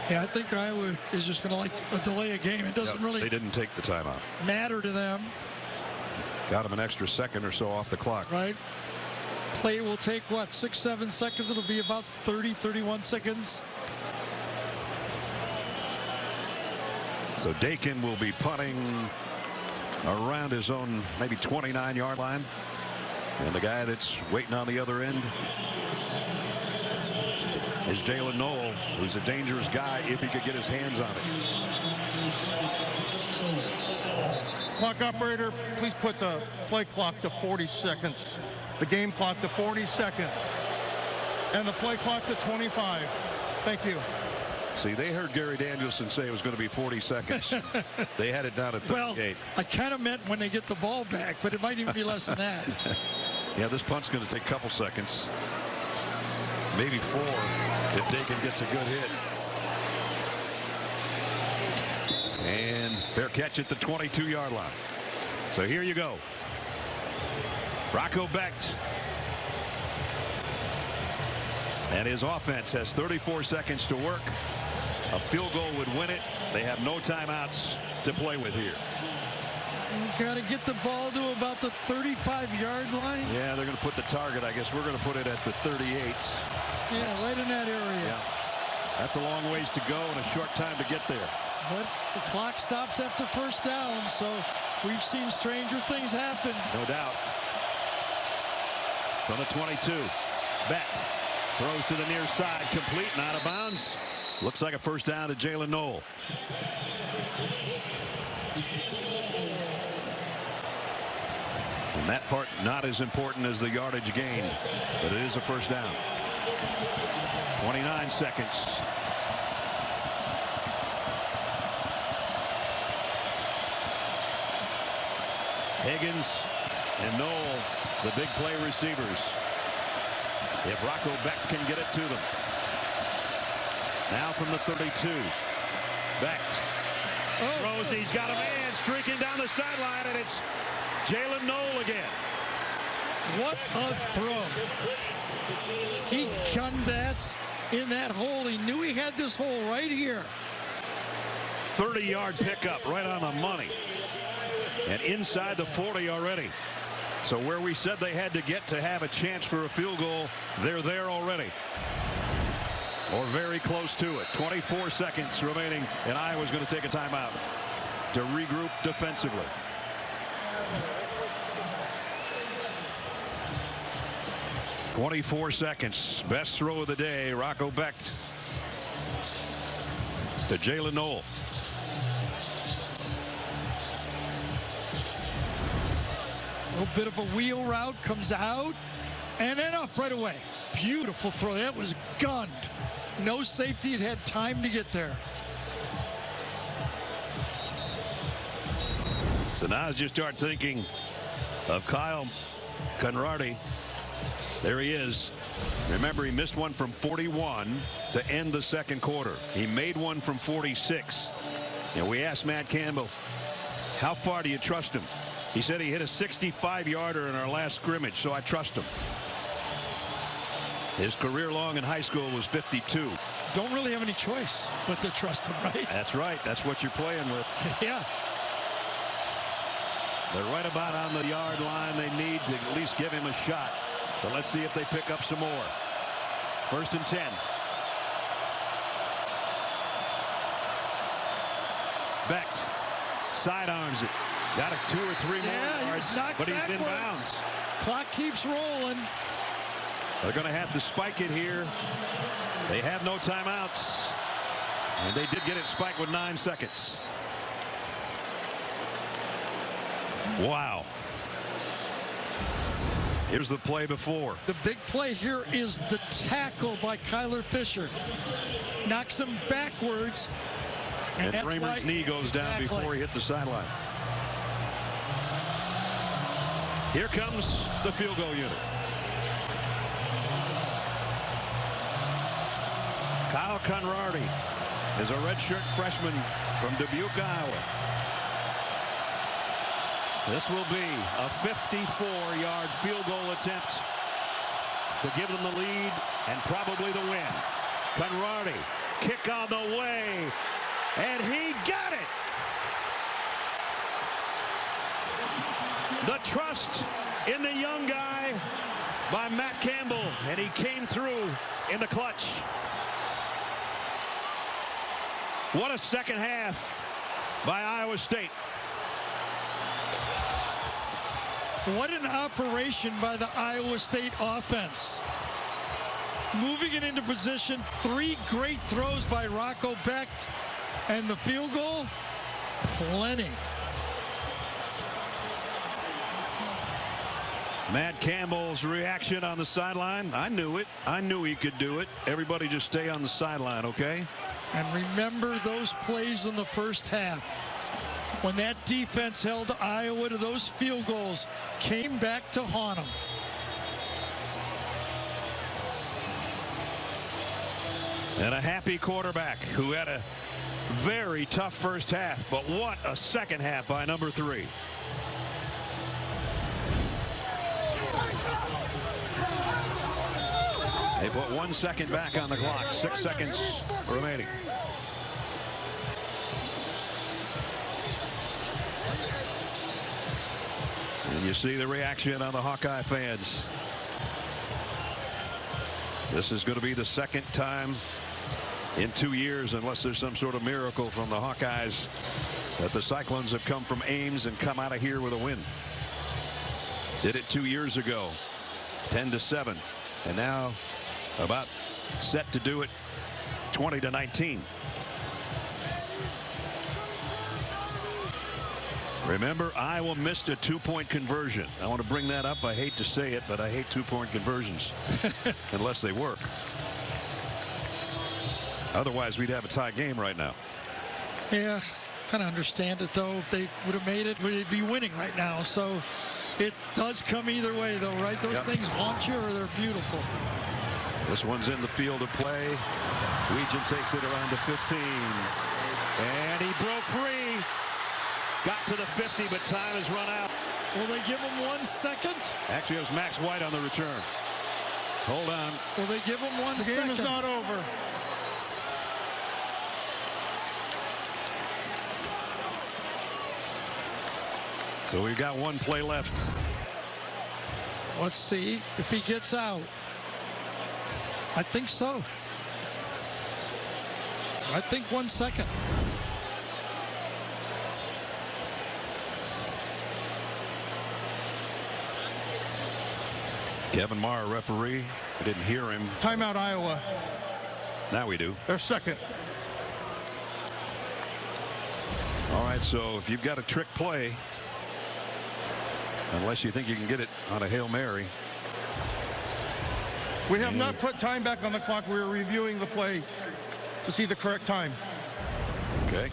Yeah, I think Iowa is just going to delay a game. It doesn't really. They didn't take the timeout. Matter to them. Got them an extra second or so off the clock. Right. Play will take what, 6-7 seconds. It'll be about 30-31 seconds. So Dakin will be punting around his own maybe 29-yard line. And the guy that's waiting on the other end is Jaylin Noel, who's a dangerous guy if he could get his hands on it. Clock operator, please put the play clock to 40 seconds. The game clock to 40 seconds. And the play clock to 25. Thank you. See, they heard Gary Danielson say it was going to be 40 seconds. They had it down at 38. Well, I kind of meant when they get the ball back, but it might even be less than that. Yeah, this punt's going to take a couple seconds. Maybe 4 if Dakin gets a good hit. And fair catch at the 22-yard line. So here you go. Rocco Becht. And his offense has 34 seconds to work. A field goal would win it. They have no timeouts to play with here. Got to get the ball to about the 35-yard line. Yeah, they're going to put the target. I guess we're going to put it at the 38. Yeah, right in that area. Yeah. That's a long ways to go and a short time to get there. But the clock stops after first down, so we've seen stranger things happen. No doubt. From the 22, Becht throws to the near side, complete and out of bounds. Looks like a first down to Jaylin Noel. And And that part not as important as the yardage gained, but it is a first down. 29 seconds. Higgins and Noel, the big play receivers. If Rocco Becht can get it to them. Now from the 32. Becht throws. He's got a man streaking down the sideline, and it's Jaylin Noel again. What a throw. He gunned that in that hole. He knew he had this hole right here. 30-yard pickup right on the money. And inside the 40 already. So where we said they had to get to have a chance for a field goal, they're there already. Or very close to it. 24 seconds remaining, and Iowa's going to take a timeout to regroup defensively. .24 seconds. Best throw of the day. Rocco Becht to Jaylin Noel. A little bit of a wheel route, comes out and then up right away. Beautiful throw. That was gunned. No safety. It had time to get there. So now as you start thinking of Kyle Konrardy, there he is. Remember, he missed one from 41 to end the second quarter. He made one from 46. You know, we asked Matt Campbell, how far do you trust him? He said he hit a 65-yarder in our last scrimmage, so I trust him. His career long in high school was 52. Don't really have any choice but to trust him, right? That's right. That's what you're playing with. Yeah. They're right about on the yard line. They need to at least give him a shot. But let's see if they pick up some more. 1st and 10. Becht sidearms it. Got it 2 or 3 more yards, but he's in bounds. Clock keeps rolling. They're going to have to spike it here. They have no timeouts. And they did get it spiked with 9 seconds. Wow. Here's the play before. The big play here is the tackle by Kyler Fisher. Knocks him backwards. And Bramer's knee goes down before he hit the sideline. Here comes the field goal unit. Kyle Konrardy is a redshirt freshman from Dubuque, Iowa. This will be a 54-yard field goal attempt to give them the lead and probably the win. Konrardy, kick on the way, and he got it. The trust in the young guy by Matt Campbell, and he came through in the clutch. What a second half by Iowa State. What an operation by the Iowa State offense. Moving it into position, 3 great throws by Rocco Becht, and the field goal, plenty. Matt Campbell's reaction on the sideline. I knew it. I knew he could do it. Everybody just stay on the sideline, okay? And remember those plays in the first half. When that defense held Iowa to those field goals, came back to haunt them. And a happy quarterback who had a very tough first half, but what a second half by number 3. They put 1 second back on the clock. 6 seconds remaining. And you see the reaction on the Hawkeye fans. This is going to be the second time in 2 years, unless there's some sort of miracle from the Hawkeyes, that the Cyclones have come from Ames and come out of here with a win. Did it 2 years ago, 10-7, and now about set to do it 20-19. Remember, Iowa missed a 2-point conversion. I want to bring that up. I hate to say it, but I hate 2-point conversions unless they work. Otherwise, we'd have a tie game right now. Yeah, kind of understand it, though. If they would have made it, we'd be winning right now. So it does come either way, though, right? Those things haunt you or they're beautiful. This one's in the field of play. Legion takes it around the 15. And he broke free. Got to the 50, but time has run out. Will they give him 1 second? Actually, it was Max White on the return. Hold on. Will they give him 1 second? The game is not over. So we've got 1 play left. Let's see if he gets out. I think so. I think 1 second. Kevin Marr, referee. I didn't hear him. Timeout, Iowa. Now we do. They're second. All right, so if you've got a trick play, unless you think you can get it on a Hail Mary. We have not put time back on the clock. We're reviewing the play to see the correct time. Okay.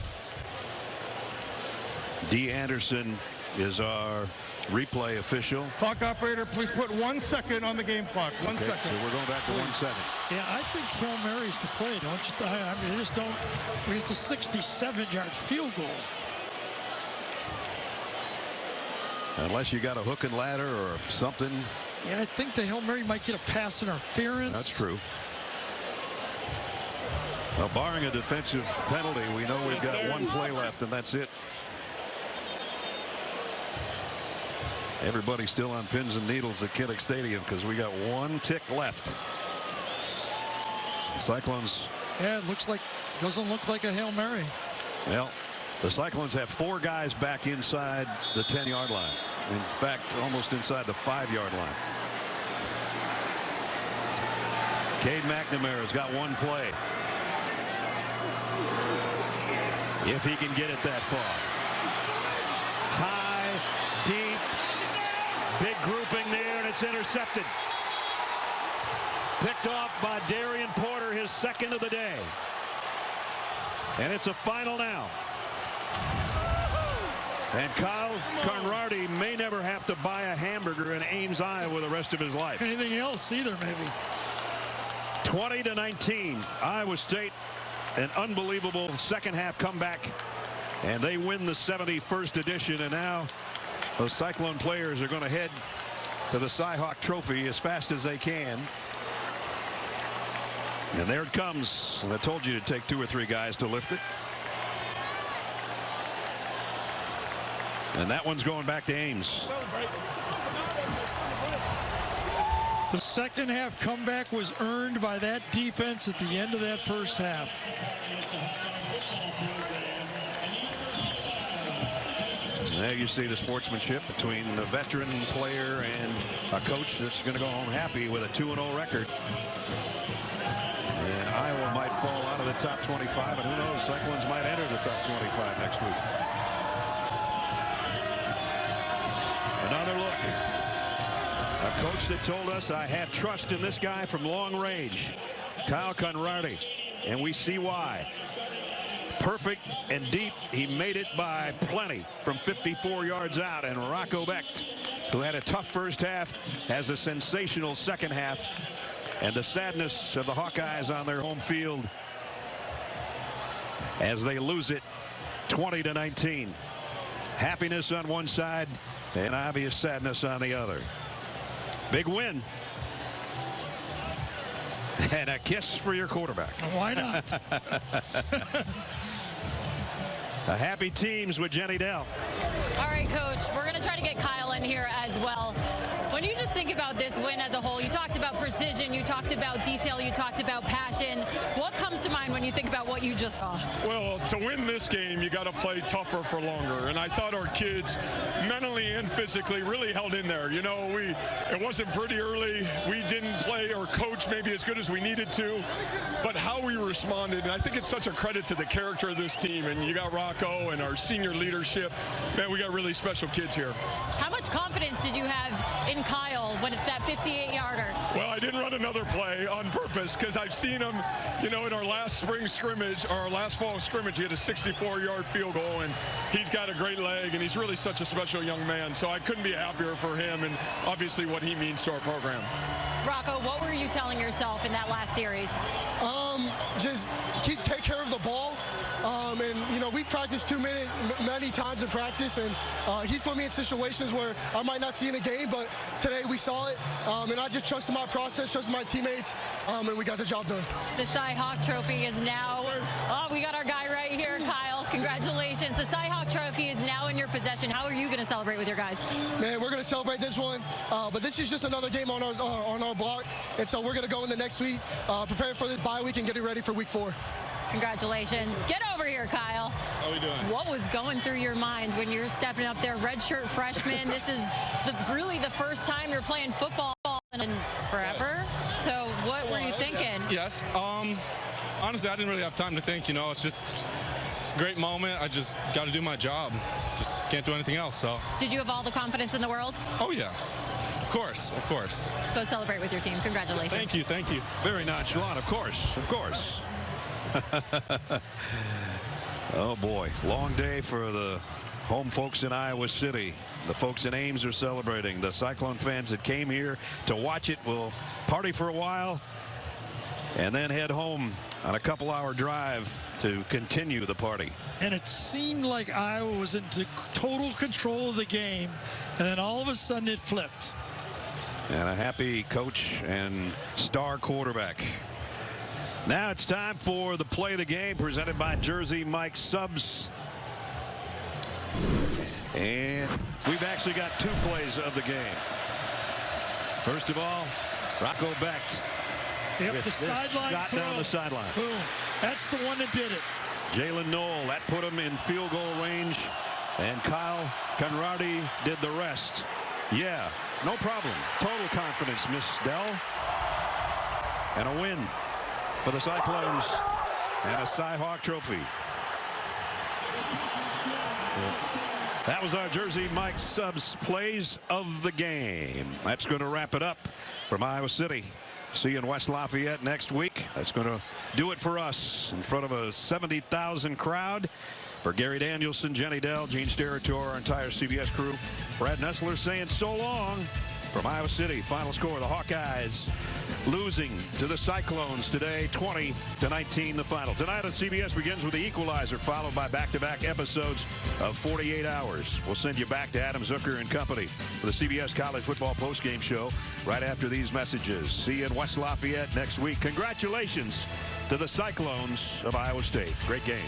D. Anderson is our replay official. Clock operator, please put 1 second on the game clock. One second. So we're going back to 1 second. Yeah, I think Hail Mary's the play, don't you? I mean, just don't. I mean, it's a 67-yard field goal. Unless you got a hook and ladder or something. Yeah, I think the Hail Mary might get a pass interference. That's true. Well, barring a defensive penalty, we know we've got 1 play left, and that's it. Everybody's still on pins and needles at Kinnick Stadium because we got 1 tick left. The Cyclones. Yeah, it doesn't look like a Hail Mary. Well, the Cyclones have 4 guys back inside the 10-yard line. In fact, almost inside the 5-yard line. Cade McNamara's got 1 play. If he can get it that far. High, deep, big grouping there, and it's intercepted. Picked off by Darian Porter, his 2nd of the day. And it's a final now. And Kyle Konrardy may never have to buy a hamburger in Ames, Iowa the rest of his life. Anything else either, maybe. 20-19, Iowa State, an unbelievable second-half comeback, and they win the 71st edition. And now those Cyclone players are going to head to the Cy-Hawk Trophy as fast as they can. And there it comes. And I told you to take 2 or 3 guys to lift it. And that one's going back to Ames. The second-half comeback was earned by that defense at the end of that first half. There you see the sportsmanship between the veteran player and a coach that's going to go home happy with a 2-0 record. And Iowa might fall out of the top 25, and who knows, Cyclones might enter the top 25 next week. Another look. A coach that told us, I have trust in this guy from long range, Kyle Konrardy, and we see why. Perfect and deep. He made it by plenty from 54 yards out. And Rocco Becht, who had a tough first half, has a sensational second half. And the sadness of the Hawkeyes on their home field as they lose it 20-19. Happiness on one side and obvious sadness on the other. Big win. And a kiss for your quarterback. Why not? A happy teams with Jenny Dell. All right, Coach, we're going to try to get Kyle in here as well. When you just think about this win as a whole, you talked about precision, you talked about detail, you talked about passion. What comes to mind mind when you think about what you just saw? Well, to win this game, you got to play tougher for longer. And I thought our kids, mentally and physically, really held in there. You know, it wasn't pretty early. We didn't play or coach maybe as good as we needed to. But how we responded, and I think it's such a credit to the character of this team. And you got Rocco and our senior leadership. Man, we got really special kids here. How much confidence did you have in Kyle when it's that 58-yarder? Well, I didn't run another play on purpose because I've seen him, you know, in our last spring scrimmage or our last fall scrimmage, he had a 64-yard field goal, and he's got a great leg, and he's really such a special young man. So I couldn't be happier for him and obviously what he means to our program. Rocco, what were you telling yourself in that last series? Just take care of the ball. And, you know, we've practiced many times in practice, and he's put me in situations where I might not see in a game, but today we saw it, and I just trusted my process, trusted my teammates, and we got the job done. The Cy Hawk Trophy is now, we got our guy right here, Kyle. Congratulations. The Cy Hawk Trophy is now in your possession. How are you going to celebrate with your guys? Man, we're going to celebrate this one, but this is just another game on our block, and so we're going to go in the next week, prepare for this bye week and getting ready for week 4. Congratulations. Get over here, Kyle. How are we doing? What was going through your mind when you're stepping up there, redshirt freshman? This is really the first time you're playing football in forever. So what were you thinking? Yes. Honestly, I didn't really have time to think. You know, it's just a great moment. I just got to do my job. Just can't do anything else. So. Did you have all the confidence in the world? Oh yeah. Of course, of course. Go celebrate with your team. Congratulations. Thank you, thank you. Very nonchalant, of course, of course. Oh boy, long day for the home folks in Iowa City. The folks in Ames are celebrating. The Cyclone fans that came here to watch it will party for a while and then head home on a couple-hour drive to continue the party. And it seemed like Iowa was in total control of the game, and then all of a sudden it flipped. And a happy coach and star quarterback. Now it's time for the play of the game presented by Jersey Mike Subs. And we've actually got 2 plays of the game. First of all, Rocco Becht. Yep, the sideline shot throw. down the sideline. Boom. That's the one that did it. Jaylin Noel, that put him in field goal range. And Kyle Konrardy did the rest. Yeah, no problem. Total confidence, Miss Dell. And a win for the Cyclones and a Cy Hawk Trophy. That was our Jersey Mike Subs plays of the game. That's going to wrap it up from Iowa City. See you in West Lafayette next week. That's going to do it for us in front of a 70,000 crowd. For Gary Danielson, Jenny Dell, Gene Steratore, our entire CBS crew, Brad Nessler saying so long from Iowa City. Final score, the Hawkeyes losing to the Cyclones today, 20-19 the final. Tonight on CBS begins with the equalizer, followed by back-to-back episodes of 48 Hours. We'll send you back to Adam Zucker and company for the CBS College Football postgame show right after these messages. See you in West Lafayette next week. Congratulations to the Cyclones of Iowa State. Great game.